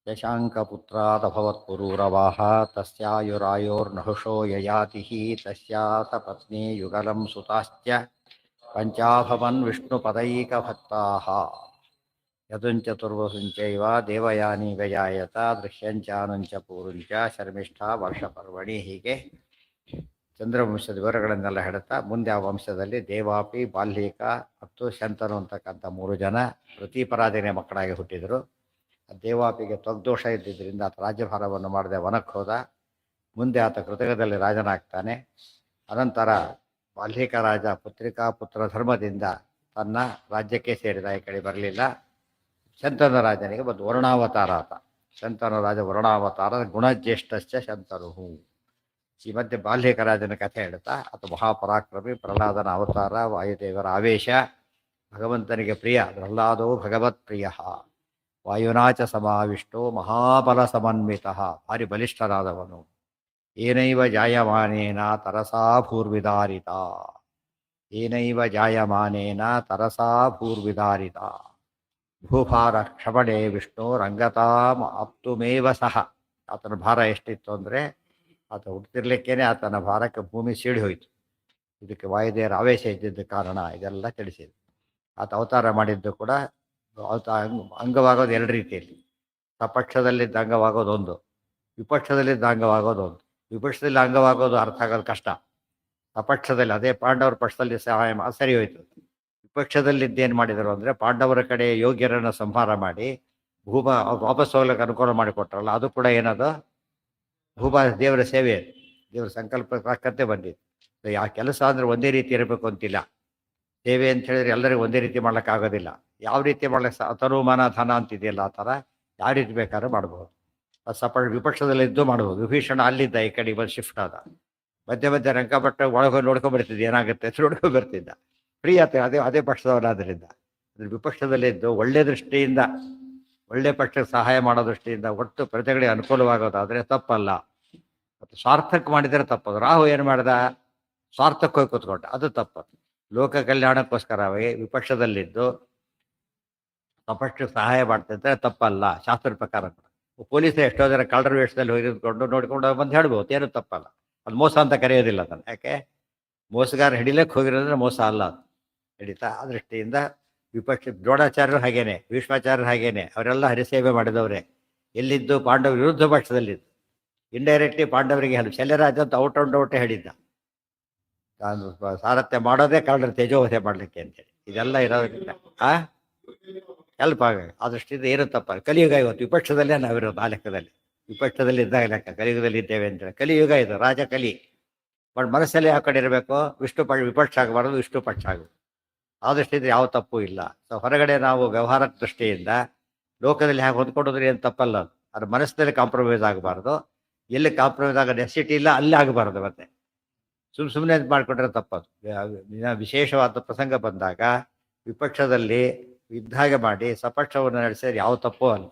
ಯಶಾಂಕಪುತ್ರಾದಭವತ್ಪುರೂರವಾಹ ತಸ್ಯಾಯುರಾಯೋರ್ನಹುಷೋ ಯಯಾತಿಃ ತಸ್ಯಾ ಸಪತ್ನಿ ಯುಗಲಂ ಸುತಾಶ್ಚ ಪಂಚಾಭವನ್ ವಿಷ್ಣುಪದೈಕಭಕ್ತಾಃ ಯದುಂಚತುರ್ವಸುಂಚೈವ ದೇವಯಾನಿ ವ್ಯಜಾಯತ ದೃಶ್ಯಂಚಾನುಂಚ ಪೂರುಂಚ ಶರ್ಮಿಷ್ಠಾ ವರ್ಷಪರ್ವಣಿ. ಹೀಗೆ ಚಂದ್ರವಂಶದ ವಿವರಗಳನ್ನೆಲ್ಲ ಹೇಳ್ತಾ ಮುಂದೆ ಆ ವಂಶದಲ್ಲಿ ದೇವಾಪಿ, ಬಾಲ್ಯಕ ಮತ್ತು ಶಂತನು ಅಂತಕ್ಕಂಥ 3 ಜನ ಪ್ರತಿಪರಾಧನೆ ಮಕ್ಕಳಾಗಿ ಹುಟ್ಟಿದರು. ದೇವಾಪಿಗೆ ತ್ವಗ್ದೋಷ ಇದ್ದಿದ್ದರಿಂದ ಆತ ರಾಜ್ಯಭಾರವನ್ನು ಮಾಡದೆ ವನಕ್ಕೆ ಹೋದ. ಮುಂದೆ ಆತ ಕೃತಕದಲ್ಲಿ ರಾಜನಾಗ್ತಾನೆ. ಅನಂತರ ಬಾಲ್ಯಕ ರಾಜ ಪುತ್ರಿಕಾ ಪುತ್ರ ಧರ್ಮದಿಂದ ತನ್ನ ರಾಜ್ಯಕ್ಕೆ ಸೇರಿದ, ಈ ಕಡೆ ಬರಲಿಲ್ಲ. ಶಂತನ ರಾಜನಿಗೆ ಬಂದು ವರುಣಾವತಾರ ಆತ. ಶಂತನು ರಾಜ ವರುಣಾವತಾರ ಗುಣಜ್ಯೇಷ್ಠಶ್ಚ ಶಂತನು. ಈ ಮಧ್ಯೆ ಬಾಲ್ಯಕ ರಾಜನ ಕಥೆ ಹೇಳ್ತಾ ಆತ ಮಹಾಪರಾಕ್ರಮಿ, ಪ್ರಹ್ಲಾದನ ಅವತಾರ, ವಾಯುದೇವರ ಆವೇಶ, ಭಗವಂತನಿಗೆ ಪ್ರಿಯ. ಪ್ರಹ್ಲಾದೋ ಭಗವತ್ ಪ್ರಿಯ, ವಾಯುನಾಚ ಸಮಾವಿಷ್ಟೋ ಮಹಾಬಲ ಸಮನ್ವಿತ, ಭಾರಿ ಬಲಿಷ್ಠನಾದವನು. ಏನೈವ ಜಾಯಮಾನೇನ ತರಸಾ ಭೂರ್ವಿದಾರಿತ, ಏನೈವ ಜಾಯಮಾನೇನ ತರಸಾ ಭೂರ್ವಿದಾರಿತ, ಭೂಭಾರ ಕ್ಷಮಣೆ ವಿಷ್ಣು ರಂಗತಾಂ ಆಪ್ತುಮೇವ ಸಹ. ಆತನ ಭಾರ ಎಷ್ಟಿತ್ತು ಅಂದರೆ ಆತ ಹುಟ್ಟಿರ್ಲಿಕ್ಕೇನೆ ಆತನ ಭಾರಕ್ಕೆ ಭೂಮಿ ಸೀಳಿ ಹೋಯಿತು. ಇದಕ್ಕೆ ವಾಯುದೇವರ ಆವೇಶ ಇದ್ದಿದ್ದ ಕಾರಣ ಇದೆಲ್ಲ ತಿಳಿಸಿದೆ. ಆತ ಅವತಾರ ಮಾಡಿದ್ದು ಕೂಡ ಅಂಗವಾಗೋದು 2 ರೀತಿಯಲ್ಲಿ. ಸಪಕ್ಷದಲ್ಲಿದ್ದ ಅಂಗವಾಗೋದೊಂದು, ವಿಪಕ್ಷದಲ್ಲಿದ್ದ ಅಂಗವಾಗೋದೊಂದು. ವಿಪಕ್ಷದಲ್ಲಿ ಅಂಗವಾಗೋದು ಅರ್ಥ ಆಗೋದು ಕಷ್ಟ. ಸಪಕ್ಷದಲ್ಲಿ ಅದೇ ಪಾಂಡವರ ಪಕ್ಷದಲ್ಲಿ ಸಹಾಯ ಸರಿ ಹೋಯಿತು. ವಿಪಕ್ಷದಲ್ಲಿದ್ದೇನು ಮಾಡಿದರು ಅಂದರೆ ಪಾಂಡವರ ಕಡೆ ಯೋಗ್ಯರನ್ನು ಸಂಹಾರ ಮಾಡಿ ವಾಪಸ್ ಹೋಗ್ಲಿಕ್ಕೆ ಅನುಕೂಲ ಮಾಡಿಕೊಟ್ರಲ್ಲ, ಅದು ಕೂಡ ಏನದು ದೇವರ ಸೇವೆ, ದೇವರ ಸಂಕಲ್ಪ ತಕ್ಕಂತೆ ಬಂದಿತ್ತು. ಆ ಕೆಲಸ ಅಂದರೆ ಒಂದೇ ರೀತಿ ಇರಬೇಕು ಅಂತಿಲ್ಲ. ಸೇವೆ ಅಂತ ಹೇಳಿದ್ರೆ ಎಲ್ಲರಿಗೂ ಒಂದೇ ರೀತಿ ಮಾಡ್ಲಿಕ್ಕಾಗೋದಿಲ್ಲ. ಯಾವ ರೀತಿ ಮಾಡ್ಲಿಕ್ಕೆ ತನುಮಾನ ಧನ ಅಂತಿದೆಯಲ್ಲ, ಆ ಥರ ಯಾವ ರೀತಿ ಬೇಕಾದ್ರೂ ಮಾಡ್ಬೋದು. ವಿಪಕ್ಷದಲ್ಲಿದ್ದು ಮಾಡ್ಬೋದು. ವಿಭೀಷಣ ಅಲ್ಲಿದ್ದ, ಈ ಕಡೆ ಬಂದು ಶಿಫ್ಟ್ ಆದ. ಮಧ್ಯೆ ಮಧ್ಯೆ ರಂಗಪಟ್ಟ ಒಳಗೆ ನೋಡ್ಕೊಂಡ್ಬರ್ತಿದ್ದ, ಏನಾಗುತ್ತೆ ಅಂತ ನೋಡ್ಕೊಂಡ್ಬರ್ತಿದ್ದ. ಫ್ರೀ ಆತ ಅದೇ ಪಕ್ಷದವನಾದ್ರಿಂದ. ಅದ್ರ ವಿಪಕ್ಷದಲ್ಲಿದ್ದು ಒಳ್ಳೆ ದೃಷ್ಟಿಯಿಂದ, ಒಳ್ಳೆ ಪಕ್ಷಕ್ಕೆ ಸಹಾಯ ಮಾಡೋ ದೃಷ್ಟಿಯಿಂದ ಒಟ್ಟು ಪ್ರಜೆಗಳಿಗೆ ಅನುಕೂಲವಾಗೋದಾದರೆ ತಪ್ಪಲ್ಲ. ಮತ್ತು ಸ್ವಾರ್ಥಕ್ಕೆ ಮಾಡಿದರೆ ತಪ್ಪದು. ರಾಹು ಏನು ಮಾಡ್ದ, ಸ್ವಾರ್ಥಕ್ಕೆ ಹೋಗಿ ಕೂತ್ಕೊಂಡ, ಅದು ತಪ್ಪದು. ಲೋಕ ಕಲ್ಯಾಣಕ್ಕೋಸ್ಕರವೇ ವಿಪಕ್ಷದಲ್ಲಿದ್ದು ಸಪಕ್ಷಕ್ಕೆ ಸಹಾಯ ಮಾಡ್ತಿದ್ರೆ ತಪ್ಪಲ್ಲ ಶಾಸ್ತ್ರದ ಪ್ರಕಾರ. ಪೊಲೀಸರು ಎಷ್ಟೋ ಜನ ಕಳ್ಳರ ವೇಷದಲ್ಲಿ ಹೋಗಿದ್ಕೊಂಡು ನೋಡ್ಕೊಂಡು ಬಂದು ಹೇಳ್ಬೋದು, ಏನು ತಪ್ಪಲ್ಲ. ಅದು ಮೋಸ ಅಂತ ಕರೆಯೋದಿಲ್ಲ ಅದನ್ನು. ಯಾಕೆ, ಮೋಸಗಾರ ಹಿಡಿಲಕ್ಕೆ ಹೋಗಿರೋದ್ರೆ ಮೋಸ ಅಲ್ಲ ಅದು. ಹಿಡಿತಾ ಆ ದೃಷ್ಟಿಯಿಂದ ವಿಪಕ್ಷ ದ್ರೋಣಾಚಾರ್ಯರು ಹಾಗೇನೆ, ಭೀಷ್ಮಾಚಾರ್ಯರು ಹಾಗೇನೆ, ಅವರೆಲ್ಲ ಹರಿಸೇವೆ ಮಾಡಿದವರೇ. ಎಲ್ಲಿದ್ದು ಪಾಂಡವ ವಿರುದ್ಧ ಪಕ್ಷದಲ್ಲಿದ್ದು ಇಂಡೈರೆಕ್ಟ್ಲಿ ಪಾಂಡವರಿಗೆ ಹೇಳಿ ಶಲ್ಯರಾಜ ಅಂತ ಔಟೇ ಹೇಳಿದ್ದ. ನಾನು ಸಾರಥ್ಯ ಮಾಡೋದೇ ಕಳ್ಳರ ತೇಜೋವಧೆ ಮಾಡಲಿಕ್ಕೆ ಅಂತೇಳಿ. ಇದೆಲ್ಲ ಇರೋದ್ರಿಂದ ಹೆಲ್ಪ್ ಆಗ ಆ ದೃಷ್ಟಿಯಿಂದ ಏನು ತಪ್ಪ. ಕಲಿಯುಗ ಇವತ್ತು ವಿಪಕ್ಷದಲ್ಲೇ ನಾವಿರೋದು. ಆ ಲೆಕ್ಕದಲ್ಲಿ ವಿಪಕ್ಷದಲ್ಲಿ ಇದ್ದಾಗ ಲೆಕ್ಕ ಕಲಿಯುಗದಲ್ಲಿ ಇದ್ದೇವೆ ಅಂತೇಳಿ. ಕಲಿಯುಗ ಇದು, ರಾಜ ಕಲಿ. ಬಟ್ ಮನಸ್ಸಲ್ಲಿ ಯಾವ ಕಡೆ ಇರಬೇಕು, ವಿಪಕ್ಷ ಆಗಬಾರ್ದು, ವಿಷ್ಣು ಪಕ್ಷ ಆಗಬೇಕು. ಆ ದೃಷ್ಟಿಯಿಂದ ಯಾವ ತಪ್ಪು ಇಲ್ಲ. ಸೊ ಹೊರಗಡೆ ನಾವು ವ್ಯವಹಾರ ದೃಷ್ಟಿಯಿಂದ ಲೋಕದಲ್ಲಿ ಹೇಗೆ ಹೊಂದ್ಕೊಂಡ್ರೆ ಏನು ತಪ್ಪಲ್ಲ. ಅದು ಮನಸ್ಸಿನಲ್ಲಿ ಕಾಂಪ್ರಮೈಸ್ ಆಗಬಾರ್ದು. ಎಲ್ಲಿ ಕಾಂಪ್ರಮೈಸ್ ಆಗೋ ನೆಸಿಟಿ ಇಲ್ಲ ಅಲ್ಲಿ ಆಗಬಾರ್ದು. ಮತ್ತೆ ಸುಮ್ಮನೆ ಮಾಡಿಕೊಂಡ್ರೆ ತಪ್ಪದು. ವಿಶೇಷವಾದ ಪ್ರಸಂಗ ಬಂದಾಗ ವಿಪಕ್ಷದಲ್ಲಿ ಇದ್ದಾಗೆ ಮಾಡಿ ಸಪಕ್ಷವನ್ನು ನಡೆಸಿದ್ರೆ ಯಾವ ತಪ್ಪೂ ಅಲ್ಲ.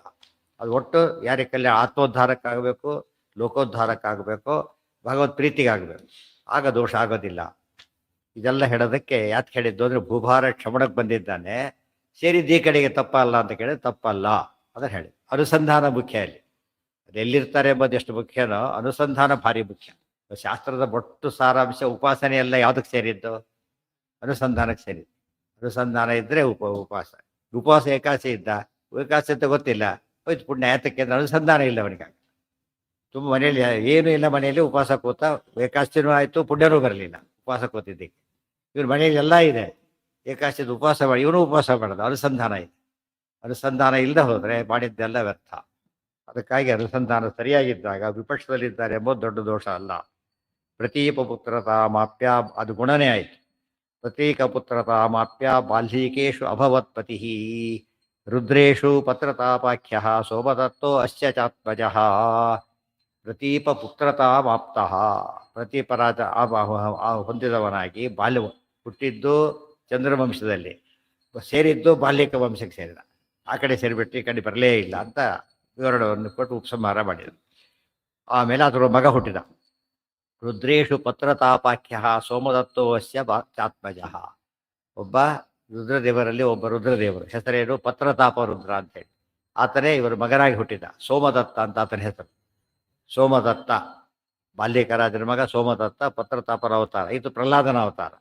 ಅದು ಒಟ್ಟು ಯಾರಿಗಲ್ಲಿ ಆತ್ಮೋದ್ಧಾರಕ್ಕಾಗಬೇಕು, ಲೋಕೋದ್ಧಾರಕ್ಕಾಗಬೇಕು, ಭಗವತ್ ಪ್ರೀತಿಗಾಗಬೇಕು. ಆಗ ದೋಷ ಆಗೋದಿಲ್ಲ. ಇದೆಲ್ಲ ಹೇಳೋದಕ್ಕೆ ಯಾಕೆ ಹೇಳಿದ್ದು ಅಂದರೆ ಭೂಭಾರ ಕ್ಷಮಣಕ್ಕೆ ಬಂದಿದ್ದಾನೆ, ಸೇರಿದ್ದು ಈ ಕಡೆಗೆ ತಪ್ಪಲ್ಲ ಅಂತ ಕೇಳಿದ್ರೆ ತಪ್ಪಲ್ಲ ಅದನ್ನು ಹೇಳಿ. ಅನುಸಂಧಾನ ಮುಖ್ಯ ಅಲ್ಲಿ. ಅದು ಎಲ್ಲಿರ್ತಾರೆ ಎಂಬುದು ಎಷ್ಟು ಮುಖ್ಯನೋ ಅನುಸಂಧಾನ ಭಾರಿ ಮುಖ್ಯ. ಶಾಸ್ತ್ರದ ಒಟ್ಟು ಸಾರಾಂಶ ಉಪಾಸನೆ ಎಲ್ಲ ಯಾವುದಕ್ಕೆ ಸೇರಿದ್ದು, ಅನುಸಂಧಾನಕ್ಕೆ ಸೇರಿದ್ದು. ಅನುಸಂಧಾನ ಇದ್ದರೆ ಉಪವಾಸ ಏಕಾಸಿ ಇದ್ದ, ಏಕಾಸಿ ಅಂತ ಗೊತ್ತಿಲ್ಲ, ಹೋಯ್ತು ಪುಣ್ಯ ಯಾತಕ್ಕೆ ಅಂದ್ರೆ ಅನುಸಂಧಾನ ಇಲ್ಲ ಅವನಿಗೆ. ತುಂಬ ಮನೆಯಲ್ಲಿ ಏನೂ ಇಲ್ಲ, ಮನೆಯಲ್ಲಿ ಉಪವಾಸ ಕೂತ, ಏಕಾಸಿನೂ ಆಯಿತು, ಪುಣ್ಯನೂ ಬರಲಿಲ್ಲ ಉಪವಾಸ ಕೂತಿದ್ದಕ್ಕೆ. ಇವ್ರ ಮನೆಯಲ್ಲಿ ಎಲ್ಲ ಇದೆ, ಏಕಾಸಿದ ಉಪವಾಸ ಮಾಡಿ, ಇವನು ಉಪವಾಸ ಮಾಡೋದು. ಅನುಸಂಧಾನ ಇದೆ. ಅನುಸಂಧಾನ ಇಲ್ಲದೆ ಹೋದರೆ ಮಾಡಿದ್ದೆಲ್ಲ ವ್ಯರ್ಥ. ಅದಕ್ಕಾಗಿ ಅನುಸಂಧಾನ ಸರಿಯಾಗಿದ್ದಾಗ ವಿಪಕ್ಷದಲ್ಲಿದ್ದಾರೆ ಎಂಬುದು ದೊಡ್ಡ ದೋಷ ಅಲ್ಲ. ಪ್ರತೀಪ ಪುತ್ರತಾ ಮಾಪ್ಯ, ಅದು ಗುಣನೇ ಆಯಿತು. ಪ್ರತೀಕ ಪುತ್ರತಾ ಮಾಪ್ಯ ಬಾಲ್ಯೀಕೇಶು ಅಭವತ್ಪತಿ, ರುದ್ರೇಶು ಪತ್ರತಾಪಾಖ್ಯ ಸೋಮದತ್ತೋ ಅಸ್ಯ ಚಾತ್ಮಜ. ಪ್ರತೀಪ ಪುತ್ರತಾ ಮಾಪ್ತಃ, ಪ್ರತೀಪರಾಜ ಹೊಂದಿದವನಾಗಿ ಬಾಲ್ಯ ಹುಟ್ಟಿದ್ದು ಚಂದ್ರವಂಶದಲ್ಲಿ, ಸೇರಿದ್ದು ಬಾಲ್ಯಕ ವಂಶಕ್ಕೆ ಸೇರಿದ. ಆ ಕಡೆ ಸೇರಿಬಿಟ್ಟು ಈ ಕಡೆ ಬರಲೇ ಇಲ್ಲ ಅಂತ ವಿವರಣವನ್ನು ಕೊಟ್ಟು ಉಪಸಂಹಾರ ಮಾಡಿದರು. ಆಮೇಲೆ ಅದರ ಮಗ ಹುಟ್ಟಿದ. ರುದ್ರೇಶು ಪತ್ರತಾಪಾಖ್ಯ ಸೋಮದತ್ತೋಸ್ಯ ಚಾತ್ಮಜ. ಒಬ್ಬ ರುದ್ರದೇವರಲ್ಲಿ ಒಬ್ಬ ರುದ್ರದೇವರು ಹೆಸರೇನು ಪತ್ರತಾಪ ರುದ್ರ ಅಂತೇಳಿ. ಆತನೇ ಇವರು ಮಗನಾಗಿ ಹುಟ್ಟಿದ ಸೋಮದತ್ತ ಅಂತ ಆತನ ಹೆಸರು. ಸೋಮದತ್ತ ಬಾಲ್ಯಕರಾಜನ ಮಗ ಸೋಮದತ್ತ ಪತ್ರತಾಪರ ಅವತಾರ. ಇದು ಪ್ರಹ್ಲಾದನ ಅವತಾರ.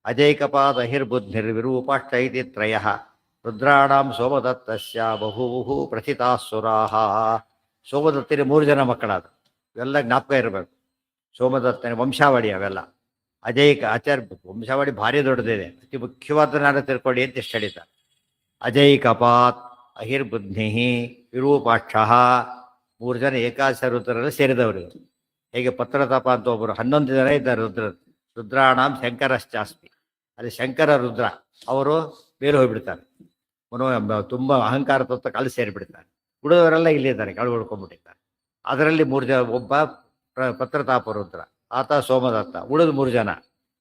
ಅಜೈಕಪಾದ ಹಿರ್ಬುದ್ಧಿರ್ವಿರೂಪಾಕ್ಷ ಇತಿ ತ್ರಯಃ ರುದ್ರಾಣಾಂ ಸೋಮದತ್ತಸ್ಯ ಬಹು ಪ್ರಥಿತಾಸುರಾಹ. ಸೋಮದತ್ತನಿಗೆ 3 ಜನ ಮಕ್ಕಳಾದ. ಇವೆಲ್ಲ ಜ್ಞಾಪಕ ಇರಬೇಕು. ಸೋಮದತ್ತನ ವಂಶಾವಳಿ ಅವೆಲ್ಲ. ಅಜೈಕ ಆಚಾರ್ಯ ವಂಶಾವಳಿ ಭಾರಿ ದೊಡ್ಡದಿದೆ. ಅತಿ ಮುಖ್ಯವಾದನಾದ ತಿಳ್ಕೊಳ್ಳಿ ಅಂತ ಇಷ್ಟು ಹೇಳಿದ್ದಾರೆ. ಅಜೈಕಪಾತ್ ಅಹಿರ್ಬುದ್ಧಿ ವಿರೂಪಾಕ್ಷ 3 ಜನ ಏಕಾದಶ ರುದ್ರರಲ್ಲಿ ಸೇರಿದವರು. ಹೇಗೆ ಪತ್ರತಾಪ ಅಂತ ಒಬ್ಬರು 11 ಜನ ಇದ್ದಾರೆ ರುದ್ರಾಣಾಂ ಶಂಕರಶ್ಚಾಸ್ಮಿ. ಅಲ್ಲಿ ಶಂಕರ ರುದ್ರ ಅವರು ಬೇರೆ ಹೋಗ್ಬಿಡ್ತಾರೆ. ತುಂಬ ಅಹಂಕಾರ ತತ್ವ ಅಲ್ಲಿ ಸೇರಿಬಿಡ್ತಾರೆ. ಉಳಿದವರೆಲ್ಲ ಇಲ್ಲಿದ್ದಾರೆ, ಕೆಳಗೆ ಉಳ್ಕೊಂಡ್ಬಿಟ್ಟಿದ್ದಾರೆ. ಅದರಲ್ಲಿ 3 ಜನ, ಒಬ್ಬ ಪತ್ರತಾಪ ರುದ್ರ, ಆತ ಸೋಮದತ್ತ, ಉಳಿದ 3 ಜನ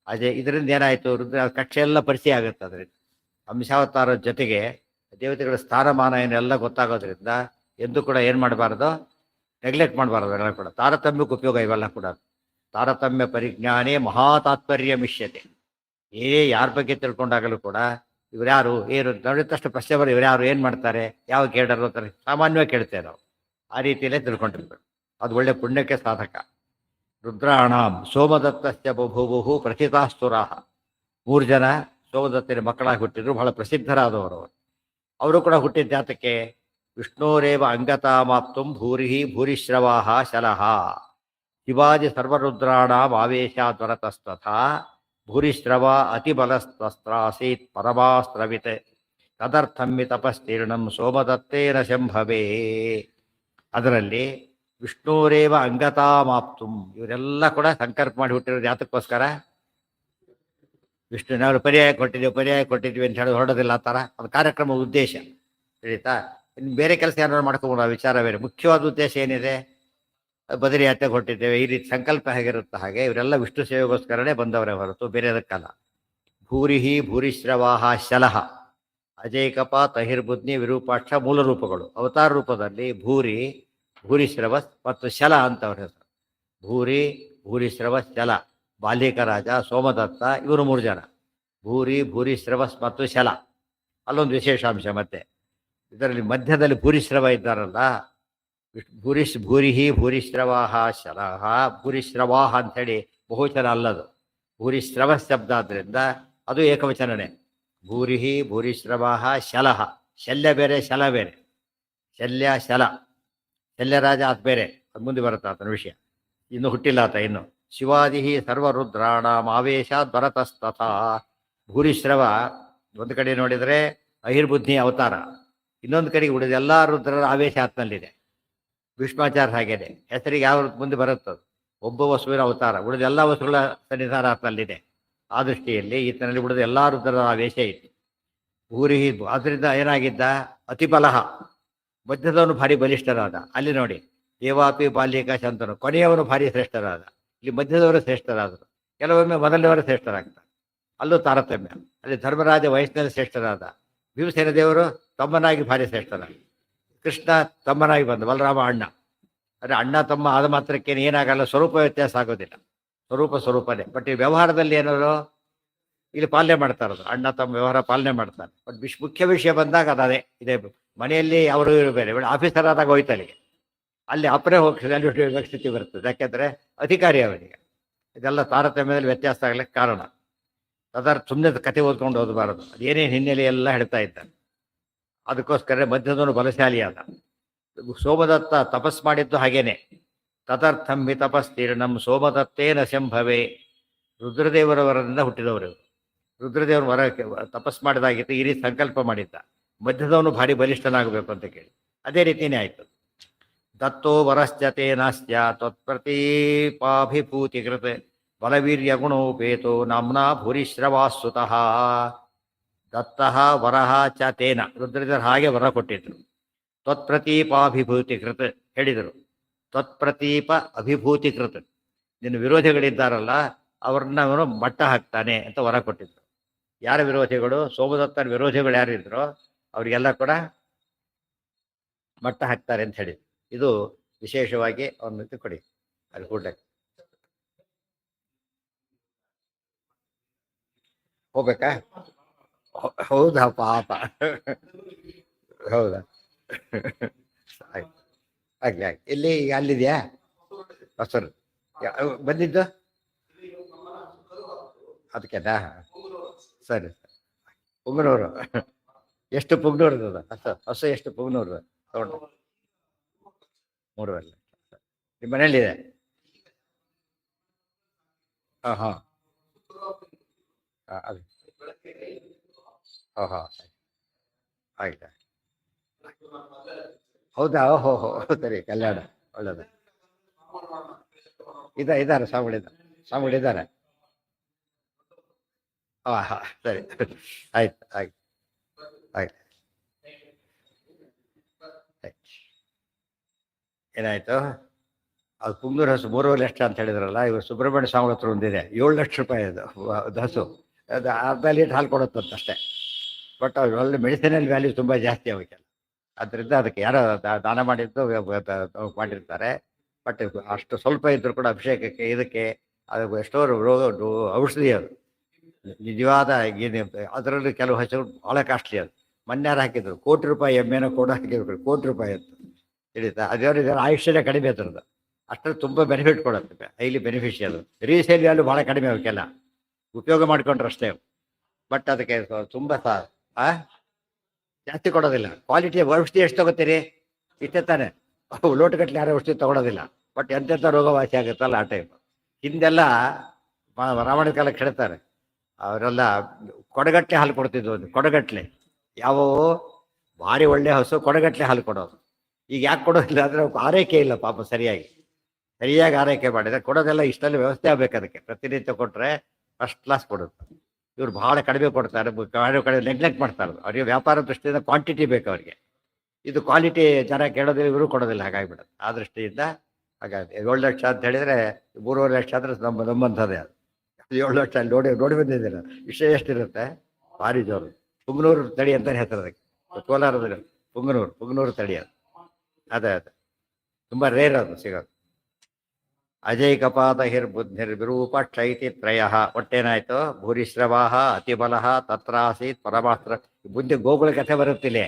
ಅಜಯ್. ಇದರಿಂದ ಏನಾಯಿತು, ರುದ್ರ ಕಕ್ಷೆ ಎಲ್ಲ ಪರಿಚಯ ಆಗುತ್ತೆ. ಅದರಿಂದ ಅಂಶಾವತಾರದ ಜೊತೆಗೆ ದೇವತೆಗಳ ಸ್ಥಾನಮಾನ ಏನೆಲ್ಲ ಗೊತ್ತಾಗೋದ್ರಿಂದ ಎಂದು ಕೂಡ ಏನು ಮಾಡಬಾರ್ದು, ನೆಗ್ಲೆಕ್ಟ್ ಮಾಡಬಾರ್ದು. ಎಲ್ಲ ಕೂಡ ತಾರತಮ್ಯಕ್ಕೆ ಉಪಯೋಗ ಇವೆಲ್ಲ ಕೂಡ. ತಾರತಮ್ಯ ಪರಿಜ್ಞಾನೇ ಮಹಾತಾತ್ಪರ್ಯ ಮಿಷ್ಯತೆ. ಯಾರ ಬಗ್ಗೆ ತಿಳ್ಕೊಂಡಾಗಲೂ ಕೂಡ ಇವ್ರು ಏನು ನೋಡಿದ ತಕ್ಷಣ ಪ್ರಶ್ನೆ ಬರೋ, ಇವ್ರು ಯಾರು, ಏನು ಮಾಡ್ತಾರೆ, ಯಾವ ಕೇಳರು ಅಂತಾರೆ ಸಾಮಾನ್ಯವಾಗಿ ಕೇಳ್ತೇವೆ ನಾವು. ಆ ರೀತಿಯಲ್ಲೇ ತಿಳ್ಕೊಂಡಿರ್ಬೇಕು. ಅದು ಒಳ್ಳೆ ಪುಣ್ಯಕ್ಕೆ ಸಾಧಕ. ರುದ್ರಾಣಾಂ ಸೋಮದತ್ತಸ್ಯ ಬಭೂವು ಪ್ರಥಿತಾಸ್ತುರಾಹ. 3 ಜನ ಸೋಮದತ್ತನ ಮಕ್ಕಳಾಗಿ ಹುಟ್ಟಿದ್ರು, ಬಹಳ ಪ್ರಸಿದ್ಧರಾದವರು. ಅವರು ಕೂಡ ಹುಟ್ಟಿದ ಜಾತಕ್ಕೆ ವಿಷ್ಣೋರೇವ ಅಂಗತಾಮಾಪ್ತು ಭೂರಿ ಭೂರಿಶ್ರವಾಹ ಶಲಹ. ಶಿವಾಜಿ ಸರ್ವರುದ್ರಾಣಾಂ ಆವೇಶಾದ್ವರತಸ್ತಥಾ ಭೂರಿಶ್ರವ ಅತಿಬಲಸ್ತಸ್ತ್ರಾಸೀತ್ ಪರಮಾಸ್ತ್ರವಿತ್ ತದರ್ಥಮ್ಮಿ ತಪಸ್ತೀರ್ಣಂ ಸೋಮದತ್ತೇನ ಶಂಭವೇ. ಅದರಲ್ಲಿ ವಿಷ್ಣುರೇವ ಅಂಗತಾಮಾಪ್ತುಂ, ಇವರೆಲ್ಲ ಕೂಡ ಸಂಕಲ್ಪ ಮಾಡಿ ಹುಟ್ಟಿರೋದು ಯಾತಕ್ಕೋಸ್ಕರ, ವಿಷ್ಣುನವರು ಪರ್ಯಾಯ ಕೊಟ್ಟಿದ್ದೀವಿ ಅಂತ ಹೇಳಿ ಹೊರಡೋದಿಲ್ಲ ಆ ಥರ. ಅದು ಕಾರ್ಯಕ್ರಮದ ಉದ್ದೇಶ ತಿಳಿತಾ. ಇನ್ನು ಬೇರೆ ಕೆಲಸ ಏನಾದ್ರು ಮಾಡ್ಕೋಬೋದು, ಆ ವಿಚಾರ ಬೇರೆ. ಮುಖ್ಯವಾದ ಉದ್ದೇಶ ಏನಿದೆ, ಬದರಿ ಯಾತ್ರೆಗೆ ಹೊಟ್ಟಿದ್ದೇವೆ, ಈ ರೀತಿ ಸಂಕಲ್ಪ ಹೇಗಿರುತ್ತೆ ಹಾಗೆ ಇವರೆಲ್ಲ ವಿಷ್ಣು ಸೇವೆಗೋಸ್ಕರನೇ ಬಂದವರೇ ಹೊರತು ಬೇರೆದಕ್ಕಲ್ಲ. ಭೂರಿಹಿ ಭೂರಿಶ್ರವಾಹ ಶಲಹ. ಅಜೈಕಪ ತಹಿರ್ಬುದ್ನಿ ವಿರೂಪಾಕ್ಷ ಮೂಲ ರೂಪಗಳು. ಅವತಾರ ರೂಪದಲ್ಲಿ ಭೂರಿ, ಭೂರಿಶ್ರವಸ್ ಮತ್ತು ಶಲ ಅಂತವ್ರ ಹೆಸರು. ಭೂರಿ, ಭೂರಿಶ್ರವಸ್, ಶಲ. ಬಾಲ್ಯಕ ರಾಜ, ಸೋಮದತ್ತ, ಇವರು 3 ಜನ. ಭೂರಿ, ಭೂರಿಶ್ರವಸ್ ಮತ್ತು ಶಲ. ಅಲ್ಲೊಂದು ವಿಶೇಷಾಂಶ ಮತ್ತೆ, ಇದರಲ್ಲಿ ಮಧ್ಯದಲ್ಲಿ ಭೂರಿಶ್ರವ ಇದ್ದಾರಲ್ಲ, ಭೂರಿಹಿ ಭೂರಿಶ್ರವಾಹ ಶಲಹ. ಭೂರಿಶ್ರವಾಹ ಅಂಥೇಳಿ ಬಹುವಚನ ಅಲ್ಲದು, ಭೂರಿಶ್ರವ ಶಬ್ದ ಆದ್ದರಿಂದ ಅದು ಏಕವಚನನೇ. ಭೂರಿಹಿ ಭೂರಿಶ್ರವಾಹ ಶಲಹ. ಶಲ್ಯ ಬೇರೆ, ಶಲ ಬೇರೆ. ಶಲ್ಯ ಶಲ. ಶಲ್ಯರಾಜ ಅದು ಬೇರೆ, ಅದು ಮುಂದೆ ಬರುತ್ತೆ ಆತನ ವಿಷಯ. ಇನ್ನು ಹುಟ್ಟಿಲ್ಲ ಆತ ಇನ್ನು. ಶಿವಾದಿ ಸರ್ವರುದ್ರಾಣಾಂ ಆವೇಶಾದ್ ಭರತಸ್ತಥಾ. ಭೂರಿಶ್ರವ ಒಂದು ಕಡೆ ನೋಡಿದರೆ ಅಹಿರ್ಬುದ್ಧಿ ಅವತಾರ, ಇನ್ನೊಂದು ಕಡೆಗೆ ಉಳಿದ ಎಲ್ಲ ರುದ್ರರ ಆವೇಶ ಆತ್ನಲ್ಲಿದೆ. ಭೀಷ್ಮಾಚಾರ ಹಾಗೇನೆ, ಹೆಸರಿಗೆ ಯಾವ ಮುಂದೆ ಬರುತ್ತದು. ಒಬ್ಬ ವಸುವಿನ ಅವತಾರ, ಉಳಿದ ಎಲ್ಲ ವಸುಗಳ ಸನ್ನಿಧಾನ ಆತ್ನಲ್ಲಿದೆ. ಆ ದೃಷ್ಟಿಯಲ್ಲಿ ಈತನಲ್ಲಿ ಉಳಿದ ಎಲ್ಲ ರುದ್ರರ ಆವೇಶ ಇತ್ತು. ಭೂರಿ, ಅದರಿಂದ ಏನಾಗಿದ್ದ, ಅತಿಬಲಹ, ಮಧ್ಯದವನು ಭಾರಿ ಬಲಿಷ್ಠರಾದ. ಅಲ್ಲಿ ನೋಡಿ, ದೇವಾಪಿ ಬಾಲ್ಯಕ ಶಂತನು, ಕೊನೆಯವನು ಭಾರಿ ಶ್ರೇಷ್ಠರಾದ. ಇಲ್ಲಿ ಮಧ್ಯದವರು ಶ್ರೇಷ್ಠರಾದರು, ಕೆಲವೊಮ್ಮೆ ಮೊದಲನೇವರು ಶ್ರೇಷ್ಠರಾಗ್ತಾರೆ. ಅಲ್ಲೂ ತಾರತಮ್ಯ. ಅಲ್ಲಿ ಧರ್ಮರಾಜ ವಯಸ್ಸಿನಲ್ಲಿ ಶ್ರೇಷ್ಠರಾದ, ಭೀಮಸೇನ ದೇವರು ತಮ್ಮನಾಗಿ ಭಾರಿ ಶ್ರೇಷ್ಠರಾದ, ಕೃಷ್ಣ ತಮ್ಮನಾಗಿ ಬಂದ, ಬಲರಾಮ ಅಣ್ಣ. ಅಂದರೆ ಅಣ್ಣ ತಮ್ಮ ಆದ ಮಾತ್ರಕ್ಕೇನು ಏನಾಗಲ್ಲ, ಸ್ವರೂಪ ವ್ಯತ್ಯಾಸ ಆಗೋದಿಲ್ಲ. ಸ್ವರೂಪನೇ. ಬಟ್ ಈ ವ್ಯವಹಾರದಲ್ಲಿ ಏನಾದ್ರು ಇಲ್ಲಿ ಪಾಲನೆ ಮಾಡ್ತಾರದು, ಅಣ್ಣ ತಮ್ಮ ವ್ಯವಹಾರ ಪಾಲನೆ ಮಾಡ್ತಾರೆ. ಬಟ್ ಮುಖ್ಯ ವಿಷಯ ಬಂದಾಗ ಅದೇ ಇದೆ. ಮನೆಯಲ್ಲಿ ಅವರು ಇವರು ಬೇರೆ, ಆಫೀಸರ್ ಆದಾಗ ಹೋಯ್ತು ಅಲ್ಲಿಗೆ, ಅಲ್ಲಿ ಅಪರೇ ಹೋಗಿ ಸ್ಥಿತಿ ಬರ್ತದೆ. ಯಾಕೆಂದರೆ ಅಧಿಕಾರಿ ಅವನಿಗೆ. ಇದೆಲ್ಲ ತಾರತಮ್ಯದಲ್ಲಿ ವ್ಯತ್ಯಾಸ ಆಗ್ಲಿಕ್ಕೆ ಕಾರಣ. ಅದರ ಸುಮ್ಮನೆ ಕತೆ ಓದ್ಕೊಂಡು ಓದಬಾರದು, ಅದೇನೇನು ಹಿನ್ನೆಲೆ ಎಲ್ಲ ಹೇಳ್ತಾ ಇದ್ದಾನೆ. ಅದಕ್ಕೋಸ್ಕರ ಮಧ್ಯದವನು ಬಲಶಾಲಿಯಾದ. ಸೋಮದತ್ತ ತಪಸ್ ಮಾಡಿದ್ದು ಹಾಗೇನೆ. ತದರ್ಥಂ ಹಿ ತಪಸ್ತೀರ್ಣಂ ಸೋಮದತ್ತೇನ ಶಂಭವೇ. ರುದ್ರದೇವರವರದಿಂದ ಹುಟ್ಟಿದವರು. ರುದ್ರದೇವರ ತಪಸ್ ಮಾಡಿದಾಗಿತ್ತು, ಈ ರೀತಿ ಸಂಕಲ್ಪ ಮಾಡಿದ್ದ. ಮಧ್ಯದವನು ಭಾರಿ ಬಲಿಷ್ಠನಾಗಬೇಕು ಅಂತ ಕೇಳಿ, ಅದೇ ರೀತಿಯೇ ಆಯಿತು. ದತ್ತೋ ವರಶ್ಚತೇನಾಸ್ತ್ಯ ತ್ವತ್ಪ್ರತೀಪಾಭಿಭೂತಿಕೃತ್ ಬಲವೀರ್ಯ ಗುಣೋಪೇತೋ ನಾಮ್ನಾ ಭೂರಿಶ್ರವಾಸುತಃ. ದತ್ತಃ ವರಹ ಚ ತೇನ, ರುದ್ರದೇವರು ಹಾಗೆ ವರ ಕೊಟ್ಟಿದ್ರು. ತ್ವತ್ಪ್ರತೀಪಾಭಿಭೂತಿಕೃತ್ ಹೇಳಿದರು. ತ್ವತ್ಪ್ರತೀಪ ಅಭಿಭೂತಿಕೃತ್, ನಿನ್ನ ವಿರೋಧಿಗಳಿದ್ದಾರಲ್ಲ ಅವ್ರನ್ನ ಅವನು ಮಟ್ಟ ಹಾಕ್ತಾನೆ ಅಂತ ವರ ಕೊಟ್ಟಿದ್ರು. ಯಾರ ವಿರೋಧಿಗಳು? ಸೋಮದತ್ತನ ವಿರೋಧಿಗಳು ಯಾರಿದ್ರೋ ಅವರಿಗೆಲ್ಲ ಕೂಡ ಮಟ್ಟ ಹಾಕ್ತಾರೆ ಅಂತ ಹೇಳಿದ್ರು. ಇದು ವಿಶೇಷವಾಗಿ ಅವನ್ನ ಕೊಡಿ ಅಲ್ಲಿ ಕೂಡಲೇ ಹೋಗ್ಬೇಕಾ? ಹೌದಾ ಪಾಪ. ಹೌದಾ. ಆಯ್ತು, ಆಗ್ಲಿ ಆಗ್ಲಿ. ಇಲ್ಲಿ ಈಗ ಅಲ್ಲಿದೆಯಾ ಹೊಸರು ಬಂದಿದ್ದು ಅದಕ್ಕೆನಾ? ಸರಿ ಸರಿ. ಪುಂಗನೂರು. ಎಷ್ಟು ಪುಂಗನೂರು ಅದ ಹಸು ಎಷ್ಟು ಪುಂಗನೂರು ತಗೊಂಡು? 3.5 ನಿಮ್ಮ ಮನೇಲಿದೆ? ಹಾಂ ಹಾಂ ಅದು ಹಾಂ ಹಾಂ ಆಯ್ತಾ. ಹೌದಾ, ಓಹೋ ಹೋ, ಸರಿ, ಕಲ್ಯಾಣ ಒಳ್ಳೇದು. ಇದ್ದಾರೆ ಸ್ವಾಮಿಗಳಿದ್ದಾರೆ. ಹಾಂ ಹಾಂ ಸರಿ. ಆಯ್ತು ಆಯ್ತು ಆಯ್ತು ಆಯ್ತು. ಏನಾಯ್ತು? ಅದು ಪುಂಗೂರು ಹಸು 3.5 ಲಕ್ಷ ಅಂತ ಹೇಳಿದ್ರಲ್ಲ, ಇವರು ಸುಬ್ರಹ್ಮಣ್ಯ ಸ್ವಾಮಿ ಹತ್ರ ಒಂದಿದೆ 7 ಲಕ್ಷ ರೂಪಾಯಿ. ಅದು ಹಸು ಅದು ಅರ್ಧ ಲೀಟ್ರ್ ಹಾಲು ಕೊಡುತ್ತಂತ ಅಷ್ಟೇ. ಬಟ್ ಅದು ಒಳ್ಳೆ ಮೆಡಿಸಿನಲ್ ವ್ಯಾಲ್ಯೂ ತುಂಬ ಜಾಸ್ತಿ ಅವಕ್ಕೆಲ್ಲ. ಅದರಿಂದ ಅದಕ್ಕೆ ಯಾರೋ ದಾನ ಮಾಡಿದ್ದು ಮಾಡಿರ್ತಾರೆ. ಬಟ್ ಅಷ್ಟು ಸ್ವಲ್ಪ ಇದ್ರೂ ಕೂಡ ಅಭಿಷೇಕಕ್ಕೆ ಇದಕ್ಕೆ ಅದು ಎಷ್ಟೋ ರೋಗ ಔಷಧಿ ಅದು ನಿಜವಾದ. ಏನು ಅದರಲ್ಲಿ ಕೆಲವು ಹಸುಗಳು ಭಾಳ ಕಾಸ್ಟ್ಲಿ. ಅದು ಮೊನ್ನೆ ಹಾಕಿದ್ರು ₹1,00,00,000 ಎಮ್ಮೆನೋ ಕೂಡ ಹಾಕಿದ್ರು, ₹1,00,00,000 ಅಂತ ತಿಳಿತಾ. ಅದೇವ್ರಿಗೆ ಆಯುಷ್ಯನೇ ಕಡಿಮೆ ಅದರದ್ದು. ಅಷ್ಟರಲ್ಲಿ ತುಂಬ ಬೆನಿಫಿಟ್ ಕೊಡುತ್ತೆ, ಹೈಲಿ ಬೆನಿಫಿಷಿಯಲ್. ರೀಸೇಲ್ ವ್ಯಾಲ್ಯೂ ಭಾಳ ಕಡಿಮೆ ಅವಕ್ಕೆಲ್ಲ, ಉಪಯೋಗ ಮಾಡ್ಕೊಂಡ್ರೆ ಅಷ್ಟೇ. ಬಟ್ ಅದಕ್ಕೆ ತುಂಬ ಜಾಸ್ತಿ ಕೊಡೋದಿಲ್ಲ. ಕ್ವಾಲಿಟಿ ಔಷಧಿ ಎಷ್ಟು ತಗೋತೀರಿ? ಇಷ್ಟೇ ತಾನೆ. ಲೋಟಗಟ್ಟಲೆ ಯಾರೋ ಔಷಧಿ ತಗೊಳೋದಿಲ್ಲ. ಬಟ್ ಎಂತೆಂಥ ರೋಗ ವಾಸಿ ಆಗುತ್ತಲ್ಲ ಆ ಟೈಪ್. ಹಿಂದೆಲ್ಲ ರಾವಣ ಕಾಲಕ್ಕೆ ಹೇಳ್ತಾರೆ, ಅವರೆಲ್ಲ ಕೊಡಗಟ್ಲೆ ಹಾಲು ಕೊಡ್ತಿದ್ವು. ಒಂದು ಕೊಡಗಟ್ಲೆ ಯಾವುವು ಭಾರಿ ಒಳ್ಳೆ ಹಸು ಕೊಡಗಟ್ಲೆ ಹಾಲು ಕೊಡೋದು. ಈಗ ಯಾಕೆ ಕೊಡೋದಿಲ್ಲ ಅಂದರೆ ಆರೈಕೆ ಇಲ್ಲ ಪಾಪ, ಸರಿಯಾಗಿ ಆರೈಕೆ ಮಾಡಿದ್ರೆ ಕೊಡೋದೆಲ್ಲ. ಇಷ್ಟಲ್ಲಿ ವ್ಯವಸ್ಥೆ ಆಗಬೇಕು ಅದಕ್ಕೆ. ಪ್ರತಿನಿತ್ಯ ಕೊಟ್ಟರೆ ಫಸ್ಟ್ ಕ್ಲಾಸ್ ಕೊಡುತ್ತೆ. ಇವ್ರು ಭಾಳ ಕಡಿಮೆ ಕೊಡ್ತಾರೆ, ಕಡಿಮೆ ನೆಗ್ಲೆಕ್ಟ್ ಮಾಡ್ತಾರೆ. ಅವ್ರಿಗೆ ವ್ಯಾಪಾರ ದೃಷ್ಟಿಯಿಂದ ಕ್ವಾಂಟಿಟಿ ಬೇಕು ಅವರಿಗೆ. ಇದು ಕ್ವಾಲಿಟಿ ಜನ ಕೇಳೋದಿಲ್ಲ, ಇವರು ಕೊಡೋದಿಲ್ಲ. ಹಾಗಾಗಿಬಿಡುತ್ತೆ. ಆ ದೃಷ್ಟಿಯಿಂದ ಹಾಗಾಗಿ 7 ಲಕ್ಷ ಅಂತ ಹೇಳಿದರೆ 3.5 ಲಕ್ಷ ಅಂದರೆ ನಮ್ಮಂಥದ್ದೇ ಅದು. 7 ಲಕ್ಷ ನೋಡಿ ಬಂದಿದ್ದೀರ. ವಿಷಯ ಎಷ್ಟಿರುತ್ತೆ, ಭಾರಿ ಜೋರು. ಪುಂಗನೂರು ತಳಿ ಅಂತಲೇ ಹೆಸರು ಅದಕ್ಕೆ. ಕೋಲಾರದಲ್ಲಿ ಪುಂಗನೂರು ತಳಿ ಅದು. ಅದೇ ತುಂಬ ರೇರ್ ಅದು ಸಿಗೋದು. ಅಜೈಕಪಾದ ಹಿರ್ಬುದ್ಧಿರ್ವಿರೂಪ ಕ್ಷೈತಿ ತ್ರಯ. ಒಟ್ಟೇನಾಯ್ತು? ಭೂರಿಶ್ರವಾಹ ಅತಿಬಲ ತತ್ರಾಸೀತ್ ಪರಮಾಸ್ತ್ರ. ಮುಂದೆ ಗೋಕುಲ ಕಥೆ ಬರುತ್ತಿಲ್ಲ.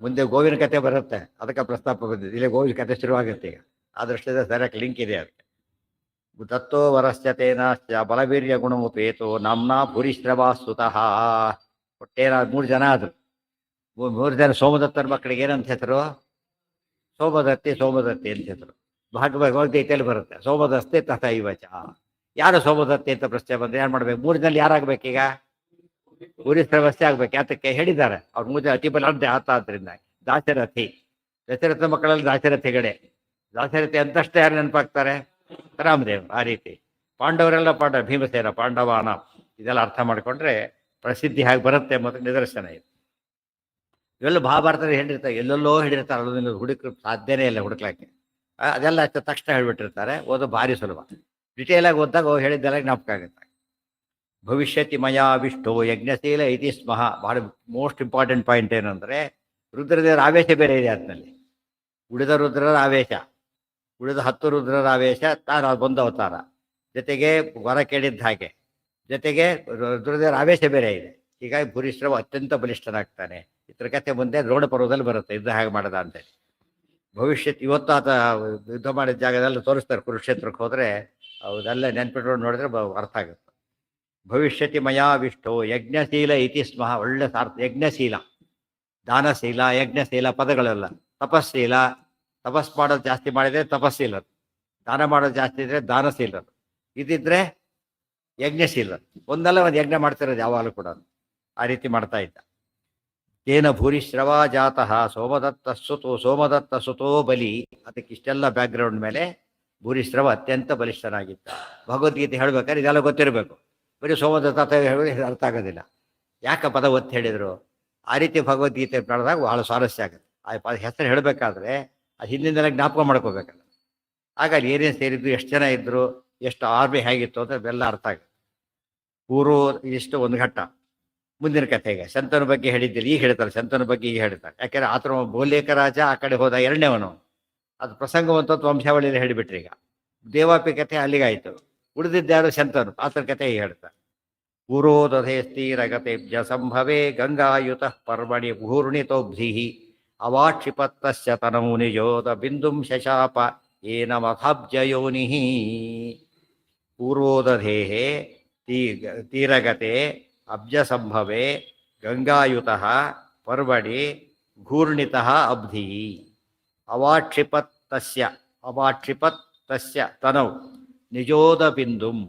ಮುಂದೆ ಗೋವಿನ ಕಥೆ ಬರುತ್ತೆ, ಅದಕ್ಕೆ ಪ್ರಸ್ತಾಪ ಬಂದಿದೆ. ಇಲ್ಲೇ ಗೋವಿನ ಕಥೆ ಶುರುವಾಗುತ್ತೆ ಈಗ. ಆ ದೃಷ್ಟಿಯಿಂದ ಸರಿಯಾಗಿ ಲಿಂಕ್ ಇದೆ ಅದಕ್ಕೆ. ದತ್ತೋ ವರಸ್ಯತೇನ ಬಲವೀರ್ಯ ಗುಣಮುಪೇತೋ ನಾಮ್ನಾ ಭೂರಿಶ್ರವಾ ಸುತಃ. ಒಟ್ಟೇನ 3 ಜನ ಆದ್ರು. 3 ಜನ ಸೋಮದತ್ತನ ಮಕ್ಕಳಿಗೆ ಏನಂತ ಹೆಸರು? ಸೋಮದತ್ತಿ ಅಂತ ಹೆಸರು. ಭಗವದ್ಗೀತೆಯಲ್ಲಿ ಬರುತ್ತೆ ಸೋಮದಸ್ತೆ ತಥೈವಚ. ಯಾರು ಸೋಮದತ್ತಿ ಅಂತ ಪ್ರಶ್ನೆ ಬಂದ್ರೆ ಏನ್ ಮಾಡ್ಬೇಕು? 3 ಜನ ಯಾರಾಗ್ಬೇಕೀಗ? ಭೂರಿಶ್ರವಸ್ತೆ ಆಗ್ಬೇಕು. ಯಾತಕ್ಕೆ ಹೇಳಿದ್ದಾರೆ? ಅವ್ರ 3 ಜನ ಅತಿಬಲ ಅಂತ ಆದ್ರಿಂದ. ದಾಶರಥಿ, ದಶರಥ ಮಕ್ಕಳಲ್ಲಿ ದಾಶರಥಿಗಳೇ. ದಾಶರಥಿ ಅಂತಷ್ಟೇ ಯಾರು ನೆನಪಾಗ್ತಾರೆ? ರಾಮದೇವ್. ಆ ರೀತಿ ಪಾಂಡವರೆಲ್ಲ ಭೀಮಸೇನ ಪಾಂಡವಾನ. ಇದೆಲ್ಲ ಅರ್ಥ ಮಾಡಿಕೊಂಡ್ರೆ ಪ್ರಸಿದ್ಧಿ ಹಾಗೆ ಬರುತ್ತೆ ಮತ್ತು ನಿದರ್ಶನ ಇದೆ. ಇವೆಲ್ಲ ಮಹಾಭಾರತದಲ್ಲಿ ಹೇಳಿರ್ತಾರೆ, ಎಲ್ಲೆಲ್ಲೋ ಹೇಳಿರ್ತಾರೆ. ಅದನ್ನು ಹುಡುಕರು ಸಾಧ್ಯನೇ ಇಲ್ಲ ಹುಡುಕ್ಲಾಕೆ. ಅದೆಲ್ಲ ತಕ್ಷಣ ಹೇಳ್ಬಿಟ್ಟಿರ್ತಾರೆ. ಓದೋ ಭಾರಿ ಸುಲಭ. ಡಿಟೇಲಾಗಿ ಓದಿದಾಗ ಹೇಳಿದ್ದೆಲ್ಲ ಜ್ಞಾಪಕ ಆಗುತ್ತೆ. ಭವಿಷ್ಯತಿ ಮಯಾ ವಿಷ್ಟೋ ಯಜ್ಞಶೀಲ ಇತಿ ಸ್ಮಃ. ಭಾಳ ಮೋಸ್ಟ್ ಇಂಪಾರ್ಟೆಂಟ್ ಪಾಯಿಂಟ್ ಏನಂದರೆ, ರುದ್ರದೇವರ ಆವೇಶ ಬೇರೆ ಇದೆ ಅದರಲ್ಲಿ. ಉಳಿದ ರುದ್ರರ ಆವೇಶ, ಉಳಿದ 10 ರುದ್ರರ ಆವೇಶ, ತಾನು ಒಂದು ಅವತಾರ, ಜೊತೆಗೆ ವರ ಕೇಳಿದ್ದ ಹಾಗೆ, ಜೊತೆಗೆ ರುದ್ರದೇವರ ಆವೇಶ ಬೇರೆ ಇದೆ. ಹೀಗಾಗಿ ಭೂರಿಶ್ರವ ಅತ್ಯಂತ ಬಲಿಷ್ಠನಾಗ್ತಾನೆ. ಇತರ ಕಥೆ ಮುಂದೆ ದ್ರೋಣ ಪರ್ವದಲ್ಲಿ ಬರುತ್ತೆ, ಯುದ್ಧ ಹೇಗೆ ಮಾಡದ ಅಂತೇಳಿ. ಭವಿಷ್ಯತ್ ಇವತ್ತು ಆತ ಯುದ್ಧ ಮಾಡಿದ ಜಾಗದಲ್ಲಿ ತೋರಿಸ್ತಾರೆ. ಕುರುಕ್ಷೇತ್ರಕ್ಕೆ ಹೋದರೆ ಅದೆಲ್ಲ ನೆನ್ಪಿಟ್ಕೊಂಡು ನೋಡಿದ್ರೆ ಅರ್ಥ ಆಗುತ್ತೆ. ಭವಿಷ್ಯತಿ ಮಯಾ ವಿಷ್ಟೋ ಯಜ್ಞಶೀಲ ಇತಿ ಸ್ಮಃ. ಒಳ್ಳೆ ಸಾರ್ಥ. ಯಜ್ಞಶೀಲ, ದಾನಶೀಲ, ಯಜ್ಞಶೀಲ ಪದಗಳೆಲ್ಲ. ತಪಸ್ಶೀಲ, ತಪಸ್ ಮಾಡೋದು ಜಾಸ್ತಿ ಮಾಡಿದರೆ ತಪಸ್ಸೀಲರು, ದಾನ ಮಾಡೋದು ಜಾಸ್ತಿ ಇದ್ರೆ ದಾನಶೀಲರು, ಇದಿದ್ರೆ ಯಜ್ಞಶೀಲರು. ಒಂದಲ್ಲ ಒಂದು ಯಜ್ಞ ಮಾಡ್ತಿರೋದು ಯಾವಾಗಲೂ ಕೂಡ. ಆ ರೀತಿ ಮಾಡ್ತಾ ಇದ್ದ. ತೇನ ಭೂರಿಶ್ರವಾ ಜಾತಃ ಸೋಮದತ್ತ ಸುತೋ ಬಲಿ. ಅದಕ್ಕೆ ಇಷ್ಟೆಲ್ಲ ಬ್ಯಾಕ್ಗ್ರೌಂಡ್ ಮೇಲೆ ಭೂರಿಶ್ರವ ಅತ್ಯಂತ ಬಲಿಷ್ಠನಾಗಿದ್ದ. ಭಗವದ್ಗೀತೆ ಹೇಳ್ಬೇಕಾದ್ರೆ ಇದೆಲ್ಲ ಗೊತ್ತಿರಬೇಕು. ಬರೀ ಸೋಮದತ್ತ ಹೇಳಿ ಅರ್ಥ ಆಗೋದಿಲ್ಲ. ಯಾಕೆ ಪದ ಒತ್ತಿ ಹೇಳಿದರು? ಆ ರೀತಿ ಭಗವದ್ಗೀತೆ ನಡೆದಾಗ ಬಹಳ ಸ್ವಾರಸ್ಯ ಆಗುತ್ತೆ. ಆ ಹೆಸರು ಹೇಳಬೇಕಾದ್ರೆ ಅದು ಹಿಂದಿನೆಲ್ಲ ಜ್ಞಾಪಕ ಮಾಡ್ಕೋಬೇಕಲ್ಲ. ಆಗ ಅಲ್ಲಿ ಏನೇನು ಸೇರಿದ್ರು, ಎಷ್ಟು ಜನ ಇದ್ದರು, ಎಷ್ಟು ಆರ್ಮಿ ಹೇಗಿತ್ತು ಅಂತ ಇವೆಲ್ಲ ಅರ್ಥ ಆಗುತ್ತೆ. ಪೂರ್ವ ಇಷ್ಟು ಒಂದು ಘಟ್ಟ. ಮುಂದಿನ ಕಥೆಗೆ ಶಂತನ ಬಗ್ಗೆ ಹೇಳಿದ್ದಿಲ್ಲ, ಈಗ ಹೇಳ್ತಾರೆ. ಶಂತನ ಬಗ್ಗೆ ಈಗ ಹೇಳ್ತಾರೆ. ಯಾಕೆಂದ್ರೆ ಆತನ ಬೋಲೇಕ ರಾಜ ಆ ಕಡೆ ಹೋದ, ಎರಡನೇವನು. ಅದು ಪ್ರಸಂಗವಂತ ವಂಶಾವಳಿಯಲ್ಲಿ ಹೇಳಿಬಿಟ್ರಿ. ಈಗ ದೇವಾಪಿ ಕಥೆ ಅಲ್ಲಿಗಾಯಿತು. ಉಳಿದಿದ್ದ್ಯಾರು ಶಂತನು ಆತನ ಕಥೆ ಹೇಳ್ತಾರೆ. ಪೂರ್ವೋದಧೆ ಸ್ಥಿರಗತೆಭ್ಯ ಸಂಭವೆ ಗಂಗಾಯುತ ಪರ್ವಣಿ ಭೂರ್ಣಿತೋಬ್ಧಿ ಅವಾಕ್ಷಿಪತ್ತಸ್ಯ ತನೌ ನಿಜೋದ ಬಿಂದುಂ ಶಶಾಪ ಏನ ಮಥಾಬ್ಜಯೋನಿ. ಪೂರ್ವೋದಧೇ ತೀರಗತೆ ಅಬ್ಜ ಸಂಭವೆ ಗಂಗಾಯುತ ಪರ್ವಣಿ ಘೂರ್ಣಿತ ಅಬ್ಧಿ ಅವಾಕ್ಷಿಪತ್ ತಸ್ಯ ತನೌ ನಿಜೋದ ಬಿಂದುಂ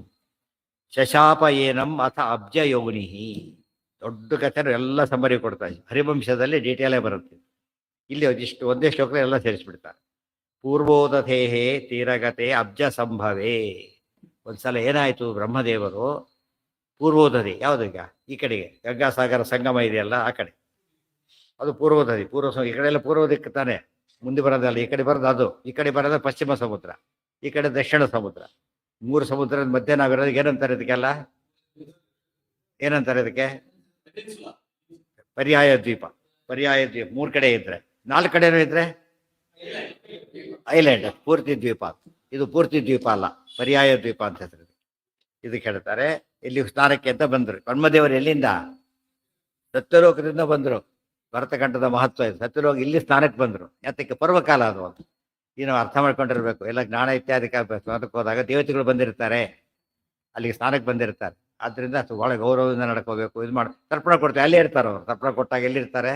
ಶಶಾಪ ಏನಂ ಅಥ ಅಬ್ಜಯೋನಿ. ದೊಡ್ಡ ಕಥೆ ಎಲ್ಲ ಸಮ್ಮರಿ ಕೊಡ್ತಾರೆ. ಹರಿವಂಶದಲ್ಲಿ ಡೀಟೇಲೇ ಬರುತ್ತೆ. ಇಲ್ಲಿ ಒಂದೇ ಶ್ಲೋಕ ಎಲ್ಲ ಸೇರಿಸ್ಬಿಡ್ತಾರೆ. ಪೂರ್ವೋದಧೇಹೇ ತೀರಗತೆ ಅಬ್ಜ ಸಂಭವೇ. ಒಂದ್ಸಲ ಏನಾಯಿತು, ಬ್ರಹ್ಮದೇವರು ಪೂರ್ವೋದಧಿ ಯಾವುದೀಗ ಈ ಕಡೆಗೆ ಗಂಗಾಸಾಗರ ಸಂಗಮ ಇದೆಯಲ್ಲ ಆ ಕಡೆ, ಅದು ಪೂರ್ವೋದಧಿ. ಈ ಕಡೆ ಎಲ್ಲ ಪೂರ್ವ ದಿಕ್ಕು ತಾನೆ, ಮುಂದೆ ಬರೋದಲ್ಲ. ಈ ಕಡೆ ಬರೋದು ಅದು, ಈ ಕಡೆ ಬರೋದು ಪಶ್ಚಿಮ ಸಮುದ್ರ, ಈ ಕಡೆ ದಕ್ಷಿಣ ಸಮುದ್ರ. 3 ಸಮುದ್ರದ ಮಧ್ಯೆ ನಾವಿರೋದಕ್ಕೆ ಏನಂತಾರೆ ಇದಕ್ಕೆಲ್ಲ? ಏನಂತಾರೆ ಇದಕ್ಕೆ? ಪರ್ಯಾಯ ದ್ವೀಪ. 3 ಕಡೆ ಇದ್ರೆ, 4 ಕಡೆನೂ ಇದ್ರೆ ಐಲ್ಯಾಂಡ್, ಪೂರ್ತಿ ದ್ವೀಪ. ಇದು ಪೂರ್ತಿ ದ್ವೀಪ ಅಲ್ಲ, ಪರ್ಯಾಯ ದ್ವೀಪ ಅಂತ ಹೆಸರು. ಇದಕ್ಕೆ ಹೇಳ್ತಾರೆ. ಇಲ್ಲಿ ಸ್ನಾನಕ್ಕೆ ಅಂತ ಬಂದರು ಬ್ರಹ್ಮದೇವರು. ಎಲ್ಲಿಂದ? ಸತ್ಯಲೋಕದಿಂದ ಬಂದರು. ಭರತಖಂಡದ ಮಹತ್ವ ಇದೆ. ಸತ್ಯಲೋಕ ಇಲ್ಲಿ ಸ್ನಾನಕ್ಕೆ ಬಂದರು. ಯಾತಕ್ಕೆ? ಪರ್ವಕಾಲ ಅದು ಅಂತ ಈ ನಾವು ಅರ್ಥ ಮಾಡ್ಕೊಂಡಿರ್ಬೇಕು. ಎಲ್ಲ ಜ್ಞಾನ ಇತ್ಯಾದಿ ಸ್ನಾನಕ್ಕೆ ಹೋದಾಗ ದೇವತೆಗಳು ಬಂದಿರ್ತಾರೆ, ಅಲ್ಲಿಗೆ ಸ್ನಾನಕ್ಕೆ ಬಂದಿರ್ತಾರೆ. ಆದ್ರಿಂದ ಒಳ ಗೌರವದಿಂದ ನಡ್ಕೋಬೇಕು. ಇದು ಮಾಡಿ ತರ್ಪಣ ಕೊಡ್ತಾರೆ, ಅಲ್ಲೇ ಇರ್ತಾರೆ ಅವರು. ತರ್ಪಣ ಕೊಟ್ಟಾಗ ಎಲ್ಲಿರ್ತಾರೆ?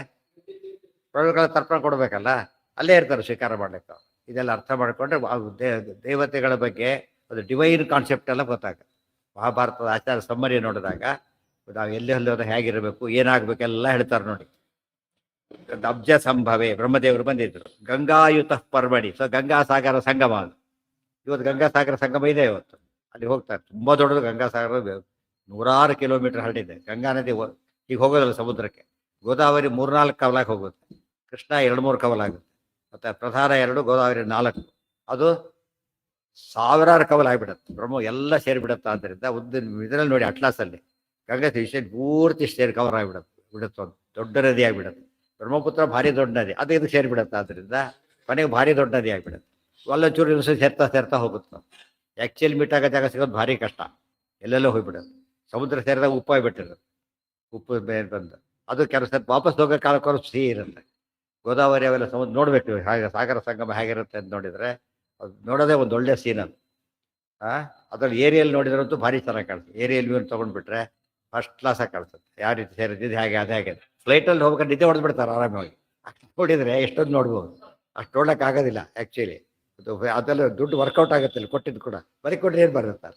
ಪ್ರಭುಗಳ ತರ್ಪಣ ಕೊಡ್ಬೇಕಲ್ಲ, ಅಲ್ಲೇ ಇರ್ತಾರೆ ಸ್ವೀಕಾರ ಮಾಡ್ಲಿಕ್ಕೆ. ಇದೆಲ್ಲ ಅರ್ಥ ಮಾಡಿಕೊಂಡ್ರೆ ದೇವತೆಗಳ ಬಗ್ಗೆ ಅದು ಡಿವೈನ್ ಕಾನ್ಸೆಪ್ಟ್ ಎಲ್ಲ ಗೊತ್ತಾಗುತ್ತೆ. ಮಹಾಭಾರತದ ಆಚಾರ ಸಮ್ಮರಿ ನೋಡಿದಾಗ ನಾವು ಎಲ್ಲಿ ಹೋದ ಹೇಗಿರಬೇಕು, ಏನಾಗಬೇಕೆಲ್ಲ ಹೇಳ್ತಾರೆ ನೋಡಿ. ಅಬ್ಜ ಸಂಭವೆ ಬ್ರಹ್ಮದೇವರು ಬಂದಿದ್ರು. ಗಂಗಾಯುತ ಪರ್ವಣಿ, ಸೊ ಗಂಗಾಸಾಗರ ಸಂಗಮ ಅದು. ಇವತ್ತು ಗಂಗಾಸಾಗರ ಸಂಗಮ ಇದೆ ಇವತ್ತು. ಅಲ್ಲಿ ಹೋಗ್ತಾರೆ. ತುಂಬ ದೊಡ್ಡದು ಗಂಗಾಸಾಗರ, 100 ಕಿಲೋಮೀಟರ್ ಹರಡಿದೆ. ಗಂಗಾ ನದಿ ಈಗ ಹೋಗೋದಲ್ಲ ಸಮುದ್ರಕ್ಕೆ. ಗೋದಾವರಿ 3-4 ಕವಲಾಗಿ ಹೋಗುತ್ತೆ, ಕೃಷ್ಣ 2-3 ಕವಲಾಗುತ್ತೆ, ಮತ್ತು ಪ್ರಧಾನ 2, ಗೋದಾವರಿ 4. ಅದು ಸಾವಿರಾರು ಕವಲ್ ಆಗಿಬಿಡುತ್ತೆ. ಬ್ರಹ್ಮ ಎಲ್ಲ ಸೇರಿಬಿಡುತ್ತೆ. ಆದ್ದರಿಂದ ಇದರಲ್ಲಿ ನೋಡಿ ಅಟ್ಲಾಸಲ್ಲಿ ಗಂಗಾ ವಿಷಯ ಪೂರ್ತಿ ಸೇರಿ ಕವರ್ ಆಗಿಬಿಡುತ್ತೆ. ಒಂದು ದೊಡ್ಡ ನದಿ ಆಗಿಬಿಡುತ್ತೆ. ಬ್ರಹ್ಮಪುತ್ರ ಭಾರಿ ದೊಡ್ಡ ನದಿ, ಅದು ಇದಕ್ಕೆ ಸೇರಿಬಿಡುತ್ತೆ. ಆದ್ದರಿಂದ ಕೊನೆಗೆ ಭಾರಿ ದೊಡ್ಡ ನದಿ ಆಗಿಬಿಡುತ್ತೆ. ಒಲ್ಲೊಂಚೂರು ದಿವಸ ಸೇರ್ತಾ ಹೋಗುತ್ತೆ. ಆ್ಯಕ್ಚುಲಿ ಮೀಟಾಗ ಜಾಗ ಸಿಗೋದು ಭಾರಿ ಕಷ್ಟ, ಎಲ್ಲೆಲ್ಲೋ ಹೋಗ್ಬಿಡುತ್ತೆ. ಸಮುದ್ರ ಸೇರಿದಾಗ ಉಪ್ಪು ಆಗಿಬಿಟ್ಟಿರುತ್ತೆ. ಉಪ್ಪು ಮೇಲೆ ಬಂದು ಅದು ಕೆಲವು ಸತಿ ವಾಪಸ್ ಹೋಗೋ ಕಾಲಕ್ಕೂ ಸಿಹಿ ಇರುತ್ತೆ. ಗೋದಾವರಿ ಅವೆಲ್ಲ ಸಮುದ್ರ ನೋಡಬೇಕು, ಹಾಗೆ ಸಾಗರ ಸಂಗಮ ಹೇಗಿರುತ್ತೆ ಅಂತ ನೋಡಿದರೆ ಅದು ನೋಡೋದೇ ಒಂದು ಒಳ್ಳೆ ಸೀನ್ ಅದು. ಅದ್ರಲ್ಲಿ ಏರಿಯಲ್ಲಿ ನೋಡಿದ್ರಂತೂ ಭಾರಿ ಚೆನ್ನಾಗಿ ಕಾಣಿಸುತ್ತೆ. ಏರಿಯಲ್ ವ್ಯೂ ತೊಗೊಂಡ್ಬಿಟ್ರೆ ಫಸ್ಟ್ ಕ್ಲಾಸಾಗಿ ಕಾಣಿಸುತ್ತೆ. ಯಾವ ರೀತಿ ಸೇರಿದ್ದು ಹೇಗೆ ಅದೇ ಹಾಗೆ. ಫ್ಲೈಟಲ್ಲಿ ಹೋಗ್ಬೇಕಾದ್ರೆ ನಿದ್ದೆ ಹೊಡೆದ್ಬಿಡ್ತಾರೆ ಆರಾಮಾಗಿ. ಅಷ್ಟು ನೋಡಿದರೆ ಎಷ್ಟೊಂದು ನೋಡ್ಬೋದು. ಅಷ್ಟು ನೋಡೋಕೆ ಆಗೋದಿಲ್ಲ ಆ್ಯಕ್ಚುಲಿ. ಅದೆಲ್ಲ ದುಡ್ಡು ವರ್ಕೌಟ್ ಆಗುತ್ತೆ ಇಲ್ಲಿ ಕೊಟ್ಟಿದ್ದು ಕೂಡ. ಬರೀ ಕೊಟ್ಟರೆ ಏನು ಬರುತ್ತೆ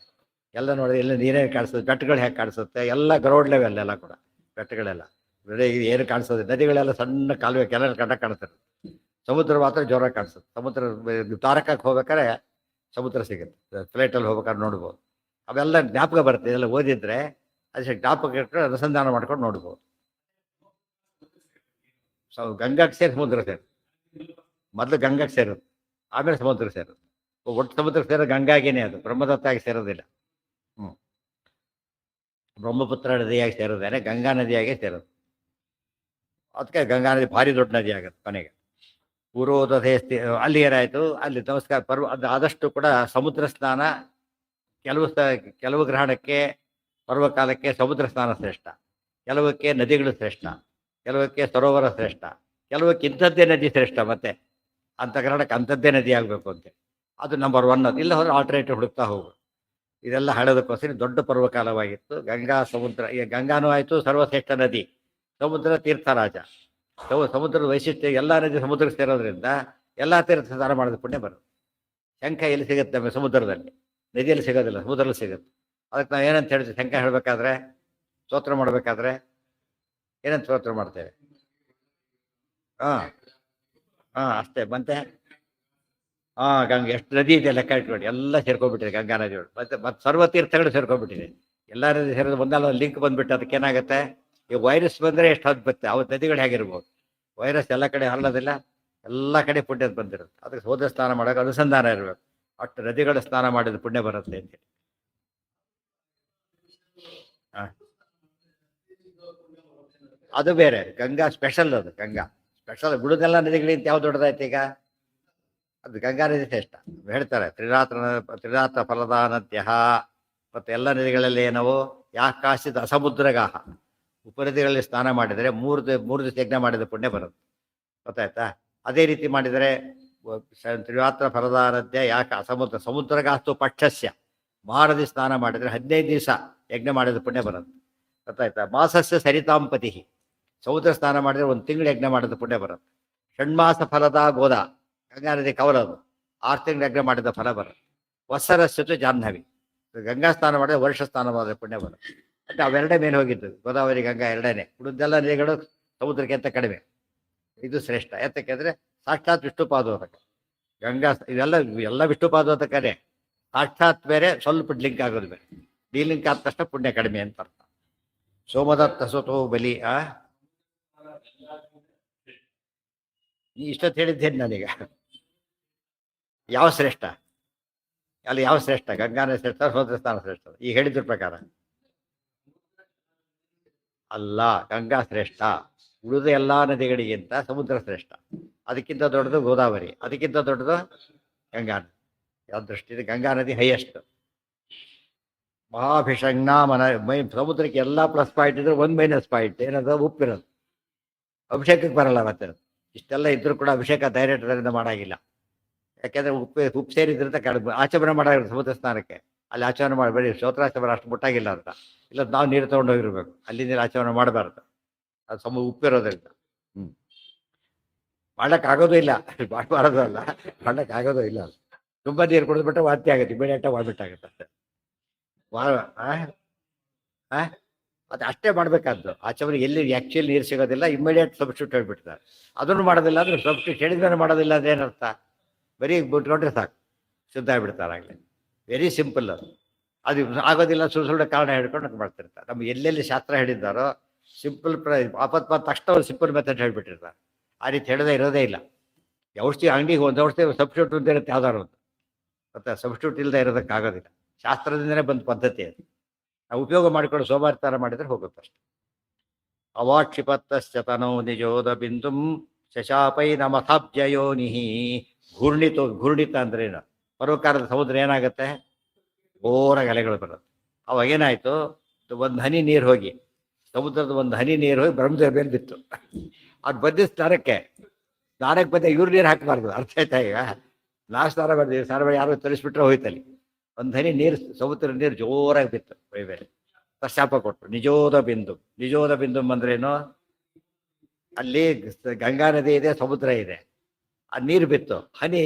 ಎಲ್ಲ ನೋಡಿ. ಎಲ್ಲ ನೀರೇನು ಕಾಣಿಸುತ್ತೆ, ಬೆಟ್ಟಗಳು ಹೇಗೆ ಕಾಣಿಸುತ್ತೆ, ಎಲ್ಲ ಗ್ರೌಂಡ್ ಲೆವೆಲ್ ಎಲ್ಲ ಕೂಡ. ಬೆಟ್ಟಗಳೆಲ್ಲ ಏನು ಕಾಣಿಸೋದು, ನದಿಗಳೆಲ್ಲ ಸಣ್ಣ ಕಾಲುವೆ ಕೆಲ ಕಂಡ ಕಾಣಿಸ್ತದೆ. ಸಮುದ್ರ ಮಾತ್ರ ಜೋರಾಗಿ ಕಾಣಿಸುತ್ತೆ. ಸಮುದ್ರ ತಾರಕಕ್ಕೆ ಹೋಗ್ಬೇಕಾದ್ರೆ ಸಮುದ್ರ ಸಿಗುತ್ತೆ, ಫ್ಲೈಟಲ್ಲಿ ಹೋಗ್ಬೇಕಾದ್ರೆ ನೋಡ್ಬೋದು. ಅವೆಲ್ಲ ಜ್ಞಾಪಕ ಬರುತ್ತೆ. ಇದೆಲ್ಲ ಓದಿದ್ರೆ ಅದಕ್ಕೆ ಜ್ಞಾಪಕ ಇಟ್ಟರೆ ಅನುಸಂಧಾನ ಮಾಡ್ಕೊಂಡು ನೋಡ್ಬೋದು. ಗಂಗಾಕ್ಕೆ ಸೇರಿ ಸಮುದ್ರ ಸೇರಿ, ಮೊದಲು ಗಂಗಾಕ್ಕೆ ಸೇರುತ್ತೆ, ಆಮೇಲೆ ಸಮುದ್ರ ಸೇರುತ್ತೆ. ಒಟ್ಟು ಸಮುದ್ರ ಸೇರೋ ಗಂಗಾಗೇನೆ, ಅದು ಬ್ರಹ್ಮದತ್ತಾಗಿ ಸೇರೋದಿಲ್ಲ. ಬ್ರಹ್ಮಪುತ್ರ ನದಿಯಾಗಿ ಸೇರೋದೇನೆ, ಗಂಗಾ ನದಿಯಾಗೆ ಸೇರೋದು. ಅದಕ್ಕೆ ಗಂಗಾ ನದಿ ಭಾರಿ ದೊಡ್ಡ ನದಿ ಆಗುತ್ತೆ ಕೊನೆಗೆ. ಪೂರ್ವೋದಧೆ ಅಲ್ಲಿ ಏನಾಯಿತು, ಅಲ್ಲಿ ನಮಸ್ಕಾರ ಅದು ಆದಷ್ಟು ಕೂಡ ಸಮುದ್ರ ಸ್ನಾನ ಕೆಲವು ಗ್ರಹಣಕ್ಕೆ ಪರ್ವಕಾಲಕ್ಕೆ ಸಮುದ್ರ ಸ್ನಾನ ಶ್ರೇಷ್ಠ, ಕೆಲವಕ್ಕೆ ನದಿಗಳು ಶ್ರೇಷ್ಠ, ಕೆಲವಕ್ಕೆ ಸರೋವರ ಶ್ರೇಷ್ಠ, ಕೆಲವಕ್ಕೆ ಇಂಥದ್ದೇ ನದಿ ಶ್ರೇಷ್ಠ. ಮತ್ತೆ ಅಂಥ ಗ್ರಹಣಕ್ಕೆ ಅಂಥದ್ದೇ ನದಿ ಆಗಬೇಕು ಅಂತೇಳಿ ಅದು ನಂಬರ್ 1. ಅದು ಇಲ್ಲ ಹೋದ್ರೆ ಆಲ್ಟರ್ನೇಟಿವ್ ಹುಡುಕ್ತಾ ಹೋಗು. ಇದೆಲ್ಲ ಹೇಳೋದಕ್ಕೋಸ್ಕರ ದೊಡ್ಡ ಪರ್ವಕಾಲವಾಗಿತ್ತು. ಗಂಗಾ ಸಮುದ್ರ, ಈಗ ಗಂಗಾನೂ ಆಯಿತು ಸರ್ವಶ್ರೇಷ್ಠ ನದಿ, ಸಮುದ್ರ ತೀರ್ಥರಾಜ. ಸಮುದ್ರದ ವೈಶಿಷ್ಟ್ಯ ಎಲ್ಲ ನದಿ ಸಮುದ್ರಕ್ಕೆ ಸೇರೋದ್ರಿಂದ ಎಲ್ಲ ತೀರ್ಥ ಸ್ನಾನ ಮಾಡೋದು ಪುಣ್ಯ ಬರೋದು. ಶಂಖ ಎಲ್ಲಿ ಸಿಗುತ್ತೆ ನಮಗೆ? ಸಮುದ್ರದಲ್ಲಿ. ನದಿಯಲ್ಲಿ ಸಿಗೋದಿಲ್ಲ, ಸಮುದ್ರದಲ್ಲಿ ಸಿಗುತ್ತೆ. ಅದಕ್ಕೆ ನಾವು ಏನಂತ ಹೇಳ್ತೀವಿ? ಶಂಖ ಹೇಳಬೇಕಾದ್ರೆ, ಸ್ತೋತ್ರ ಮಾಡಬೇಕಾದ್ರೆ ಏನಂತ ಸ್ತೋತ್ರ ಮಾಡ್ತೇವೆ? ಅಷ್ಟೇ. ಮತ್ತೆ ಗಂಗೆ ಎಷ್ಟು ನದಿ ಇದೆ ಲೆಕ್ಕ ಇಟ್ಕೊಂಡು ಎಲ್ಲ ಸೇರ್ಕೊಂಡ್ಬಿಟ್ಟಿದೆ ಗಂಗಾ ನದಿಗಳು. ಮತ್ತೆ ಸರ್ವತೀರ್ಥಗಳು ಸೇರ್ಕೊಂಡ್ಬಿಟ್ಟಿದೆ. ಎಲ್ಲ ನದಿ ಸೇರೋದು ಒಂದಲ್ಲ ಲಿಂಕ್ ಬಂದ್ಬಿಟ್ಟು ಅದಕ್ಕೆ ಏನಾಗುತ್ತೆ, ಈ ವೈರಸ್ ಬಂದರೆ ಎಷ್ಟು ಹದ್ದು ಬರುತ್ತೆ. ಅವತ್ತು ನದಿಗಳು ಹೇಗಿರ್ಬೋದು? ವೈರಸ್ ಎಲ್ಲ ಕಡೆ ಹರಳೋದಿಲ್ಲ, ಎಲ್ಲ ಕಡೆ ಪುಣ್ಯದ ಬಂದಿರುತ್ತೆ. ಅದಕ್ಕೆ ಹೋದ ಸ್ನಾನ ಮಾಡೋಕೆ ಅನುಸಂಧಾನ ಇರಬೇಕು. ಅಷ್ಟು ನದಿಗಳ ಸ್ನಾನ ಮಾಡಿದ ಪುಣ್ಯ ಬರುತ್ತೆ ಅಂತೇಳಿ. ಅದು ಬೇರೆ, ಗಂಗಾ ಸ್ಪೆಷಲ್. ಅದು ಗಂಗಾ ಸ್ಪೆಷಲ್. ಬಿಡುದೆಲ್ಲ ನದಿಗಳಿಂದ ಯಾವ್ದು ದೊಡ್ಡದಾಯ್ತು ಈಗ? ಅದು ಗಂಗಾ ನದಿ ಶ್ರೇಷ್ಠ ಹೇಳ್ತಾರೆ. ತ್ರಿರಾತ್ರ ಫಲದ ನದ್ಯ ಮತ್ತು ಎಲ್ಲ ನದಿಗಳಲ್ಲಿ ಏನವು ಯಾಕಾಶಿತ ಅಸಮುದ್ರಗಾಹ, ಉಪನದಿಗಳಲ್ಲಿ ಸ್ನಾನ ಮಾಡಿದರೆ ಮೂರು ದಿವಸ ಯಜ್ಞ ಮಾಡಿದ ಪುಣ್ಯ ಬರುತ್ತೆ. ಗೊತ್ತಾಯ್ತಾ? ಅದೇ ರೀತಿ ಮಾಡಿದರೆ ತ್ರಿವಾತ್ರ ಫಲದಾರಧ್ಯ ಯಾಕೆ ಸಮುದ್ರಗಾಸ್ತು ಪಕ್ಷಸ್ಯ, ಮಹಾನದಿ ಸ್ನಾನ ಮಾಡಿದರೆ 15 ದಿವಸ ಯಜ್ಞ ಮಾಡಿದ ಪುಣ್ಯ ಬರುತ್ತೆ. ಗೊತ್ತಾಯ್ತಾ? ಮಾಸಸ್ಯ ಸರಿತಾಂಪತಿ, ಸಮುದ್ರ ಸ್ನಾನ ಮಾಡಿದರೆ 1 ತಿಂಗಳು ಯಜ್ಞ ಮಾಡಿದ ಪುಣ್ಯ ಬರುತ್ತೆ. ಷಣ್ಮಾಸ ಫಲದ ಗೋದ, ಗಂಗಾ ನದಿ ಕವಲದು, 6 ತಿಂಗಳು ಯಜ್ಞ ಮಾಡಿದ ಫಲ ಬರುತ್ತೆ. ವತ್ಸರಸ್ಯತು ಜಾಹ್ನವಿ, ಗಂಗಾ ಸ್ನಾನ ಮಾಡಿದ್ರೆ ವರ್ಷ ಸ್ನಾನ ಮಾಡಿದ್ರೆ ಪುಣ್ಯ ಬರುತ್ತೆ. ಮತ್ತೆ ಅವೆರಡೇ ಮೇಲೆ ಹೋಗಿದ್ದು, ಗೋದಾವರಿ ಗಂಗಾ ಎರಡೇನೆ. ಉಳಿದೆಲ್ಲ ನದಿಗಳು ಸಮುದ್ರಕ್ಕಿಂತ ಕಡಿಮೆ. ಇದು ಶ್ರೇಷ್ಠ. ಯಾತಕ್ಕೆ ಅಂದರೆ ಸಾಕ್ಷಾತ್ ವಿಷ್ಣುಪಾದೋದಕ ಗಂಗಾ, ಎಲ್ಲ ವಿಷ್ಣುಪಾದೋದಕನೇ. ಸಾಕ್ಷಾತ್ ಬೇರೆ, ಸ್ವಲ್ಪ ಲಿಂಕ್ ಆಗೋದು ಬೇರೆ. ಲಿಂಕ್ ಆದ ತಕ್ಷಣ ಪುಣ್ಯ ಕಡಿಮೆ ಅಂತ ಅರ್ಥ. ಸೋಮದತ್ತ ಸುತೋ ಬಲಿ. ನೀ ಇಷ್ಟೊತ್ತು ಹೇಳಿದ್ದೇನು ನಾನೀಗ? ಯಾವ ಶ್ರೇಷ್ಠ? ಅಲ್ಲಿ ಯಾವ ಶ್ರೇಷ್ಠ? ಗಂಗಾನೇ ಶ್ರೇಷ್ಠ, ಸಮುದ್ರ ಸ್ನಾನ ಶ್ರೇಷ್ಠ? ಈಗ ಹೇಳಿದ್ರ ಪ್ರಕಾರ ಅಲ್ಲ, ಗಂಗಾ ಶ್ರೇಷ್ಠ. ಉಳಿದ ಎಲ್ಲ ನದಿಗಳಿಗಿಂತ ಸಮುದ್ರ ಶ್ರೇಷ್ಠ. ಅದಕ್ಕಿಂತ ದೊಡ್ಡದು ಗೋದಾವರಿ, ಅದಕ್ಕಿಂತ ದೊಡ್ಡದು ಗಂಗಾ ನದಿ. ಯಾವ ದೃಷ್ಟಿಯಿಂದ ಗಂಗಾ ನದಿ ಹೈಯೆಸ್ಟ್. ಮಹಾಭಿಷಜ್ಞ ಸಮುದ್ರಕ್ಕೆ ಎಲ್ಲ ಪ್ಲಸ್ ಪಾಯಿಂಟ್ ಇದ್ರೆ 1 ಮೈನಸ್ ಪಾಯಿಂಟ್ ಏನದು? ಉಪ್ಪಿರೋದು. ಅಭಿಷೇಕಕ್ಕೆ ಬರಲ್ಲ ಮತ್ತೆ. ಇಷ್ಟೆಲ್ಲ ಇದ್ರೂ ಕೂಡ ಅಭಿಷೇಕ ಡೈರೆಕ್ಟರಿಂದ ಮಾಡಾಗಿಲ್ಲ. ಯಾಕೆಂದ್ರೆ ಉಪ್ಪು ಸೇರಿದ್ರಿಂದ ಕಡಿಮೆ ಆಚಮನ ಮಾಡಾಗಿರೋದು ಸಮುದ್ರ ಸ್ನಾನಕ್ಕೆ. ಅಲ್ಲಿ ಆಚಮನ ಮಾಡಬೇಡಿ, ಶ್ರೋತ್ರಾಚಮನ ಅಷ್ಟು ಮುಟ್ಟಾಗಿಲ್ಲ ಅಂತ. ಇಲ್ಲ ನಾವು ನೀರು ತೊಗೊಂಡು ಹೋಗಿರ್ಬೇಕು, ಅಲ್ಲಿ ನೀರು ಆಚಮನ ಮಾಡಬಾರ್ದು, ಅದು ಉಪ್ಪಿರೋದ್ರಿಂದ. ಮಾಡೋಕ್ಕಾಗೋದು ಇಲ್ಲ, ಮಾಡಬಾರದು ಅಲ್ಲ, ಮಾಡೋಕ್ಕಾಗೋದು ಇಲ್ಲ. ತುಂಬ ನೀರು ಕುಡಿದ್ಬಿಟ್ರೆ ವಾಂತಿ ಆಗುತ್ತೆ, ಇಮಿಡಿಯೇಟಾಗಿ ವಾಮಿಟ್ ಆಗುತ್ತೆ ಅಷ್ಟೇ. ಅದು ಅಷ್ಟೇ ಮಾಡಬೇಕಾದ್ದು. ಆಚಮನ ಎಲ್ಲಿ ಆ್ಯಕ್ಚುಲಿ ನೀರು ಸಿಗೋದಿಲ್ಲ, ಇಮಿಡಿಯೇಟ್ ಸಬ್ಸ್ಟಿಟ್ಯೂಟ್ ಹೇಳ್ಬಿಡ್ತಾರೆ. ಅದನ್ನು ಮಾಡೋದಿಲ್ಲ ಅಂದರೆ ಸಬ್ಸ್ಟಿಟ್ಯೂಟ್ ಹೇಳಿದ್ಮೇಲೆ ಮಾಡೋದಿಲ್ಲ ಅಂದ್ರೆ ಏನರ್ಥ? ಬರೀ ಬಿಟ್ಕೊಂಡ್ರೆ ಸಾಕು, ಶುದ್ಧ ಆಗಿಬಿಡ್ತಾರೆ ಆಗಲೇ. ವೆರಿ ಸಿಂಪಲ್ ಅದು. ಅದು ಆಗೋದಿಲ್ಲ, ಸುಳ್ಳು ಕಾರಣ ಹೇಳ್ಕೊಂಡು ಮಾಡ್ತಿರ್ತಾರೆ. ನಮ್ಗೆ ಎಲ್ಲೆಲ್ಲಿ ಶಾಸ್ತ್ರ ಹೇಳಿದ್ದಾರೋ ಸಿಂಪಲ್ ಆಪತ್ ತಕ್ಷಣ ಒಂದು ಸಿಂಪಲ್ ಮೆಥಡ್ ಹೇಳ್ಬಿಟ್ಟಿರ್ತಾರೆ. ಆ ರೀತಿ ಹೇಳೋದೇ ಇರೋದೇ ಇಲ್ಲ. ಔಷಧಿ ಅಂಗಡಿಗೆ ಒಂದು ಔಷಧಿ ಸಬ್ಸ್ಟಿಟ್ಯೂಟ್ ಅಂತ ಇರುತ್ತೆ ಯಾವ್ದಾರು ಒಂದು, ಮತ್ತೆ ಸಬ್ಸ್ಟಿಟ್ಯೂಟ್ ಇಲ್ಲದೆ ಇರೋದಕ್ಕಾಗೋದಿಲ್ಲ. ಶಾಸ್ತ್ರದಿಂದನೇ ಬಂದ ಪದ್ಧತಿ ಅದು. ನಾವು ಉಪಯೋಗ ಮಾಡಿಕೊಂಡು ಸೋಮಾರಿತನ ಮಾಡಿದರೆ ಹೋಗುತ್ತಷ್ಟೆ. ಅವಾಕ್ಷಿಪತ್ತಶ್ಚತನೋ ನಿಜೋದ ಬಿಂದುಂ ಶಶಾಪೈ ನಮಥಾಬ್ಜಯೋನಿಹಿ. ಘೂರ್ಣಿತ ಅಂದ್ರೆ ಏನು? ಪರ್ವಕಾರದ ಸಮುದ್ರ ಏನಾಗುತ್ತೆ? ಬೋರಾಗಿ ಅಲೆಗಳು ಬರುತ್ತೆ. ಅವಾಗ ಏನಾಯ್ತು? 1 ಹನಿ ನೀರು ಹೋಗಿ, ಸಮುದ್ರದ 1 ಹನಿ ನೀರು ಹೋಗಿ ಬ್ರಹ್ಮದೇವ್ರ ಮೇಲೆ ಬಿತ್ತು. ಅದು ಬಂದ ಸ್ನಾನಕ್ಕೆ ಬಂದ ಇವ್ರು ನೀರು ಹಾಕಬಾರ್ದು. ಅರ್ಥ ಆಯ್ತಾ? ಈಗ ನಾವು ಸ್ನಾನ ಮಾಡಿದ್ವಿ, ಸ್ನಾನ ಮಾಡಿ ಯಾರು ತರಿಸ್ಬಿಟ್ರೆ ಹೋಯ್ತಲ್ಲಿ. 1 ಹನಿ ನೀರು, ಸಮುದ್ರ ನೀರು ಜೋರಾಗಿ ಬಿತ್ತು ಬೈ ಮೇಲೆ. ಶಾಪ ಕೊಟ್ಟರು. ನಿಜೋದ ಬಿಂದು ಅಂದ್ರೇನು? ಅಲ್ಲಿ ಗಂಗಾ ನದಿ ಇದೆ, ಸಮುದ್ರ ಇದೆ, ಆ ನೀರು ಬಿತ್ತು. ಹನಿ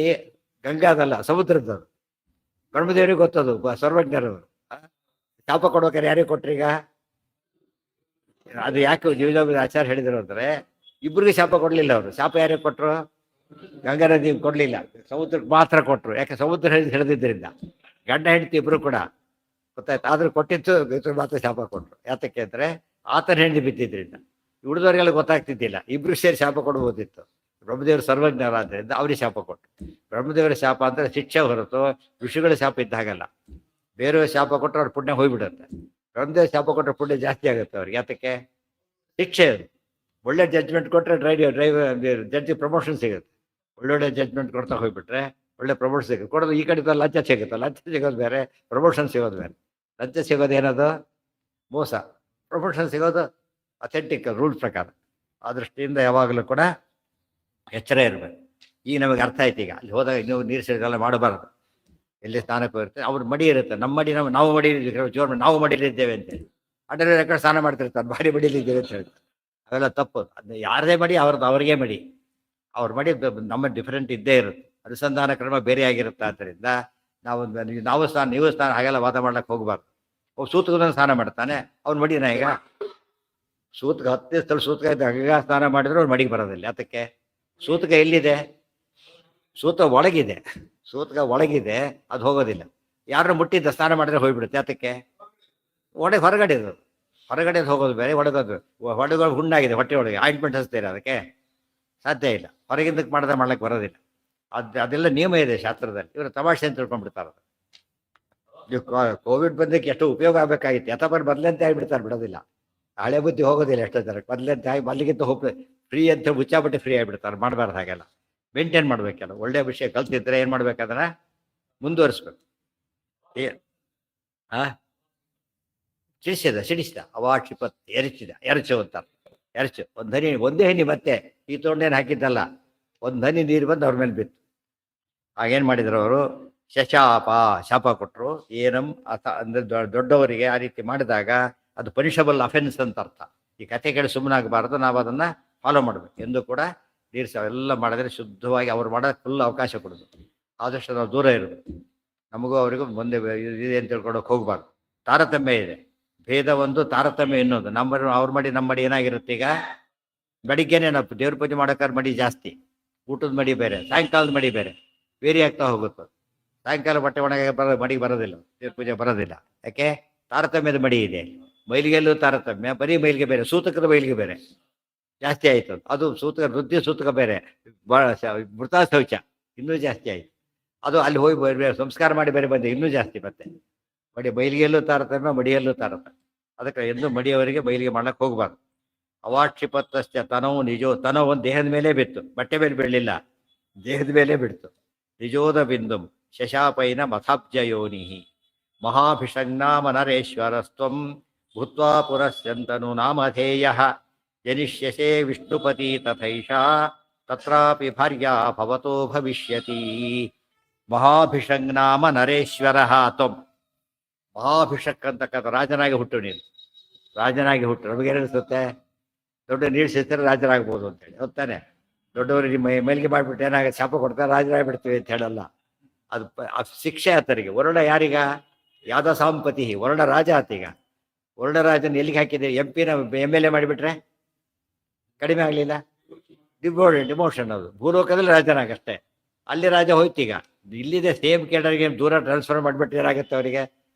ಗಂಗಾದಲ್ಲ, ಸಮುದ್ರದ್ದು. ಬ್ರಹ್ಮದೇವರಿಗೆ ಗೊತ್ತದು, ಸರ್ವಜ್ಞರವರು. ಶಾಪ ಕೊಡ್ಬೇಕಾರೆ ಯಾರಿಗೆ ಕೊಟ್ರೀಗ? ಅದು ಯಾಕೆ ಜೀವಜಾಬ ಆಚಾರ್ಯ ಹೇಳಿದ್ರು ಅಂದರೆ, ಇಬ್ಬರಿಗೆ ಶಾಪ ಕೊಡಲಿಲ್ಲ ಅವರು. ಶಾಪ ಯಾರಿಗೆ ಕೊಟ್ಟರು? ಗಂಗಾ ನದಿ ಕೊಡಲಿಲ್ಲ, ಸಮುದ್ರಕ್ಕೆ ಮಾತ್ರ ಕೊಟ್ಟರು. ಯಾಕೆ? ಸಮುದ್ರ ಹಿಡಿದಿದ್ದರಿಂದ ಗಂಡ ಹೆಂಡತಿ ಇಬ್ಬರು ಕೂಡ. ಗೊತ್ತಾಯ್ತು? ಆದ್ರೂ ಕೊಟ್ಟಿತ್ತು ಮಾತ್ರ ಶಾಪ ಕೊಟ್ಟರು. ಯಾತಕ್ಕೆ ಅಂದರೆ ಆತನ ಹೆಂಡತಿ ಬಿದ್ದಿದ್ದರಿಂದ. ಉಳಿದವರಿಗೆಲ್ಲ ಗೊತ್ತಾಗ್ತಿದ್ದಿಲ್ಲ, ಇಬ್ರು ಸೇರಿ ಶಾಪ ಕೊಡ್ಬೋದಿತ್ತು. ಬ್ರಹ್ಮದೇವರು ಸರ್ವಜ್ಞರಾದ್ದರಿಂದ ಅವ್ರಿಗೆ ಶಾಪ ಕೊಟ್ಟರು. ಬ್ರಹ್ಮದೇವರ ಶಾಪ ಅಂದರೆ ಶಿಕ್ಷೆ ಹೊರತು ಋಷಿಗಳ ಶಾಪ ಇದ್ದ ಹಾಗಲ್ಲ. ಬೇರೆಯವ್ರ ಶಾಪ ಕೊಟ್ಟರೆ ಅವ್ರ ಪುಣ್ಯ ಹೋಗ್ಬಿಡುತ್ತೆ. ಬ್ರಹ್ಮದೇವ್ರ ಶಾಪ ಕೊಟ್ಟರೆ ಪುಣ್ಯ ಜಾಸ್ತಿ ಆಗುತ್ತೆ ಅವ್ರಿಗೆ. ಯಾತಕ್ಕೆ? ಶಿಕ್ಷೆ. ಒಳ್ಳೆ ಜಡ್ಜ್ಮೆಂಟ್ ಕೊಟ್ಟರೆ ಜಡ್ಜಿ ಪ್ರಮೋಷನ್ ಸಿಗುತ್ತೆ. ಒಳ್ಳೊಳ್ಳೆ ಜಡ್ಜ್ಮೆಂಟ್ ಕೊಡ್ತಾ ಹೋಗ್ಬಿಟ್ರೆ ಒಳ್ಳೆ ಪ್ರಮೋಷನ್ ಸಿಗುತ್ತೆ. ಕೊಡೋದು ಈ ಕಡೆ ಲಂಚ ಸಿಗುತ್ತೆ. ಲಂಚ ಸಿಗೋದು ಬೇರೆ, ಪ್ರಮೋಷನ್ ಸಿಗೋದು ಬೇರೆ. ಲಂಚ ಸಿಗೋದು ಏನದು? ಮೋಸ. ಪ್ರಮೋಷನ್ ಸಿಗೋದು ಅಥೆಂಟಿಕ್ ರೂಲ್ ಪ್ರಕಾರ. ಆ ದೃಷ್ಟಿಯಿಂದ ಯಾವಾಗಲೂ ಕೂಡ ಎಚ್ಚರ ಇರಬೇಕು. ಈಗ ನಮಗೆ ಅರ್ಥ ಆಯ್ತು. ಈಗ ಅಲ್ಲಿ ಹೋದಾಗ ನೀವು ನೀರು ಸೇರಿದೆಲ್ಲ ಮಾಡಬಾರ್ದು. ಎಲ್ಲಿ ಸ್ನಾನಕ್ಕೆ ಹೋಗಿರುತ್ತೆ, ಅವ್ರ ಮಡಿ ಇರುತ್ತೆ. ನಮ್ಮ ಮಡಿ ನಾವು ಜೋರು ನಾವು ಮಡಿಲಿದ್ದೇವೆ ಅಂತೇಳಿ ಅಡ್ಡಲ್ಲಿ ರೆಕಾರ್ಡ್ ಸ್ನಾನ ಮಾಡ್ತಿರ್ತಾರೆ, ಭಾರಿ ಮಡಿಲಿದ್ದೇವೆ ಅಂತ ಹೇಳ್ತಾರೆ. ಅವೆಲ್ಲ ತಪ್ಪು. ಅದನ್ನ ಯಾರದೇ ಮಡಿ ಅವ್ರಿಗೆ ಮಡಿ. ಅವ್ರ ಮಡಿ ನಮ್ಮ ಡಿಫ್ರೆಂಟ್ ಇದ್ದೇ ಇರುತ್ತೆ. ಅನುಸಂಧಾನ ಕ್ರಮ ಬೇರೆ ಆಗಿರುತ್ತೆ. ಆದ್ದರಿಂದ ನೀವು ಸ್ನಾನ ಹಾಗೆಲ್ಲ ವಾದ ಮಾಡ್ಲಿಕ್ಕೆ ಹೋಗ್ಬಾರ್ದು. ಸೂತಕದ ಸ್ನಾನ ಮಾಡ್ತಾನೆ, ಅವ್ನ ಮಡಿನ ಈಗ ಸೂತಕ 10 ಸ್ಥಳ ಸೂತಕ ಇದ್ದ ಗಂಗಾ ಸ್ನಾನ ಮಾಡಿದ್ರು ಅವ್ರ ಮಡಿಗೆ ಬರೋದಿಲ್ಲ. ಅದಕ್ಕೆ ಸೂತಕ ಎಲ್ಲಿದೆ? ಸೂತಕ ಒಳಗಿದೆ, ಅದು ಹೋಗೋದಿಲ್ಲ. ಯಾರು ಮುಟ್ಟಿದ್ದ ಸ್ನಾನ ಮಾಡಿದ್ರೆ ಹೋಗ್ಬಿಡುತ್ತೆ. ಅದಕ್ಕೆ ಹೊರಗಡೆ ಹೋಗೋದು ಬೇರೆ, ಹೊಡೆದು ಹುಣ್ಣಾಗಿದೆ ಹೊಟ್ಟೆ ಒಳಗೆ, ಆಯಿಂಟ್ಮೆಂಟ್ ಹಚ್ತೀರ, ಅದಕ್ಕೆ ಸಾಧ್ಯ ಇಲ್ಲ. ಹೊರಗಿಂದಕ್ಕೆ ಮಾಡ್ಲಿಕ್ಕೆ ಬರೋದಿಲ್ಲ. ಅದೆಲ್ಲ ನಿಯಮ ಇದೆ ಶಾಸ್ತ್ರದಲ್ಲಿ. ಇವರು ತಮಾಷೆ ಅಂತ ತಿಳ್ಕೊಂಡ್ಬಿಡ್ತಾರೆ. ಕೋವಿಡ್ ಬಂದಕ್ಕೆ ಎಷ್ಟು ಉಪಯೋಗ ಆಗಬೇಕಾಗಿತ್ತು. ಯಥಾಪರ ಮೊದಲಂತೆ ಆಗಿಬಿಡ್ತಾರೆ, ಬಿಡೋದಿಲ್ಲ. ಹಳೆ ಬುದ್ಧಿ ಹೋಗೋದಿಲ್ಲ. ಎಷ್ಟೋ ಜನಕ್ಕೆ ಮೊದಲಂತೆ ಆಗಿ ಮಲ್ಲಿಗಿಂತ ಫ್ರೀ ಅಂತ ಮುಚ್ಚಾಪಟ್ಟೆ ಫ್ರೀ ಆಗಿಬಿಡ್ತಾರೆ. ಮಾಡಬಾರ್ದು ಹಾಗೆಲ್ಲ. ಮೇಂಟೈನ್ ಮಾಡ್ಬೇಕಲ್ಲ. ಒಳ್ಳೆ ವಿಷಯ ಕಲ್ತಿದ್ರೆ ಏನು ಮಾಡ್ಬೇಕಾದ್ರೆ ಮುಂದುವರಿಸ್ಬೇಕು. ಸಿಡಿಸಿದ ಅವಾಕ್ಷಿಪತ್ ಎರಚು ಅಂತಾರೆ. ಎರಚು ಒಂದು ಹನಿ, ಒಂದೇ ಹನಿ, ಮತ್ತೆ ಈ ತೊಗೊಂಡೇನು ಹಾಕಿದ್ದಲ್ಲ, ಒಂದು ಹನಿ ನೀರು ಬಂದು ಅವ್ರ ಮೇಲೆ ಬಿತ್ತು. ಆಗೇನು ಮಾಡಿದ್ರು ಅವರು? ಶಾಪ ಕೊಟ್ಟರು. ಏನಂ ಅಥ ಅಂದ್ರೆ ದೊಡ್ಡವರಿಗೆ ಆ ರೀತಿ ಮಾಡಿದಾಗ ಅದು ಪನಿಷಬಲ್ ಅಫೆನ್ಸ್ ಅಂತ ಅರ್ಥ. ಈ ಕತೆ ಕೇಳಿ ಸುಮ್ಮನಾಗಬಾರ್ದು, ನಾವು ಅದನ್ನು ಫಾಲೋ ಮಾಡಬೇಕು. ಎಂದು ಕೂಡ ಎಲ್ಲ ಮಾಡಿದ್ರೆ ಶುದ್ಧವಾಗಿ ಅವ್ರು ಮಾಡೋಕ್ಕೆ ಫುಲ್ ಅವಕಾಶ ಕೊಡೋದು. ಆದಷ್ಟು ನಾವು ದೂರ ಇರೋದು. ನಮಗೂ ಅವರಿಗೂ ಮುಂದೆ ಇದೆ ಅಂತ ತಿಳ್ಕೊಳಕ್ಕೆ ಹೋಗ್ಬಾರ್ದು. ತಾರತಮ್ಯ ಇದೆ, ಭೇದ ಒಂದು, ತಾರತಮ್ಯ ಇನ್ನೊಂದು. ಅವ್ರ ಮಡಿ ನಮ್ಮ ಮಡಿ ಏನಾಗಿರುತ್ತೆ? ಈಗ ಬೆಳಿಗ್ಗೆನೇ ನಾವು ದೇವ್ರ ಪೂಜೆ ಮಾಡೋಕ್ಕಾದ್ರೆ ಮಡಿ ಜಾಸ್ತಿ, ಊಟದ ಮಡಿ ಬೇರೆ, ಸಾಯಂಕಾಲದ ಮಡಿ ಬೇರೆ, ಬೇರೆ ಆಗ್ತಾ ಹೋಗುತ್ತೆ. ಸಾಯಂಕಾಲ ಬಟ್ಟೆ ಒಣಗ ಮಡಿಗೆ ಬರೋದಿಲ್ಲ, ದೇವ್ರ ಪೂಜೆ ಬರೋದಿಲ್ಲ. ಯಾಕೆ? ತಾರತಮ್ಯದ ಮಡಿ ಇದೆ. ಮೈಲಿಗೆಲ್ಲೂ ತಾರತಮ್ಯ, ಬರೀ ಮೈಲಿಗೆ ಬೇರೆ, ಸೂತಕದ ಮೈಲಿಗೆ ಬೇರೆ ಜಾಸ್ತಿ ಆಯಿತು. ಅದು ಸೂತಕ, ವೃದ್ಧಿ ಸೂತಕ ಬೇರೆ, ಮೃತ ಶೌಚ ಇನ್ನೂ ಜಾಸ್ತಿ ಆಯಿತು. ಅದು ಅಲ್ಲಿ ಹೋಗಿ ಸಂಸ್ಕಾರ ಮಾಡಿ ಬೇರೆ ಬಂದೆ, ಇನ್ನೂ ಜಾಸ್ತಿ. ಮತ್ತೆ ಮೈಲಿಗೆಲ್ಲೂ ತಾರತಮ್ಯ, ಮಡಿಯಲ್ಲೂ ತಾರತಮ್ಯ. ಅದಕ್ಕೆ ಎಂದು ಮಡಿಯವರಿಗೆ ಮೈಲಿಗೆ ಮಾಡ್ಲಿಕ್ಕೆ ಹೋಗ್ಬಾರ್ದು. ಅವಾಕ್ಷಿಪತ್ತಷ್ಟೇ ತನವು ನಿಜೋ, ತನವು ಒಂದು ದೇಹದ ಮೇಲೆ ಬಿತ್ತು, ಬಟ್ಟೆ ಮೇಲೆ ಬೀಳಲಿಲ್ಲ, ದೇಹದ ಮೇಲೆ ಬಿಡ್ತು. ನಿಜೋದ ಬಿಂದು ಶಶಾಪೈನ ಮಥಾಬ್ಜಯೋನಿ ಮಹಾಭಿಷಗ್ನಾಮ ನರೇಶ್ವರಸ್ತ್ವಂ ಭೂತ್ವಾ ಪುರಸ್ಯಂತನು ನಾಮಧೇಯ ಜನಿಷ್ಯಸೆ ವಿಷ್ಣುಪತಿ ತಥೈಷಾ ತತ್ರಾಪಿ ಭಾರ್ಯಾ ಭವತೋ ಭವಿಷ್ಯತಿ. ಮಹಾಭಿಷಗ್ನಾಮ ನರೇಶ್ವರ ತ್ವಂ. ಮಹಾಭಿಷಕ್ ಅಂತಕ್ಕಂಥ ರಾಜನಾಗಿ ಹುಟ್ಟು ನೀನು, ರಾಜನಾಗಿ ಹುಟ್ಟು. ನಮಗೇನಿಸುತ್ತೆ? ದೊಡ್ಡ ನೀರು ಸಿಗ್ತಾರೆ ರಾಜರಾಗ್ಬೋದು ಅಂತೇಳಿ, ಹೊತ್ತಾನೆ. ದೊಡ್ಡವರಿಗೆ ಮೈಲಿಗೆ ಮಾಡಿಬಿಟ್ಟು ಏನಾಗುತ್ತೆ? ಶಾಪ ಕೊಡ್ತಾರೆ, ರಾಜರಾಗ್ಬಿಡ್ತೀವಿ ಅಂತ ಹೇಳಲ್ಲ. ಅದು ಶಿಕ್ಷೆ ಆತರಿಗೆ. ವರ್ಣ ಯಾರೀಗ? ಯಾವ್ದ ಸಾಂಪತಿ, ವರ್ಣ ರಾಜ ಆತೀಗ. ವರ್ಣ ರಾಜನ ಎಲ್ಲಿಗೆ ಹಾಕಿದೆ? MP ನ MLA ಮಾಡಿಬಿಟ್ರೆ ಕಡಿಮೆ ಆಗಲಿಲ್ಲ? ಡಿಮೋಷನ್. ಅದು ಭೂಲೋಕದಲ್ಲಿ ರಾಜನಾಗಷ್ಟೇ, ಅಲ್ಲಿ ರಾಜ ಹೋಯ್ತೀಗ. ಇಲ್ಲಿದೆ ಸೇಮ್ ಕೇಡರ್ಗೆ ದೂರ ಟ್ರಾನ್ಸ್ಫರ್ ಮಾಡಿಬಿಟ್ರೆ ಏನಾಗುತ್ತೆ? ಅವರಿಗೆ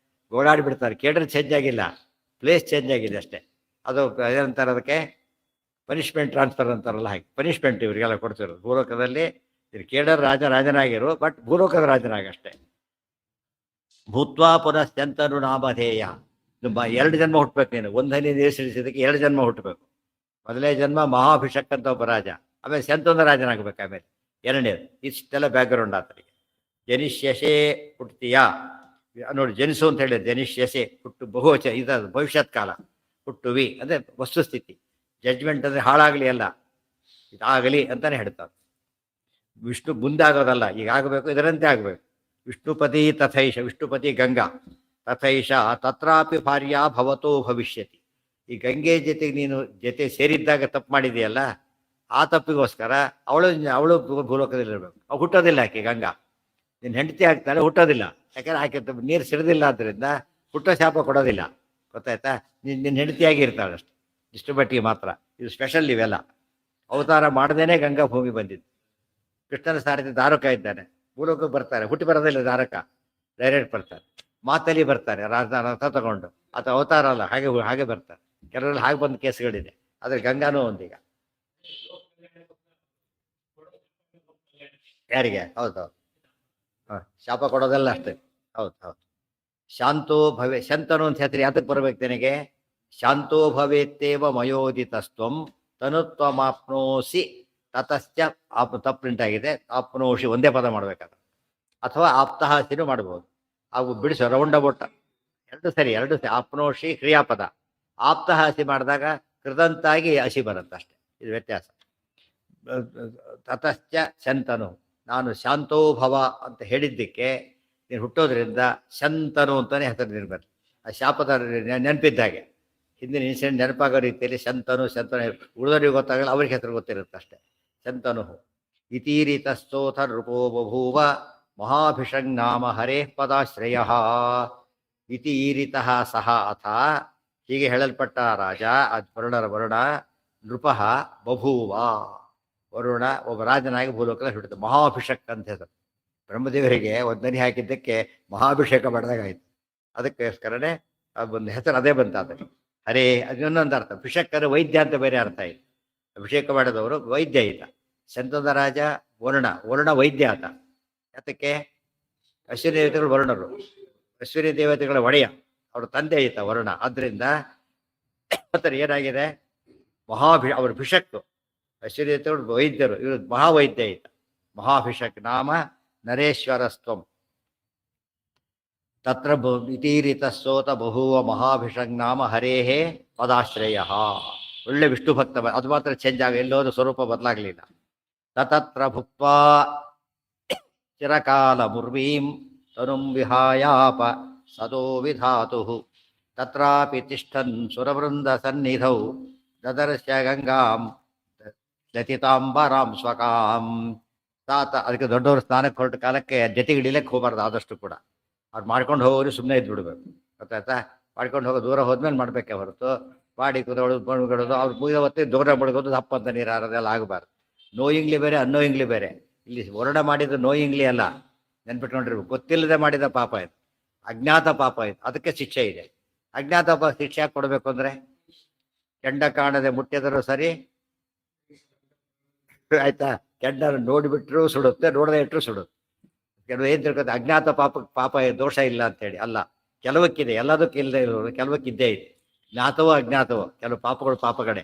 ಓಡಾಡಿಬಿಡ್ತಾರೆ. ಕೇಡರ್ ಚೇಂಜ್ ಆಗಿಲ್ಲ, ಪ್ಲೇಸ್ ಚೇಂಜ್ ಆಗಿದೆ ಅಷ್ಟೇ. ಅದು ಏನಂತಾರೆ ಅದಕ್ಕೆ? ಪನಿಷ್ಮೆಂಟ್ ಟ್ರಾನ್ಸ್ಫರ್ ಅಂತಾರಲ್ಲ, ಹಾಗೆ ಪನಿಷ್ಮೆಂಟ್ ಇವರಿಗೆಲ್ಲ ಕೊಡ್ತಿರೋದು. ಭೂಲೋಕದಲ್ಲಿ ಕೇಡರ್ ರಾಜನಾಗಿರು, ಬಟ್ ಭೂಲೋಕದ ರಾಜನಾಗಷ್ಟೇ. ಭೂತ್ವಾ ಪುನಶ್ಚಂತನು ನಾಮಧೇಯ. 2 ಜನ್ಮ ಹುಟ್ಟಬೇಕು ನೀನು. ಒಂದು ಹನಿ ನೀರು ಸಿಡಿಸಿದಕ್ಕೆ 2 ಜನ್ಮ ಹುಟ್ಟಬೇಕು. ಮೊದಲೇ ಜನ್ಮ ಮಹಾಭಿಷಕ್ ಅಂತ ಒಬ್ಬ ರಾಜ, ಆಮೇಲೆ ಶಂತನ ರಾಜನಾಗಬೇಕು, ಆಮೇಲೆ ಎರಡನೇದು. ಇಷ್ಟೆಲ್ಲ ಬ್ಯಾಕ್ಗ್ರೌಂಡ್ ಆತನಿಗೆ. ಜನಿಷ್ಯಸೆ ಹುಟ್ಟುತ್ತೀಯಾ ನೋಡಿ, ಜನಿಸು ಅಂತ ಹೇಳಿದ್ರೆ ಜನಿಷ್ಯಸೆ ಹುಟ್ಟು, ಬಹುವಚ, ಇದು ಭವಿಷ್ಯತ್ ಕಾಲ. ಹುಟ್ಟುವಿ ಅಂದರೆ ವಸ್ತುಸ್ಥಿತಿ. ಜಡ್ಜ್ಮೆಂಟ್ ಅಂದರೆ ಹಾಳಾಗಲಿ ಅಲ್ಲ, ಇದಾಗಲಿ ಅಂತಾನೆ ಹೇಳ್ತಾರೆ. ವಿಷ್ಣು ಮುಂದೆ ಆಗೋದಲ್ಲ, ಈಗ ಆಗಬೇಕು, ಇದರಂತೆ ಆಗಬೇಕು. ವಿಷ್ಣುಪತಿ ತಥೈಷ, ವಿಷ್ಣುಪತಿ ಗಂಗಾ, ತಥೈಷ ತತ್ರಾಪಿ ಭಾರ್ಯಾ ಭವತೋ ಭವಿಷ್ಯತಿ. ಈ ಗಂಗೆ ಜೊತೆಗೆ ನೀನು ಸೇರಿದ್ದಾಗ ತಪ್ಪು ಮಾಡಿದೆಯಲ್ಲ, ಆ ತಪ್ಪಿಗೋಸ್ಕರ ಅವಳು ಭೂಲೋಕದಲ್ಲಿರಬೇಕು. ಅವ್ಳು ಹುಟ್ಟೋದಿಲ್ಲ. ಆಕೆ ಗಂಗಾ ನಿನ್ನ ಹೆಂಡತಿ ಆಗ್ತಾಳೆ, ಹುಟ್ಟೋದಿಲ್ಲ. ಯಾಕಂದ್ರೆ ಆಕೆ ನೀರು ಸಿಡಿದಿಲ್ಲ, ಆದ್ದರಿಂದ ಹುಟ್ಟೋ ಶಾಪ ಕೊಡೋದಿಲ್ಲ. ಗೊತ್ತಾಯ್ತಾ? ನಿನ್ನ ಹೆಂಡತಿಯಾಗಿ ಇರ್ತಾಳೆ ಅಷ್ಟೆ, ಇಷ್ಟು ಮಟ್ಟಿಗೆ ಮಾತ್ರ. ಇದು ಸ್ಪೆಷಲ್. ಇವೆಲ್ಲ ಅವತಾರ ಮಾಡದೇನೆ ಗಂಗಾ ಭೂಮಿ ಬಂದಿದ್ದು. ಕೃಷ್ಣನ ಸಾರಥಿ ದಾರಕ ಇದ್ದಾನೆ, ಭೂಲೋಕಕ್ಕೆ ಬರ್ತಾರೆ. ಹುಟ್ಟಿ ಬರೋದಿಲ್ಲ ದಾರಕ, ಡೈರೆಕ್ಟ್ ಬರ್ತಾರೆ. ಮಾತಲ್ಲಿ ಬರ್ತಾರೆ, ರಥ ತಗೊಂಡು. ಅಥವಾ ಅವತಾರ ಅಲ್ಲ, ಹಾಗೆ ಬರ್ತಾರೆ. ಕೆಲವರಲ್ಲಿ ಹಾಗೆ ಬಂದ ಕೇಸ್ಗಳಿದೆ, ಆದರೆ ಗಂಗಾನೂ ಒಂದೀಗ. ಯಾರಿಗೆ? ಹೌದೌದು, ಶಾಪ ಕೊಡೋದಲ್ಲ ಅಷ್ಟೇ. ಹೌದು. ಶಾಂತೋ ಭವೆ, ಶಂತನು ಅಂತ ಹೇಳ್ತೀರಿ. ಯಾತಕ್ಕೆ ಬರ್ಬೇಕು ನಿನಗೆ? ಶಾಂತೋ ಭವೇತ್ತೇವ ಮಯೋದಿತಸ್ತ್ವಂ ತನುತ್ವಮಾಪ್ನೋಸಿ ತತಶ್ಚ. ತಪ್ಪು ಪ್ರಿಂಟ್ ಆಗಿದೆ, ಆಪ್ನೋಷಿ ಒಂದೇ ಪದ ಮಾಡಬೇಕಾದ, ಅಥವಾ ಆಪ್ತಹಾಸಿನೂ ಮಾಡ್ಬೋದು. ಅವು ಬಿಡಿಸೋ ರೌಂಡ್ ಅಬೌಟ್ ಎರಡು ಸರಿ. ಆಪ್ನೋಷಿ ಕ್ರಿಯಾಪದ, ಆಪ್ತಹಾಸಿ ಮಾಡಿದಾಗ ಕೃದಂತಾಗಿ ಹಸಿ ಬರುತ್ತೆ ಅಷ್ಟೇ, ಇದು ವ್ಯತ್ಯಾಸ. ತತಶ್ಚ ಶಂತನು, ನಾನು ಶಾಂತೋಭವ ಅಂತ ಹೇಳಿದ್ದಕ್ಕೆ ನೀನು ಹುಟ್ಟೋದ್ರಿಂದ ಶಂತನು ಅಂತಲೇ ಹೆಸರು ನಿರ್ಬರ್. ಆ ಶಾಪದ ನೆನಪಿದ್ದಾಗೆ ಹಿಂದಿನ ಇನ್ಸಿಡೆಂಟ್ ನೆನಪಾಗೋ ರೀತಿಯಲ್ಲಿ ಶಂತನು ಉಳಿದವರಿಗೆ ಗೊತ್ತಾಗಲ್ಲ, ಅವ್ರಿಗೆ ಹೆಸರು ಗೊತ್ತಿರುತ್ತೆ ಅಷ್ಟೇ. ಶಂತನು ಇತೀರಿತಸ್ತೋಥ ನೃಪೋ ಬಭೂವ ಮಹಾಭಿಷಗ್ನಾಮ ಹರೇ ಪದಾಶ್ರಯ. ಇತೀರಿತಃ ಸಹ ಅಥ, ಹೀಗೆ ಹೇಳಲ್ಪಟ್ಟ ರಾಜ, ವರುಣ ನೃಪ ಬಭೂವ, ವರುಣ ಒಬ್ಬ ರಾಜನಾಗಿ ಭೂಲೋಕದಲ್ಲಿ ಹುಟ್ಟಿದ. ಮಹಾಭಿಷಕ್ ಅಂತ ಹೆಸರು. ಬ್ರಹ್ಮದೇವರಿಗೆ ಒಂದನಿ ಹಾಕಿದ್ದಕ್ಕೆ ಮಹಾಭಿಷೇಕ ಮಾಡಿದಾಗಾಯ್ತು. ಅದಕ್ಕೋಸ್ಕರನೇ ಒಂದು ಹೆಸರು ಅದೇ ಬಂತಾದ. ಹರೇ ಅದು ಇನ್ನೊಂದು ಅರ್ಥ. ಭಿಷಕ್ಕರ ವೈದ್ಯ ಅಂತ ಬೇರೆ ಅರ್ಥ ಇದೆ. ಅಭಿಷೇಕ ಮಾಡಿದವರು ವೈದ್ಯ ಈತ. ಶಂತದ ರಾಜ ವರುಣ ವೈದ್ಯ ಆತ. ಯಾತಕ್ಕೆ? ಅಶ್ವಿನಿ ದೇವತೆಗಳು ವರುಣರು, ಅಶ್ವಿನಿ ದೇವತೆಗಳ ಒಡೆಯ, ಅವ್ರ ತಂದೆ ಈತ ವರುಣ. ಆದ್ದರಿಂದ ಏನಾಗಿದೆ? ಅವ್ರ ಭಿಷಕ್ತು. ಅಶ್ವಿನಿ ದೇವತೆಗಳು ವೈದ್ಯರು, ಇವರು ಮಹಾವೈದ್ಯ ಈತ. ಮಹಾಭಿಷಕ್ ನಾಮ ನರೇಶ್ವರಸ್ತ್ವಂ ತತ್ರ ಇತೀರಿತಸ್ಸೋತ ಬಹೂವ ಮಹಾಭಿಷಗ್ನಾಮ ಹರೇಹೇ ಪದಾಶ್ರಯ. ಒಳ್ಳೆ ವಿಷ್ಣು ಭಕ್ತ, ಅದು ಮಾತ್ರ ಚೇಂಜ್ ಆಗ, ಎಲ್ಲೋದು ಸ್ವರೂಪ ಬದಲಾಗಲಿಲ್ಲ. ತತತ್ರ ಭುಕ್ತ್ವಾ ಚಿರಕಾಲ ಮುರ್ವೀಂ ತನುಂ ವಿಹಾಯಾಪ ಸದೋ ವಿಧಾತು ತತ್ರಾಪಿ ತಿಷ್ಠನ್ ಸುರವೃಂದ ಸನ್ನಿಧೌ ದದರ್ಶ್ಯ ಗಂಗಾಂ ಲತಿತಾಂಬರಾಂ ಸ್ವಕಾಂ. ತಾತ ಅದಕ್ಕೆ ದೊಡ್ಡವರು ಸ್ನಾನಕ್ಕೆ ಹೊರಟ ಕಾಲಕ್ಕೆ ಜೊತೆಗಿಡಿಲಕ್ಕೆ ಹೋಗಬಾರ್ದು, ಆದಷ್ಟು ಕೂಡ ಅವ್ರು ಮಾಡ್ಕೊಂಡು ಹೋಗೋರು ಸುಮ್ಮನೆ ಇದ್ದು ಬಿಡ್ಬೇಕು. ಗೊತ್ತಾಯ್ತಾ? ಮಾಡ್ಕೊಂಡು ಹೋಗೋ ದೂರ ಹೋದ್ಮೇಲೆ ಮಾಡಬೇಕೆ ಹೊರತು ಬಾಡಿ ಕುದೋದು ಬಣ್ಗಳೋದು ಅವ್ರು ಮುಗಿದ ಹೊತ್ತೆ ದೂರ ಬಡ್ಗೋದು ದಪ್ಪ ಅಂತ ನೀರು ಹಾರೋದೆಲ್ಲ ಆಗಬಾರ್ದು. ನೋಯಿಂಗ್ಲಿ ಬೇರೆ ಅನ್ನೋಯಿಂಗ್ಲಿ ಬೇರೆ. ಇಲ್ಲಿ ವರ್ಣ ಮಾಡಿದ ನೋಯಿಂಗ್ಲಿ ಅಲ್ಲ, ನೆನ್ಪಿಟ್ಕೊಂಡಿರ್ಬೇಕು. ಗೊತ್ತಿಲ್ಲದೆ ಮಾಡಿದ ಪಾಪ ಇದು, ಅಜ್ಞಾತ ಪಾಪ ಇದು, ಅದಕ್ಕೆ ಶಿಕ್ಷೆ ಇದೆ. ಅಜ್ಞಾತ ಶಿಕ್ಷೆ ಯಾಕೆ ಕೊಡಬೇಕು ಅಂದರೆ, ಕೆಂಡ ಕಾಣದೆ ಮುಟ್ಟಿದರೂ ಸರಿ ಆಯ್ತಾ, ಕೆಂಡ ನೋಡಿಬಿಟ್ರು ಸುಡುತ್ತೆ, ನೋಡದೆ ಇಟ್ಟರು ಸುಡುತ್ತೆ. ಕೆಲವು ಏನು ತಿಳ್ಕೊತಾರೆ ಅಜ್ಞಾತ ಪಾಪ ದೋಷ ಇಲ್ಲ ಅಂತೇಳಿ. ಅಲ್ಲ, ಕೆಲವಕ್ಕಿದೆ, ಎಲ್ಲದಕ್ಕೂ ಇಲ್ಲದೆ ಇರೋರು ಕೆಲವಕ್ಕಿದ್ದೇ ಇದೆ. ಜ್ಞಾತವೋ ಅಜ್ಞಾತವೋ ಕೆಲವು ಪಾಪಗಳು ಪಾಪಗಳೇ.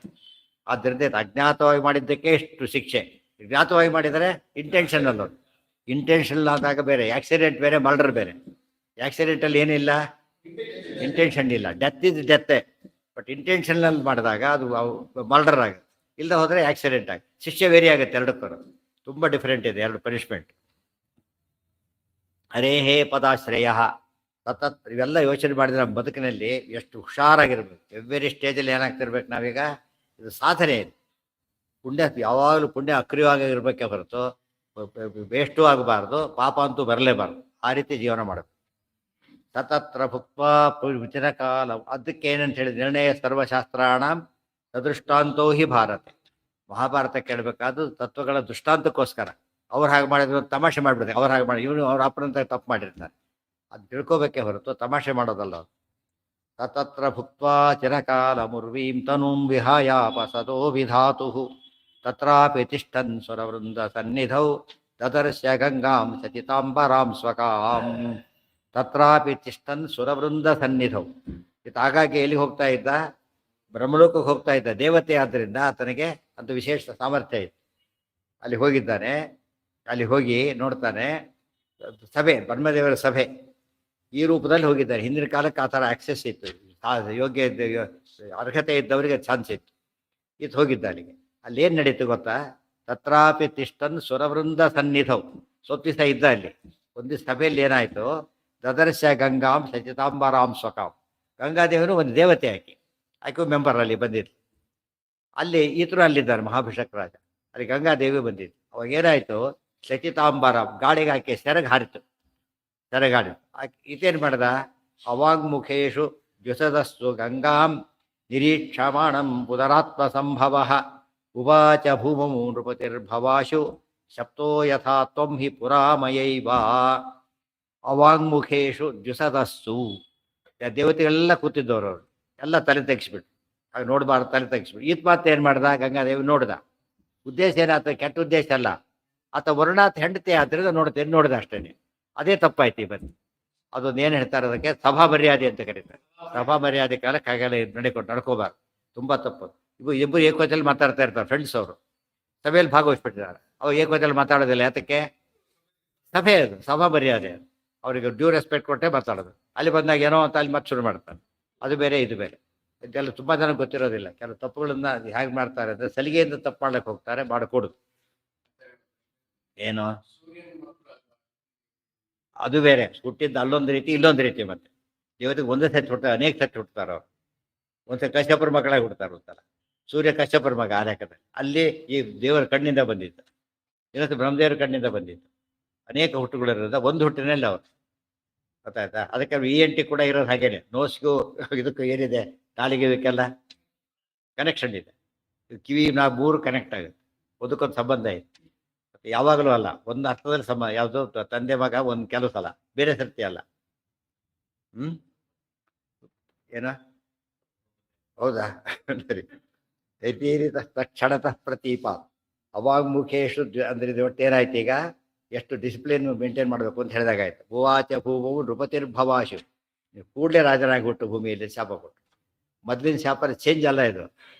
ಆದ್ದರಿಂದ ಅಜ್ಞಾತವಾಗಿ ಮಾಡಿದ್ದಕ್ಕೆ ಎಷ್ಟು ಶಿಕ್ಷೆ. ಜ್ಞಾತವಾಗಿ ಮಾಡಿದರೆ ಇಂಟೆನ್ಷನಲ್. ಇಂಟೆನ್ಷನಲ್ ಆದಾಗ ಬೇರೆ, ಆಕ್ಸಿಡೆಂಟ್ ಬೇರೆ, ಮರ್ಡರ್ ಬೇರೆ. ಆಕ್ಸಿಡೆಂಟಲ್ಲಿ ಏನಿಲ್ಲ, ಇಂಟೆನ್ಷನ್ ಇಲ್ಲ, ಡೆತ್ ಇಸ್ ಡೆತ್ತೆ. ಬಟ್ ಇಂಟೆನ್ಷನಲ್ ಮಾಡಿದಾಗ ಅದು ಮರ್ಡರ್ ಆಗುತ್ತೆ, ಇಲ್ಲದೆ ಹೋದರೆ ಆಕ್ಸಿಡೆಂಟ್ ಆಗಿ ಶಿಕ್ಷೆ ವೇರಿ ಆಗುತ್ತೆ. ಎರಡಕ್ಕೂ ತುಂಬ ಡಿಫ್ರೆಂಟ್ ಇದೆ, ಎರಡು ಪನಿಷ್ಮೆಂಟ್. ಹರೇ ಹೇ ಪದಾಶ್ರಯ ಸತತ್. ಇವೆಲ್ಲ ಯೋಚನೆ ಮಾಡಿದ್ರೆ ನಮ್ಮ ಬದುಕಿನಲ್ಲಿ ಎಷ್ಟು ಹುಷಾರಾಗಿರ್ಬೇಕು. ಎವ್ರಿ ಸ್ಟೇಜಲ್ಲಿ ಏನಾಗ್ತಿರ್ಬೇಕು ನಾವೀಗ, ಇದು ಸಾಧನೆ ಇದೆ. ಪುಣ್ಯ ಯಾವಾಗಲೂ ಪುಣ್ಯ ಅಕ್ರಿಯವಾಗಿರ್ಬೇಕೇ ಹೊರತು ವೇಸ್ಟೂ ಆಗಬಾರ್ದು, ಪಾಪ ಅಂತೂ ಬರಲೇಬಾರ್ದು. ಆ ರೀತಿ ಜೀವನ ಮಾಡಬೇಕು. ತತತ್ರ ಭುಕ್ತ್ವಾ ಚಿರಕಾಲ. ಅದಕ್ಕೆ ಏನಂತ ಹೇಳಿದ ನಿರ್ಣಯ ಸರ್ವಶಾಸ್ತ್ರಾಣ ಸದೃಷ್ಟಾಂತೋ ಹಿ ಭಾರತ. ಮಹಾಭಾರತ ಕೇಳಬೇಕಾದ್ದು ತತ್ವಗಳ ದೃಷ್ಟಾಂತಕ್ಕೋಸ್ಕರ. ಅವ್ರು ಹಾಗೆ ಮಾಡಿದ್ರು ತಮಾಷೆ ಮಾಡಿಬಿಡ್ತಾರೆ, ಅವ್ರು ಹಾಗೆ ಮಾಡಿ ಇವನು ಅವ್ರ ಅಪ್ಪನಂತ ತಪ್ಪು ಮಾಡಿರ್ತಾರೆ. ಅದು ತಿಳ್ಕೊಬೇಕೇ ಹೊರತು ತಮಾಷೆ ಮಾಡೋದಲ್ಲ. ತತತ್ರ ಭುಕ್ತ್ವಾ ಚಿರಕಾಲ ಮುರ್ವೀಂ ತನುಂ ವಿಹಾಯಾಪ ಸದೋ ವಿಧಾತು ತತ್ರಾಪಿ ತಿಷ್ಠನ್ ಸುರವೃಂದ ಸನ್ನಿಧೌ ದದರ್ಶ್ಯ ಗಂಗಾಂ ಸಚಿತಾಂಬರಾಂ ಸ್ವಕಾಂ. ತತ್ರಾಪಿ ತಿಷ್ಠನ್ ಸುರವೃಂದ ಸನ್ನಿಧೌ. ಹಾಗಾಗಿ ಎಲ್ಲಿ ಹೋಗ್ತಾ ಇದ್ದ, ಬ್ರಹ್ಮಲೋಕಕ್ಕೆ ಹೋಗ್ತಾ ಇದ್ದ. ದೇವತೆ ಆದ್ದರಿಂದ ಆತನಿಗೆ ಅಂತ ವಿಶೇಷ ಸಾಮರ್ಥ್ಯ ಇದೆ. ಅಲ್ಲಿ ಹೋಗಿದ್ದಾನೆ. ಅಲ್ಲಿ ಹೋಗಿ ನೋಡ್ತಾನೆ ಸಭೆ, ಬ್ರಹ್ಮದೇವರ ಸಭೆ ಈ ರೂಪದಲ್ಲಿ ಹೋಗಿದ್ದಾರೆ. ಹಿಂದಿನ ಕಾಲಕ್ಕೆ ಆ ಥರ ಆಕ್ಸೆಸ್ ಇತ್ತು, ಯೋಗ್ಯ ಅರ್ಹತೆ ಇದ್ದವರಿಗೆ ಚಾನ್ಸ್ ಇತ್ತು. ಇದು ಹೋಗಿದ್ದ ಅಲ್ಲಿಗೆ. ಅಲ್ಲೇನು ನಡೀತು ಗೊತ್ತಾ, ತತ್ರಾಪಿ ತಿಷ್ಠನ್ ಸುರವೃಂದ ಸನ್ನಿಧೌ. ಸೊತ್ತಿಸ ಇದ್ದ ಅಲ್ಲಿ. ಒಂದು ಸಭೆಯಲ್ಲಿ ಏನಾಯಿತು, ದದರ್ಶ್ಯ ಗಂಗಾಂ ಸಚಿತಾಂಬರಾಂ ಸ್ವಕಾಂ. ಗಂಗಾದೇವರು ಒಂದು ದೇವತೆ ಆಕೆ ಮೆಂಬರ್ ಅಲ್ಲಿ ಬಂದಿತ್ತು. ಅಲ್ಲಿ ಈತರು ಅಲ್ಲಿದ್ದಾರೆ, ಮಹಾಭಿಷಕ್ ರಾಜ. ಅಲ್ಲಿ ಗಂಗಾದೇವಿ ಬಂದಿತ್ತು. ಅವಾಗ ಏನಾಯಿತು, ಸಚಿತಾಂಬರ ಗಾಳಿಗೆ ಆಕೆ ಸೆರಗ್ ಹಾರಿತು, ಸೆರಗಾಡಿ. ಈತೇನು ಮಾಡ್ದ, ಅವಾಂಗ್ಮುಖೇಶು ದ್ಯುಸದಸ್ಸು ಗಂಗಾಂ ನಿರೀಕ್ಷಮಾಣಂ ಪುನರಾತ್ಮ ಸಂಭವ ಉವಾಚ ಭೂಮು ನೃಪತಿರ್ಭವಾಶು ಶಪ್ತೋ ಯಥಾ ತ್ವಂ ಹಿ ಪುರಾಮಯೈವ. ಅವಾಂಗ್ಮುಖೇಶು ದ್ಯುಸದಸ್ಸು. ದೇವತೆಗಳೆಲ್ಲ ಕೂತಿದ್ದವರು, ಅವರು ಎಲ್ಲ ತಲೆ ತೆಗಿಸ್ಬಿಟ್ಟು, ಹಾಗೆ ನೋಡಬಾರ್ದು, ತಲೆ ತೆಗಿಸ್ಬಿಟ್ಟು. ಈತ ಮಾತು ಏನು ಮಾಡ್ದ, ಗಂಗಾದೇವಿ ನೋಡ್ದ. ಉದ್ದೇಶ ಏನಾಯ್ತು, ಕೆಟ್ಟ ಉದ್ದೇಶ ಅಲ್ಲ, ಆತ ವರ್ಣಾತ್ ಹೆಂಡತಿ ಆದ್ದರಿಂದ ನೋಡಿದ ಅಷ್ಟೇ. ಅದೇ ತಪ್ಪಾಯ್ತು ಈ ಬಂದು. ಅದೊಂದು ಏನು ಹೇಳ್ತಾರೆ, ಅದಕ್ಕೆ ಸಭಾ ಮರ್ಯಾದೆ ಅಂತ ಕರೀತಾರೆ. ಸಭಾ ಮರ್ಯಾದೆ ಕಾಲಕ್ಕೆ ಹಾಗೆಲ್ಲ ನಡ್ಕೋಬಾರ್ದು, ತುಂಬ ತಪ್ಪು. ಇಬ್ಬರು ಏಕವಚನಲ್ಲಿ ಮಾತಾಡ್ತಾ ಇರ್ತಾರೆ ಫ್ರೆಂಡ್ಸ್. ಅವರು ಸಭೆಯಲ್ಲಿ ಭಾಗವಹಿಸ್ಬಿಟ್ಟಿದ್ದಾರೆ, ಅವ್ರು ಏಕವಚನಲ್ಲಿ ಮಾತಾಡೋದಿಲ್ಲ. ಯಾತಕ್ಕೆ, ಸಭೆ ಅದು, ಸಭಾ ಮರ್ಯಾದೆ ಅದು. ಅವರಿಗೆ ಡ್ಯೂ ರೆಸ್ಪೆಕ್ಟ್ ಕೊಟ್ಟೆ ಮಾತಾಡೋದು. ಅಲ್ಲಿ ಬಂದಾಗ ಏನೋ ಅಂತ ಅಲ್ಲಿ ಮತ್ತೆ ಶುರು ಮಾಡ್ತಾರೆ. ಅದು ಬೇರೆ ಇದು ಬೇರೆ. ಇದೆಲ್ಲ ತುಂಬ ಜನ ಗೊತ್ತಿರೋದಿಲ್ಲ. ಕೆಲವು ತಪ್ಪುಗಳನ್ನ ಹೇಗೆ ಮಾಡ್ತಾರೆ ಅಂದರೆ, ಸಲಿಗೆಯಿಂದ ತಪ್ಪು ಮಾಡ್ಲಿಕ್ಕೆ ಹೋಗ್ತಾರೆ, ಮಾಡಿಕೊಡುದು. ಏನು ಅದು ಬೇರೆ, ಹುಟ್ಟಿದ್ದು ಅಲ್ಲೊಂದು ರೀತಿ ಇಲ್ಲೊಂದು ರೀತಿ. ಮತ್ತೆ ದೇವತೆಗೆ ಒಂದೇ ಸತಿ ಹುಡ್ತಾರೆ, ಅನೇಕ ಸತಿ ಹುಡ್ತಾರೆ ಅವರು. ಒಂದ್ಸಲ ಕಶ್ಯಪರ ಮಕ್ಕಳಾಗಿ ಹುಡ್ತಾರೆ. ಒಂದ್ಸಲ ಸೂರ್ಯ ಕಶ್ಯಪರ ಮಗ ಆ ಲೆಕ್ಕದಲ್ಲಿ. ಅಲ್ಲಿ ಈ ದೇವರ ಕಣ್ಣಿಂದ ಬಂದಿತ್ತು, ಇನ್ನೊಂದು ಬ್ರಹ್ಮದೇವರ ಕಣ್ಣಿಂದ ಬಂದಿತ್ತು. ಅನೇಕ ಹುಟ್ಟುಗಳಿರೋದ ಒಂದು ಹುಟ್ಟಿನಲ್ಲಿ ಅವರು. ಗೊತ್ತಾಯ್ತಾ? ಅದಕ್ಕೆ ENT ಕೂಡ ಇರೋದು ಹಾಗೇನೆ. ನೋಸ್ಗೂ ಇದಕ್ಕೂ ಏನಿದೆ, ನಾಲಿಗೆ ಇದಕ್ಕೆಲ್ಲ ಕನೆಕ್ಷನ್ ಇದೆ. ಕಿವಿ ಮೂರು ಕನೆಕ್ಟ್ ಆಗುತ್ತೆ, ಅದಕ್ಕೊಂದು ಸಂಬಂಧ ಇದೆ. ಯಾವಾಗಲೂ ಅಲ್ಲ, ಒಂದು ಅರ್ಥದಲ್ಲಿ ಸಂಬಂಧ. ಯಾವುದು ತಂದೆ ಮಗ ಒಂದು ಕೆಲವು ಸಲ, ಬೇರೆ ಸರ್ತಿ ಅಲ್ಲ. ಏನ ಹೌದಾ? ಸರಿ. ತಕ್ಷಣತಃ ಪ್ರತೀಪ ಅವಾಗ್ಮುಖೇಶು ಅಂದ್ರೆ ಇದು ಒಟ್ಟೇನಾಯ್ತು, ಈಗ ಎಷ್ಟು ಡಿಸಿಪ್ಲಿನ್ ಮೇಂಟೈನ್ ಮಾಡಬೇಕು ಅಂತ ಹೇಳಿದಾಗಾಯ್ತು. ಭುವಾಚ ಭೂಮವು ನೃಪತಿರ್ಭವಾಶು. ನೀವು ಕೂಡಲೇ ರಾಜನಾಗಿ ಹುಟ್ಟು ಭೂಮಿಯಲ್ಲಿ ಶಾಪ ಕೊಟ್ಟು. ಮೊದಲಿನ ಶಾಪ ಚೇಂಜ್ ಅಲ್ಲ ಇದು.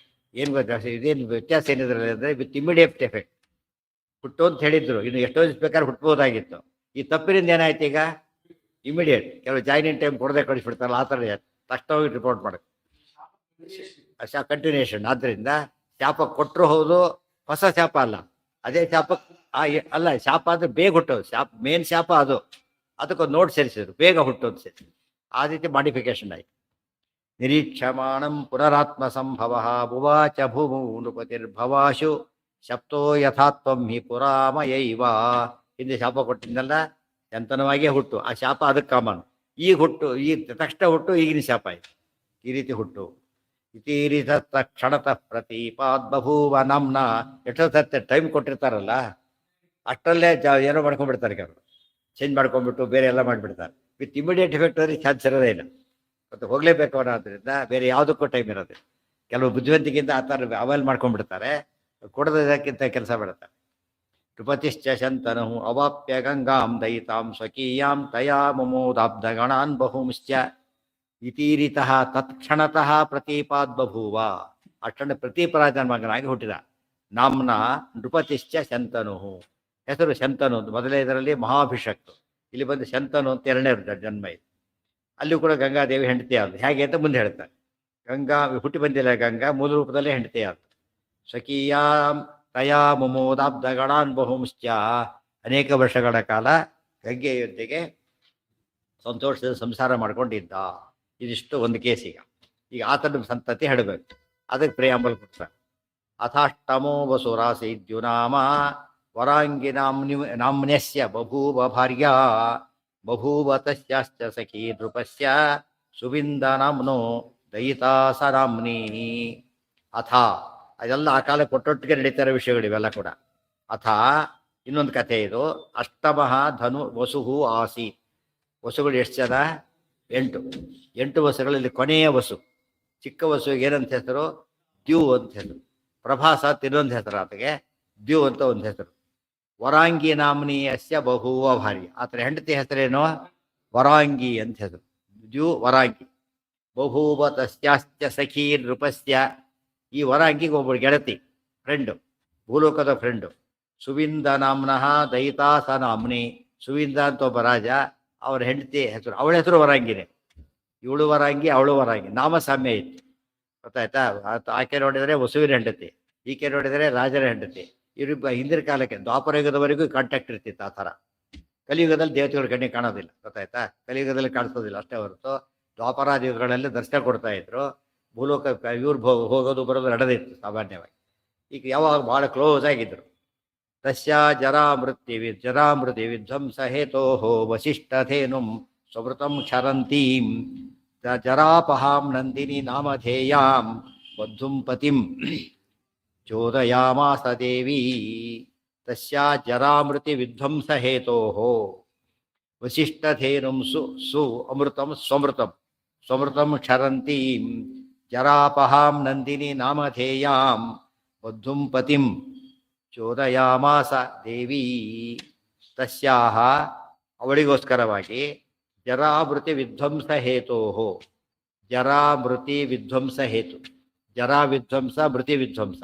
ಏನು ಗೊತ್ತಾ, ಇದೇನು ವ್ಯತ್ಯಾಸ ಏನಿದ್ರಲ್ಲಿ ಅಂದರೆ ವಿತ್ ಇಮಿಡಿಯೇಟ್ ಎಫೆಕ್ಟ್. ಹುಟ್ಟು ಅಂತ ಹೇಳಿದ್ರು, ಇನ್ನು ಎಷ್ಟೋ ದಿವಸ ಬೇಕಾದ್ರೆ ಹುಟ್ಬೋದಾಗಿತ್ತು. ಈ ತಪ್ಪಿನಿಂದ ಏನಾಯ್ತು, ಈಗ ಇಮಿಡಿಯೇಟ್. ಕೆಲವು ಜಾಯಿನ್ ಟೈಮ್ ಕೊಡದೆ ಕಳಿಸ್ಬಿಡ್ತಾರಲ್ಲ ಆ ಥರ ತಕ್ಷಣ ಹೋಗಿ ರಿಪೋರ್ಟ್ ಮಾಡೋದು. ಕಂಟಿನ್ಯೂಷನ್. ಆದ್ದರಿಂದ ಶಾಪ ಕೊಟ್ಟರು ಹೌದು, ಹೊಸ ಶಾಪ ಅಲ್ಲ, ಅದೇ ಶಾಪ. ಅಲ್ಲ, ಶಾಪ ಅಂದ್ರೆ ಬೇಗ ಹುಟ್ಟೋದು. ಶಾಪ ಮೇನ್ ಶಾಪ ಅದು, ಅದಕ್ಕೊಂದು ನೋಟ್ ಸೇರಿಸಿದ್ರು, ಬೇಗ ಹುಟ್ಟೋದು ಸೇರಿಸಿ. ಆ ರೀತಿ ಮಾಡಿಫಿಕೇಶನ್ ಆಯ್ತು. ನಿರೀಕ್ಷಮಾಣಂ ಪುನರಾತ್ಮ ಸಂಭವ ಭುವಾಚ ಭೂಮು ನೃಪತಿರ್ಭವಾಶು ಶಪ್ತೋ ಯಥಾತ್ವಂ ಹಿ ಪುರಾಮಯೈವ. ಹಿಂದೆ ಶಾಪ ಕೊಟ್ಟಿದ್ದಲ್ಲ, ಚಂತನವಾಗಿಯೇ ಹುಟ್ಟು. ಆ ಶಾಪ ಅದಕ್ಕೆ ಕಾಮನ್. ಈಗ ಹುಟ್ಟು, ಈಗ ತಕ್ಷಣ ಹುಟ್ಟು, ಈಗಿನ ಶಾಪ ಆಯ್ತು. ಈ ರೀತಿ ಹುಟ್ಟು. ಇತೀರಿತ ಕ್ಷಣತಃ ಪ್ರತೀಪಾದ್ ಬಭೂವ ನಮ್ನ. ಎಷ್ಟೋ ಸತ್ಯ ಟೈಮ್ ಕೊಟ್ಟಿರ್ತಾರಲ್ಲ, ಅಷ್ಟರಲ್ಲೇ ಏನೋ ಮಾಡ್ಕೊಂಡ್ಬಿಡ್ತಾರೆ. ಕೆಲವರು ಚೇಂಜ್ ಮಾಡ್ಕೊಂಡ್ಬಿಟ್ಟು ಬೇರೆ ಎಲ್ಲ ಮಾಡಿಬಿಡ್ತಾರೆ. ವಿತ್ ಇಮಿಡಿಯೇಟ್ ಎಫೆಕ್ಟ್ ಅಂದರೆ ಚಾನ್ಸ್ ಇರೋದೇ ಇಲ್ಲ. ಮತ್ತು ಹೋಗಲೇಬೇಕು ಅನ್ನೋದ್ರಿಂದ ಬೇರೆ ಯಾವುದಕ್ಕೂ ಟೈಮ್ ಇರೋದಿಲ್ಲ. ಕೆಲವು ಬುದ್ಧಿವಂತಿಕೆಯಿಂದ ಆ ಥರ ಅವಾಯ್ಲ್ ಮಾಡ್ಕೊಂಡ್ಬಿಡ್ತಾರೆ, ಕೊಡೋದಕ್ಕಿಂತ ಕೆಲಸ ಬಿಡುತ್ತಾರೆ. ನೃಪತಿಶ್ಚ ಶಂತನು ಅವಾಪ್ಯ ಗಂಗಾಂ ದಯಿತಾಂ ಸ್ವಕೀಯಾಂ ತಯಾ ಮುಮೋದಾಬ್ಧ ಗಣಾನ್ ಬಹುಂಶ್ಚ ಇತೀರಿತಃ ತತ್ಕ್ಷಣತಃ ಪ್ರತೀಪಾದ್ ಬಭೂವ. ಅಷ್ಟನ್ನು ಪ್ರತೀಪರಾಜನ ಮಗನಾಗಿ ಹುಟ್ಟಿದ. ನಾಮ್ನ ನೃಪತಿಶ್ಚ ಶಂತನು. ಹೆಸರು ಶಂತನು ಅಂತ. ಮೊದಲೇ ಇದರಲ್ಲಿ ಮಹಾಭಿಷಕ್ತು, ಇಲ್ಲಿ ಬಂದು ಶಂತನು ಅಂತ ಎರಡನೇ ಜನ್ಮ ಇದೆ. ಅಲ್ಲಿ ಕೂಡ ಗಂಗಾದೇವಿ ಹೆಂಡತಿ ಆದ. ಹೇಗೆ ಅಂತ ಮುಂದೆ ಹೇಳ್ತಾರೆ. ಗಂಗಾ ಹುಟ್ಟಿ ಬಂದಿಲ್ಲ, ಗಂಗಾ ಮೂಲ ರೂಪದಲ್ಲೇ ಹೆಂಡತಿ ಆದ. ಸ್ವಕೀಯಾಂ ತಯಾ ಮುಮೋದಾಬ್ಧ ಗಣಾನ್ ಬಹುಂಶ್ಚ. ಅನೇಕ ವರ್ಷಗಳ ಕಾಲ ಗಂಗೆಯೊಂದಿಗೆ ಸಂತೋಷದ ಸಂಸಾರ ಮಾಡ್ಕೊಂಡಿದ್ದ. ಇದಿಷ್ಟು ಒಂದು ಕೇಸ್. ಈಗ ಆತನ ಸಂತತಿ ಹೇಳಬೇಕು, ಅದಕ್ಕೆ ಪ್ರಿಯಾಂಬಲ್ ಕೊಡ್ತಾರೆ. ಅಥಾಷ್ಟಮೋ ವಸುರಾಸೀದ್ಯುನಾಮ ವರಾಂಗಿ ನಾಮ್ನ್ಯಸ್ಯ ಬಭೂವ ಭಾರ್ಯಾ ಬಭೂವ ತಸ್ಯಾಶ್ಚ ಸಖೀ ನೃಪಸ್ಯ ಸುವಿಂದನಾಮ್ನೋ ದಯಿತಾ ಸ ನಾಮ್ನಿ. ಅಥ ಅದೆಲ್ಲ ಆ ಕಾಲ ಕೊಟ್ಟೊಟ್ಟಿಗೆ ನಡೀತಾರೆ ವಿಷಯಗಳು ಇವೆಲ್ಲ ಕೂಡ. ಅಥ ಇನ್ನೊಂದು ಕಥೆ ಇದು. ಅಷ್ಟಮಃ ಧನು ವಸುಹು ಆಸಿ. ವಸುಗಳು ಎಷ್ಟು ಜನ? 8. 8 ವಸುಗಳಲ್ಲಿ ಕೊನೆಯ ವಸು, ಚಿಕ್ಕ ವಸುವಿಗೆ ಏನಂತ ಹೆಸರು? ದ್ಯೂ ಅಂತ ಹೆಸರು. ಪ್ರಭಾಸ ಇನ್ನೊಂದು ಹೆಸರು ಆತಗೆ, ದ್ಯೂ ಅಂತ ಒಂದು ಹೆಸರು. ವರಾಂಗಿ ನಾಮ್ನಿ ಅಸ್ಯ ಬಹುವ ಭಾರ್ಯ. ಆತರ ಹೆಂಡತಿ ಹೆಸರೇನು? ವರಾಂಗಿ ಅಂತ ಹೆಸರು. ದ್ಯು ವರಾಂಗಿ. ಬಭೂವ ತಸ್ಯಾಶ್ಚ ಸಖೀ ನೃಪಸ್ಯ. ಈ ವರಾಂಗಿಗೆ ಒಬ್ಬಳು ಗೆಳತಿ, ಫ್ರೆಂಡು, ಭೂಲೋಕದ ಫ್ರೆಂಡು. ಸುವಿಂದ ನಾಮ್ನಃ ದಯಿತಾ ಸ ನಾಮ್ನಿ. ಸುವಿಂದ ಅಂತ ಒಬ್ಬ ರಾಜ, ಅವರ ಹೆಂಡತಿ ಹೆಸರು, ಅವಳ ಹೆಸರು ವರಾಂಗಿನೇ. ಇವಳು ವರಾಂಗಿ, ಅವಳು ವರಾಂಗಿ, ನಾಮ ಸಾಮ್ಯ ಇತ್ತು. ಗೊತ್ತಾಯ್ತಾ? ಆಕೆ ನೋಡಿದರೆ ವಸುವಿನ ಹೆಂಡತಿ, ಈಕೆ ನೋಡಿದರೆ ರಾಜರ ಹೆಂಡತಿ. ಇವ್ರಿಬ್ಬ ಹಿಂದಿನ ಕಾಲಕ್ಕೆ ದ್ವಾಪರಯುಗದವರೆಗೂ ಕಾಂಟ್ಯಾಕ್ಟ್ ಇರ್ತಿತ್ತು ಆ ಥರ. ಕಲಿಯುಗದಲ್ಲಿ ದೇವತೆಗಳ ಕಣ್ಣಿಗೆ ಕಾಣೋದಿಲ್ಲ. ಗೊತ್ತಾಯ್ತಾ? ಕಲಿಯುಗದಲ್ಲಿ ಕಾಣಿಸೋದಿಲ್ಲ ಅಷ್ಟೇ ಹೊರತು ದ್ವಾಪರಾದಿಗಳಲ್ಲಿ ದರ್ಶನ ಕೊಡ್ತಾ ಇದ್ರು. ಭೂಲೋಕ ಇವ್ರು ಹೋಗೋದು ಬರೋದು ನಡೆದಿತ್ತು ಸಾಮಾನ್ಯವಾಗಿ. ಈಗ ಯಾವಾಗ ಭಾಳ ಕ್ಲೋಸ್ ಆಗಿದ್ರು. ತಸ್ಯ ಜರಾಮೃತಿ ವಿಧ್ವಂಸ ಹೇತೋ ವಸಿಷ್ಠಧೇನುಂ ಸ್ವಮೃತಂ ಕ್ಷರಂತೀಂ ಜರಾಪಹಾಂ ನಂದಿನಿ ನಾಮಧೇಯಾಂ ಬದ್ಧುಂ ಪತಿಂ ಚೋದಯಾಮಾಸ ದೇವಿ. ತಸ್ಯ ಜರಾಮೃತಿ ವಿಧ್ವಂಸ ಹೇತೋ ವಸಿಷ್ಠಧೇನುಂ ಸು ಅಮೃತಂ ಸ್ವಮೃತಂ ಕ್ಷರಂತೀಂ ಜರಾಪಹಾಂ ನಂದಿನಿ ನಾಮಧೇಯಾಂ ಬದ್ಧುಂ ಪತಿಂ ಚೋದಯಾಮಾಸ ದೇವಿ. ತಸ್ಯಾಹ ಅವಳಿಗೋಸ್ಕರವಾಗಿ ಜರಾಮೃತಿ ವಿಧ್ವಂಸ ಹೇತೋ. ಜರಾಮೃತಿ ವಿಧ್ವಂಸ ಹೇತು. ಜರಾ ವಿಧ್ವಂಸ, ಮೃತಿ ವಿಧ್ವಂಸ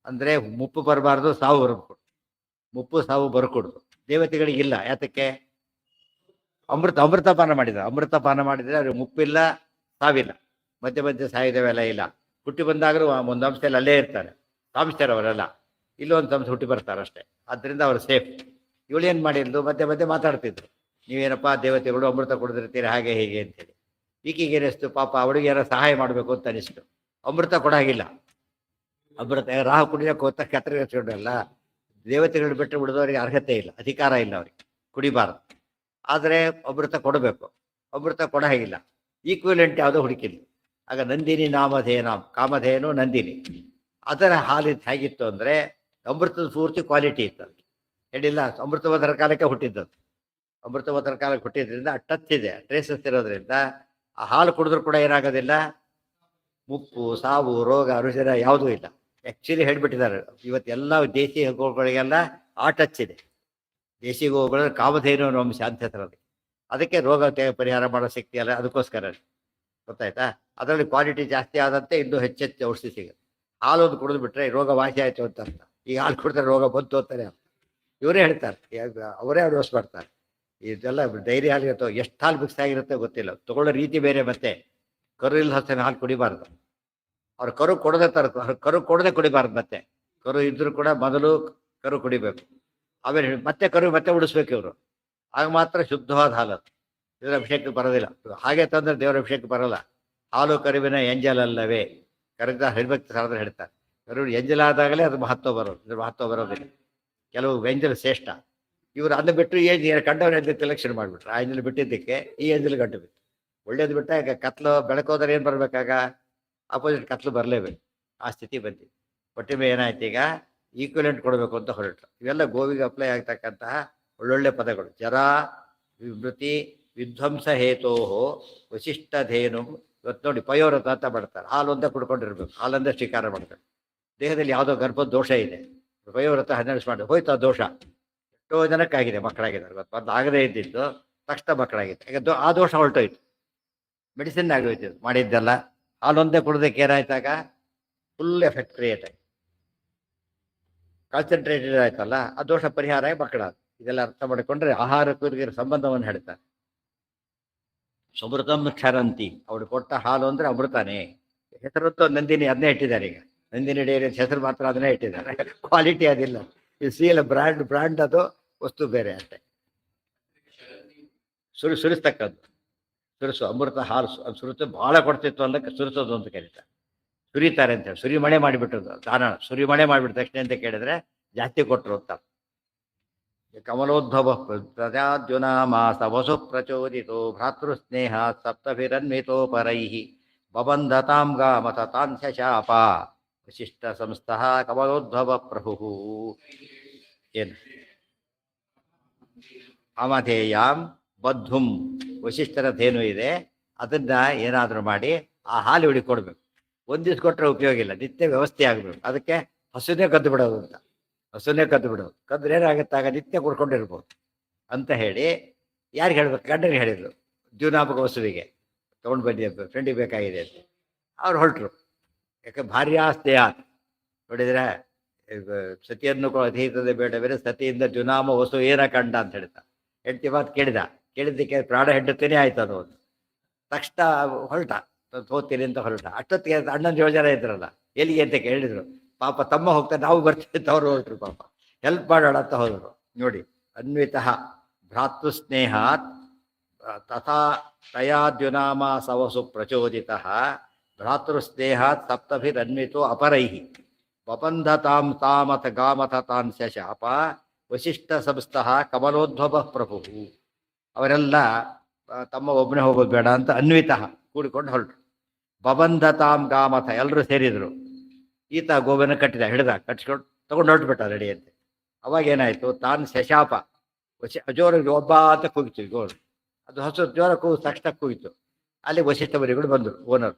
ಅಂದರೆ ಮುಪ್ಪು ಬರಬಾರ್ದು, ಸಾವು ಬರಬೇಕು. ಮುಪ್ಪು ಸಾವು ಬರ್ಕೊಡ್ದು. ದೇವತೆಗಳಿಗಿಲ್ಲ. ಯಾತಕ್ಕೆ? ಅಮೃತಪಾನ ಮಾಡಿದ್ದಾರೆ. ಅಮೃತಪಾನ ಮಾಡಿದರೆ ಅವ್ರಿಗೆ ಮುಪ್ಪಿಲ್ಲ, ಸಾವಿಲ್ಲ. ಮಧ್ಯೆ ಮಧ್ಯೆ ಸಾಯುಧವೆಲ್ಲ ಇಲ್ಲ. ಹುಟ್ಟಿ ಬಂದಾಗಲೂ ಒಂದು ಅಂಶದಲ್ಲಿ ಅಲ್ಲೇ ಇರ್ತಾರೆ. ಸಾಂಸ್ತಾರೆ ಅವರೆಲ್ಲ. ಇಲ್ಲೊಂದು ಅಂಶ ಹುಟ್ಟಿ ಬರ್ತಾರೆ ಅಷ್ಟೇ. ಆದ್ದರಿಂದ ಅವರು ಸೇಫ್. ಇವಳೇನು ಮಾಡಿದ್ದು? ಮಧ್ಯೆ ಮಧ್ಯೆ ಮಾತಾಡ್ತಿದ್ರು. ನೀವೇನಪ್ಪ ದೇವತೆಗಳು ಅಮೃತ ಕುಡಿದಿರ್ತೀರಿ ಹಾಗೆ ಹೀಗೆ ಅಂತೇಳಿ. ಈಕೆಗೆ ಏನಿಸ್ತು? ಪಾಪ ಅವಳಿಗೆ ಯಾರೋ ಸಹಾಯ ಮಾಡಬೇಕು ಅಂತ ಅನಿಸ್ತು. ಅಮೃತ ಕೊಡಾಗಿಲ್ಲ. ಅಮೃತ ರಾಹು ಕುಡಿಯೋಕೆ ಹೋಗ್ತಾ ಕತ್ತರಿಸ್ಕೊಂಡಲ್ಲ. ದೇವತೆಗಳು ಬಿಟ್ಟು ಬಿಡೋದವರಿಗೆ ಅರ್ಹತೆ ಇಲ್ಲ, ಅಧಿಕಾರ ಇಲ್ಲ ಅವ್ರಿಗೆ, ಕುಡಿಬಾರದು. ಆದರೆ ಅಮೃತ ಕೊಡಬೇಕು. ಅಮೃತ ಕೊಡ ಹಾಗಿಲ್ಲ. ಈಕ್ವಿಲೆಂಟ್ ಯಾವುದೋ ಹುಡುಕಿಲ್ಲ. ಆಗ ನಂದಿನಿ ನಾಮಧೇನಾಂ, ಕಾಮಧೇನು ನಂದಿನಿ. ಅದರ ಹಾಲಿದ್ದು ಹೇಗಿತ್ತು ಅಂದರೆ ಅಮೃತದ ಪೂರ್ತಿ ಕ್ವಾಲಿಟಿ ಇತ್ತು ಅದಕ್ಕೆ. ಹೇಳಿಲ್ಲ, ಅಮೃತವದರ ಕಾಲಕ್ಕೆ ಹುಟ್ಟಿದ್ದದು. ಅಮೃತವದರ ಕಾಲಕ್ಕೆ ಹುಟ್ಟಿದ್ರಿಂದ ಟಚ್ ಇದೆ, ಟ್ರೇಸಸ್ ಇರೋದ್ರಿಂದ ಆ ಹಾಲು ಕುಡಿದ್ರೂ ಕೂಡ ಏನಾಗೋದಿಲ್ಲ, ಮುಪ್ಪು ಸಾವು ರೋಗ ರುಜಿನ ಯಾವುದೂ ಇಲ್ಲ. ಆ್ಯಕ್ಚುಲಿ ಹೇಳ್ಬಿಟ್ಟಿದ್ದಾರೆ ಇವತ್ತೆಲ್ಲ ದೇಸಿ ಗೋಗಳಿಗೆಲ್ಲ ಆ ಟಚ್ ಇದೆ. ದೇಸಿ ಗೋಗಳು ಕಾಮಧೇನು ಅನ್ನೋ ಅಂಶ ಅಂತ ಹೇಳ್ತಾರೆ. ಅದಕ್ಕೆ ರೋಗ ಪರಿಹಾರ ಮಾಡೋ ಶಕ್ತಿ ಅಲ್ಲ, ಅದಕ್ಕೋಸ್ಕರ. ಗೊತ್ತಾಯ್ತಾ? ಅದರಲ್ಲಿ ಕ್ವಾಲಿಟಿ ಜಾಸ್ತಿ ಆದಂತೆ ಇನ್ನೂ ಹೆಚ್ಚೆಚ್ಚು ಔಷಧಿ ಸಿಗುತ್ತೆ. ಹಾಲು ಒಂದು ಕುಡಿದು ಬಿಟ್ರೆ ರೋಗ ವಾಸಿ ಆಯಿತು ಅಂತ ಅರ್ಥ. ಈಗ ಹಾಲು ಕುಡಿದ್ರೆ ರೋಗ ಬಂತು ಅಂತಾರೆ ಇವರೇ ಹೇಳ್ತಾರೆ, ಅವರೇ ಅಡ್ವೈಸ್ ಮಾಡ್ತಾರೆ. ಇದೆಲ್ಲ ಡೈರಿ ಹಾಲು ಇರುತ್ತೋ ಎಷ್ಟು ಹಾಲು ಮಿಕ್ಸ್ ಆಗಿರುತ್ತೆ ಗೊತ್ತಿಲ್ಲ, ತಗೊಳ್ಳೋ ರೀತಿ ಬೇರೆ. ಮತ್ತೆ ಕರು ಇಲ್ಲ ಹಸಿನ ಹಾಲು ಕುಡಿಬಾರ್ದು, ಅವ್ರು ಕರು ಕೊಡದೆ ತರಕು, ಅವ್ರು ಕರು ಕೊಡದೆ ಕುಡಿಬಾರ್ದು. ಮತ್ತೆ ಕರು ಇದ್ರೂ ಕೂಡ ಮೊದಲು ಕರು ಕುಡಿಬೇಕು, ಆಮೇಲೆ ಮತ್ತೆ ಕರು ಮತ್ತೆ ಉಡಿಸ್ಬೇಕು ಇವರು, ಆಗ ಮಾತ್ರ ಶುದ್ಧವಾದ ಹಾಲು. ದೇವರ ಅಭಿಷೇಕಕ್ಕೆ ಬರೋದಿಲ್ಲ, ಹಾಗೆ ತಂದ್ರೆ ದೇವರ ಅಭಿಷೇಕಕ್ಕೆ ಬರಲ್ಲ. ಹಾಲು ಕರುವಿನ ಎಂಜಲ್ ಅಲ್ಲವೇ ಕರೆದ ಹರಿಭಕ್ತಿ ಸಾರದ್ರೆ ಹೇಳ್ತಾರೆ. ಕರು ಎಂಜಲ್ ಆದಾಗಲೇ ಅದು ಮಹತ್ವ ಬರೋದು, ಇದ್ರ ಮಹತ್ವ ಬರೋದಿಲ್ಲ. ಕೆಲವು ಎಂಜಲ್ ಶ್ರೇಷ್ಠ, ಇವರು ಅದನ್ನ ಬಿಟ್ಟು ಕಂಡವನ ಎಂಜಲ್ ತಿಲಕ್ಷಣ ಮಾಡಿಬಿಟ್ರು. ಆ ಎಂಜಲ್ ಬಿಟ್ಟಿದ್ದಕ್ಕೆ ಈ ಎಂಜಲ್ ಗಂಟು ಬಿತ್ತು. ಒಳ್ಳೇದು ಬಿಟ್ಟ ಈಗ ಕತ್ಲು ಬೆಳಕೋದ್ರೆ ಏನು ಬರ್ಬೇಕಾಗ ಅಪೋಸಿಟ್ ಕತ್ಲು ಬರಲೇಬೇಕು, ಆ ಸ್ಥಿತಿ ಬಂದಿದೆ. ಒಟ್ಟಿಗೆ ಏನಾಯ್ತು, ಈಗ ಈಕ್ವಲೆಂಟ್ ಕೊಡಬೇಕು ಅಂತ ಹೊರಟರು. ಇವೆಲ್ಲ ಗೋವಿಗೆ ಅಪ್ಲೈ ಆಗ್ತಕ್ಕಂತಹ ಒಳ್ಳೊಳ್ಳೆ ಪದಗಳು. ಜರಾ ವಿಮೃತಿ ವಿಧ್ವಂಸ ಹೇತೋ ವಶಿಷ್ಠಧೇನು. ಇವತ್ತು ನೋಡಿ ಪಯೋರಥ ಅಂತ ಮಾಡ್ತಾರೆ, ಹಾಲು ಒಂದೇ ಕುಡ್ಕೊಂಡಿರ್ಬೇಕು, ಹಾಲಂದೇ ಸ್ವೀಕಾರ ಮಾಡ್ತಾರೆ. ದೇಹದಲ್ಲಿ ಯಾವುದೋ ಗರ್ಭದ ದೋಷ ಇದೆ, ಪಯೋವ್ರತ 12 ಮಾಡಿ ಹೋಯ್ತು ಆ ದೋಷ. ಎಷ್ಟೋ ಜನಕ್ಕಾಗಿದೆ, ಮಕ್ಕಳಾಗಿದ್ದಾರೆ. ಇವತ್ತು ಮೊದಲು ಆಗದೇ ಇದ್ದಿದ್ದು ತಕ್ಷಣ ಮಕ್ಕಳಾಗಿದೆ. ಈಗ ಆ ದೋಷ ಹೊರಟೋಯ್ತು, ಮೆಡಿಸಿನ್ ಆಗೋಯ್ತು ಮಾಡಿದ್ದೆಲ್ಲ. ಹಾಲೊಂದೇ ಕುಡ್ದಕ್ಕೆ ಏನಾಯ್ತಾಗ ಫುಲ್ ಎಫೆಕ್ಟ್ ಕ್ರಿಯೇಟ್ ಆಯ್ತು, ಕಾನ್ಸಂಟ್ರೇಟೆಡ್ ಆಯ್ತಲ್ಲ, ಆ ದೋಷ ಪರಿಹಾರ ಆಗಿ ಮಕ್ಕಳಾದ. ಇದೆಲ್ಲ ಅರ್ಥ ಮಾಡಿಕೊಂಡ್ರೆ ಆಹಾರಕ್ಕೂ ಇದಕ್ಕೆ ಸಂಬಂಧವನ್ನು ಹೇಳ್ತಾರೆ. ಸಮೃತಂ ಕ್ಷರಂತಿ, ಅವಳು ಕೊಟ್ಟ ಹಾಲು ಅಂದ್ರೆ ಅಮೃತಾನೇ. ಹೆಸರಂತೂ ನಂದಿನಿ, ಅದನ್ನೇ ಇಟ್ಟಿದ್ದಾರೆ. ಈಗ ನಂದಿನಿ ಡೈರಿ ಹೆಸರು ಮಾತ್ರ ಅದನ್ನೇ ಇಟ್ಟಿದ್ದಾರೆ, ಕ್ವಾಲಿಟಿ ಅದಿಲ್ಲ. ಇದು ಸೀಲ್ ಬ್ರ್ಯಾಂಡ್ ಅದು, ವಸ್ತು ಬೇರೆ ಅಷ್ಟೇ. ಸುರಿಸ್ತಕ್ಕದ್ದು, ಸುರಿಸು ಅಮೃತ ಹಾಲು ಸುರಿತು ಭಾಳ ಕೊಡ್ತಿತ್ತು ಅನ್ನಕ್ಕೆ ಸುರಿಸೋದು ಅಂತ ಕರೀತಾರೆ. ಸುರಿತಾರೆ ಅಂತ ಹೇಳಿ, ಸುರಿಮಳೆ ಮಾಡಿಬಿಟ್ಟದ್ದು ದಾನ. ಸುರಿಮಳೆ ಮಾಡಿಬಿಟ್ಟ ತಕ್ಷಣ ಅಂತ ಕೇಳಿದ್ರೆ ಜಾಸ್ತಿ ಕೊಟ್ಟರು ಅಂತ. ಕಮಲೋದ್ಭವ ಪ್ರಜಾದ್ಯುನಾಮಾಸ ವಸು ಪ್ರಚೋದಿತೋ ಭ್ರಾತೃಸ್ನೇಹ ಸಪ್ತಭಿರನ್ವಿತೋ ಪರೈಃ ಬಬಂಧತಾಂ ಗಾಮತ ತಾಂಸ್ಯ ಶಾಪ ವಿಶಿಷ್ಟ ಸಂಸ್ಥಃ ಕಮಲೋದ್ಭವ ಪ್ರಭು. ಏನು ಅಮಧೇಯಾಂ ಬದ್ಧುಂ, ವಶಿಷ್ಠರದ್ದೇನು ಇದೆ ಅದನ್ನ ಏನಾದರೂ ಮಾಡಿ ಆ ಹಾಲು ಹುಡಿ ಕೊಡ್ಬೇಕು. ಒಂದು ದಿವ್ಸ ಕೊಟ್ಟರೆ ಉಪಯೋಗ ಇಲ್ಲ, ನಿತ್ಯ ವ್ಯವಸ್ಥೆ ಆಗಬೇಕು. ಅದಕ್ಕೆ ಹಸುನೇ ಕದ್ದು ಬಿಡೋದು ಅಂತ, ಹಸುನೇ ಕದ್ದು ಬಿಡೋದು. ಕದ್ರೆ ಏನಾಗುತ್ತಾಗ ನಿತ್ಯ ಕುಡ್ಕೊಂಡಿರ್ಬೋದು ಅಂತ ಹೇಳಿ ಯಾರಿಗೆ ಹೇಳ್ಬೇಕು? ಗಂಡನಿಗೆ ಹೇಳಿದ್ರು, ದ್ಯೂನಾಪಕ ವಸುವಿಗೆ ತೊಗೊಂಡು ಬನ್ನಿ ಅಂತ, ಫ್ರೆಂಡಿಗೆ ಬೇಕಾಗಿದೆ ಅಂತ. ಅವ್ರು ಹೊರಟರು. ಯಾಕೆ ಭಾರ್ಯಾಸ್ತೆಯ ನೋಡಿದ್ರೆ ಸತಿಯನ್ನು ಅಧೀತದೆ ಬೇಡಬೇರೆ ಸತಿಯಿಂದ ದ್ಯುನಾಮ ವಸು ಏನ ಕಂಡ ಅಂತ ಹೇಳ್ತಾ ಹೆಂಡತಿ ಮಾತು ಕೇಳಿದ್ದಕ್ಕೆ ಪ್ರಾಣ ಹೆಂಡತಿನೇ ಆಯ್ತು ಅದು. ತಕ್ಷಣ ಹೊರಟ, ಹೋಗ್ತೀನಿ ಅಂತ ಹೊರಟ. ಅಷ್ಟೊತ್ತಿಗೆ ಅಣ್ಣನ 7 ಜನ ಇದ್ರಲ್ಲ, ಎಲ್ಲಿಗೆ ಅಂತ ಕೇಳಿದ್ರು. ಪಾಪ ತಮ್ಮ ಹೋಗ್ತಾರೆ, ನಾವು ಬರ್ತೀವಿ ಅಂತ ಅವ್ರು ಹೊರಟ್ರು. ಪಾಪ ಹೆಲ್ಪ್ ಮಾಡೋಣ ಅಂತ ಹೋದರು. ನೋಡಿ, ಅನ್ವಿತಃ ಭ್ರಾತೃ ಸ್ನೇಹಾತ್ ತಥಾ ತಯಾದ್ಯುನಾಮ ಸವಸು ಪ್ರಚೋದಿತಃ ಭ್ರಾತೃ ಸ್ನೇಹಾತ್ ಸಪ್ತಭಿರನ್ವಿತೋ ಅಪರೈಃ ಬಬಂಧತಾಂ ತಾಮಥ ಗಾಮಥ ತಾಂಸ್ಯ ಶಾಪ ವಶಿಷ್ಠ ಸಂಸ್ಥಃ ಕಮಲೋದ್ಭವ ಪ್ರಭು. ಅವರೆಲ್ಲ ತಮ್ಮ ಒಬ್ಬನೇ ಹೋಗೋದು ಬೇಡ ಅಂತ ಅನ್ವಿತಃ ಕೂಡಿಕೊಂಡು ಹೊರಟರು. ಬಬಂಧತಾಂ ಗಾಮಥ ಎಲ್ಲರೂ ಸೇರಿದ್ರು. ಈತ ಗೋವನ ಕಟ್ಟಿಸ್ಕೊಂಡು ತಗೊಂಡು ಹೊರಟ್ಬಿಟ್ಟ ರೆಡಿ ಅಂತೆ. ಅವಾಗ ಏನಾಯ್ತು, ತಾನು ಶಶಾಪ ಜೋರಿಗೆ ಒಬ್ಬ ಅಂತ ಕೂಗಿತು ಗೋರು. ಅದು ಹಸು ಜೋರ ಕೂಗು ತಕ್ಷಣ ಕೂಗಿತು. ಅಲ್ಲಿ ವಶಿಷ್ಠ ಬರಿಗಳು ಬಂದರು, ಓನರ್.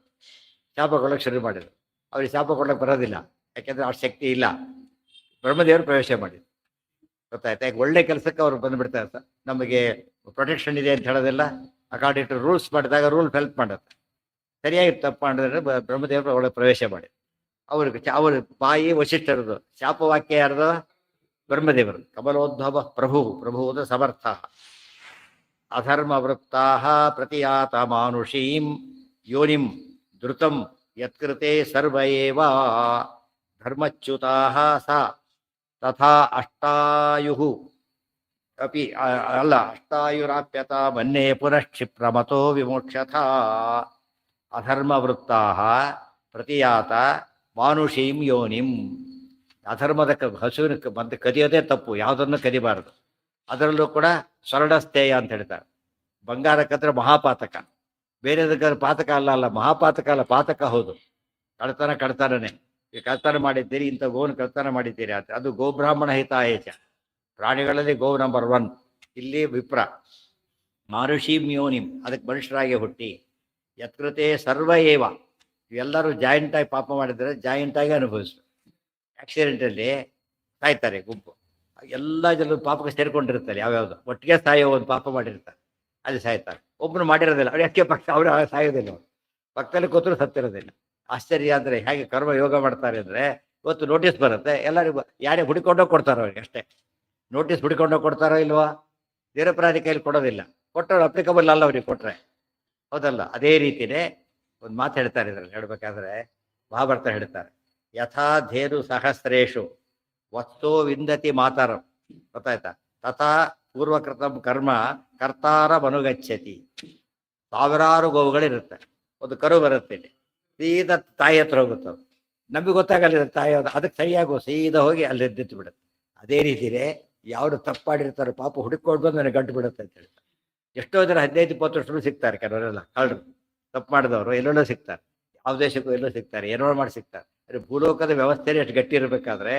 ಶಾಪ ಕೊಡೋಕ್ಕೆ ಶುರು ಮಾಡಿದ್ರು. ಅವ್ರಿಗೆ ಶಾಪ ಕೊಡೋಕ್ಕೆ ಬರೋದಿಲ್ಲ, ಯಾಕೆಂದ್ರೆ ಅವ್ರ ಶಕ್ತಿ ಇಲ್ಲ. ಬ್ರಹ್ಮದೇವರು ಪ್ರವೇಶ ಮಾಡಿದ್ರು, ಗೊತ್ತಾಯ್ತಾ? ಯಾಕೆ ಒಳ್ಳೆ ಕೆಲಸಕ್ಕೆ ಅವ್ರು ಬಂದುಬಿಡ್ತಾರೆ ಸರ್. ನಮಗೆ ಪ್ರೊಟೆಕ್ಷನ್ ಇದೆ ಅಂತ ಹೇಳೋದಿಲ್ಲ, ಅಕಾರ್ಡಿಂಗ್ ಟು ರೂಲ್ಸ್ ಮಾಡಿದಾಗ ರೂಲ್ ಹೆಲ್ಪ್ ಮಾಡುತ್ತೆ. ಸರಿಯಾಗಿ ತಪ್ಪು ಮಾಡಿದ್ರೆ ಬ್ರಹ್ಮದೇವರು ಒಳ್ಳೆ ಪ್ರವೇಶ ಮಾಡಿ ಅವ್ರ ಬಾಯಿ ವಶಿಷ್ಠರದು, ಶಾಪವಾಕ್ಯ ಯಾರ್ದು? ಬ್ರಹ್ಮದೇವರು. ಕಮಲೋದ್ಭವ ಪ್ರಭು ಅಂದ್ರೆ ಸಮರ್ಥ. ಅಧರ್ಮ ವೃತ್ತಾ ಪ್ರತಿಯಾತ ಮಾನುಷೀಂ ಯೋನಿಂ ಧೃತಂ ಯತ್ಕೃತೆ ಸರ್ವ ಏವ ಧರ್ಮಚ್ಯುತಾ ಸ ತಥಾ ಅಷ್ಟಾಯು ಅಪಿ ಅಲ್ಲ ಅಷ್ಟಾಯುರಾಪ್ಯತ ಮನ್ಯೇ ಪುನಃಕ್ಷಿಪ್ರಮತೋ ವಿಮೋಕ್ಷಥ. ಅಧರ್ಮವೃತ್ತಾ ಪ್ರತಿಯಾತ ಮಾನುಷೀಂ ಯೋನಿಂ. ಅಧರ್ಮದ ಹಸುವಿನ ಮತ್ತೆ ಕದಿಯೋದೇ ತಪ್ಪು, ಯಾವುದನ್ನು ಕದಿಬಾರದು. ಅದರಲ್ಲೂ ಕೂಡ ಸ್ವರ್ಣಸ್ಥೇಯ ಅಂತ ಹೇಳ್ತಾರೆ. ಬಂಗಾರ ಕದ್ರೆ ಮಹಾಪಾತಕ, ಬೇರೆದಕ್ಕೆ ಪಾತಕ ಅಲ್ಲ, ಮಹಾಪಾತಕ ಅಲ್ಲ, ಪಾತಕ ಹೌದು. ಕಳ್ತನನೇ. ಈ ಕಳ್ತನ ಮಾಡಿದ್ದೀರಿ, ಇಂಥ ಗೋವನ್ನು ಕಳ್ತನ ಮಾಡಿದ್ದೀರಿ ಅಂತ, ಅದು ಗೋಬ್ರಾಹ್ಮಣ ಹಿತಾಯಚ. ಪ್ರಾಣಿಗಳಲ್ಲಿ ಗೋ ನಂಬರ್ 1. ಇಲ್ಲಿ ವಿಪ್ರ. ಮಾನುಷೀಂ ಯೋನಿಂ, ಅದಕ್ಕೆ ಮನುಷ್ಯರಾಗಿ ಹುಟ್ಟಿ. ಯತ್ಕೃತೆ ಸರ್ವ ಏವ, ಇವೆಲ್ಲರೂ ಜಾಯಿಂಟಾಗಿ ಪಾಪ ಮಾಡಿದರೆ ಜಾಯಿಂಟಾಗಿ ಅನುಭವಿಸ್ರು. ಆಕ್ಸಿಡೆಂಟಲ್ಲಿ ಸಾಯ್ತಾರೆ ಗುಂಪು, ಎಲ್ಲ ಜನರು ಪಾಪಕ್ಕೆ ಸೇರ್ಕೊಂಡಿರ್ತಾರೆ. ಯಾವ್ಯಾವುದು ಒಟ್ಟಿಗೆ ಸಾಯೋ ಒಂದು ಪಾಪ ಮಾಡಿರ್ತಾರೆ, ಅಲ್ಲಿ ಸಾಯ್ತಾರೆ. ಒಬ್ಬನು ಮಾಡಿರೋದಿಲ್ಲ, ಅವ್ರು ಯಾಕೆ ಪಕ್ಷ ಅವರು ಸಾಯೋದಿಲ್ಲ, ಅವರು ಪಕ್ಕದಲ್ಲಿ ಕೂತರು ಸತ್ತಿರೋದಿಲ್ಲ. ಆಶ್ಚರ್ಯ ಅಂದರೆ ಹೇಗೆ ಕರ್ಮ ಯೋಗ ಮಾಡ್ತಾರೆ ಅಂದರೆ, ಇವತ್ತು ನೋಟಿಸ್ ಬರುತ್ತೆ ಎಲ್ಲರಿಗೂ, ಯಾರೇ ಹುಡುಕೊಂಡೋಗಿ ಕೊಡ್ತಾರೋ ಅವ್ರಿಗೆ ಅಷ್ಟೇ. ನೋಟಿಸ್ ಹುಡುಕೊಂಡೋಗಿ ಕೊಡ್ತಾರೋ ಇಲ್ವಾ? ನಿರಪರಾಧಿ ಕೈಲಿ ಕೊಡೋದಿಲ್ಲ. ಕೊಟ್ಟವ್ರು ಅಪ್ಲಿಕಬಲ್ ಅಲ್ಲ ಅವ್ರಿಗೆ ಕೊಟ್ರೆ, ಹೌದಲ್ಲ? ಅದೇ ರೀತಿನೇ ಒಂದು ಮಾತು ಹೇಳ್ತಾರೆ ಇದ್ರಲ್ಲಿ ಹೇಳ್ಬೇಕಾದ್ರೆ, ಮಹಾಭಾರತ ಹೇಳ್ತಾರೆ, ಯಥಾ ಧೇನು ಸಹಸ್ರೇಶು ವಸ್ತೋ ವಿಂದತಿ ಮಾತರಂ, ಗೊತ್ತಾಯ್ತಾ? ತಥಾ ಪೂರ್ವಕೃತಂ ಕರ್ಮ ಕರ್ತಾರ ಮನುಗಚ್ಚತಿ. ಸಾವಿರಾರು ಗೋವುಗಳಿರುತ್ತೆ, ಒಂದು ಕರು ಬರುತ್ತೆ, ಸೀದಾ ತಾಯಿ ಹತ್ರ ಹೋಗುತ್ತೆ. ನಮಗೆ ಗೊತ್ತಾಗಲ್ಲ ತಾಯಿ ಅದಕ್ಕೆ ಸರಿಯಾಗೋ ಸೀದಾ ಹೋಗಿ ಅಲ್ಲಿ ನಿಂತು ಬಿಡುತ್ತೆ. ಅದೇ ರೀತಿಯೇ ಯಾರು ತಪ್ಪು ಮಾಡಿರ್ತಾರೋ ಪಾಪ ಹುಡುಕೊಂಡು ಬಂದು ನನಗೆ ಗಂಟು ಬಿಡುತ್ತೆ ಅಂತ ಹೇಳ್ತಾರೆ. ಎಷ್ಟೋ ಜನ 15-20 ವರ್ಷಗಳು ಸಿಗ್ತಾರೆ, ಕೆಲವರೆಲ್ಲ ಕಳ್ಳರು ತಪ್ಪು ಮಾಡಿದವರು ಎಲ್ಲೆಲ್ಲೋ ಸಿಗ್ತಾರೆ, ಯಾವ ದೇಶಕ್ಕೂ ಎಲ್ಲೋ ಸಿಗ್ತಾರೆ, ಏನೋ ಮಾಡಿ ಸಿಗ್ತಾರೆ. ಅದೇ ಭೂಲೋಕದ ವ್ಯವಸ್ಥೆನೇ ಎಷ್ಟು ಗಟ್ಟಿ ಇರಬೇಕಾದ್ರೆ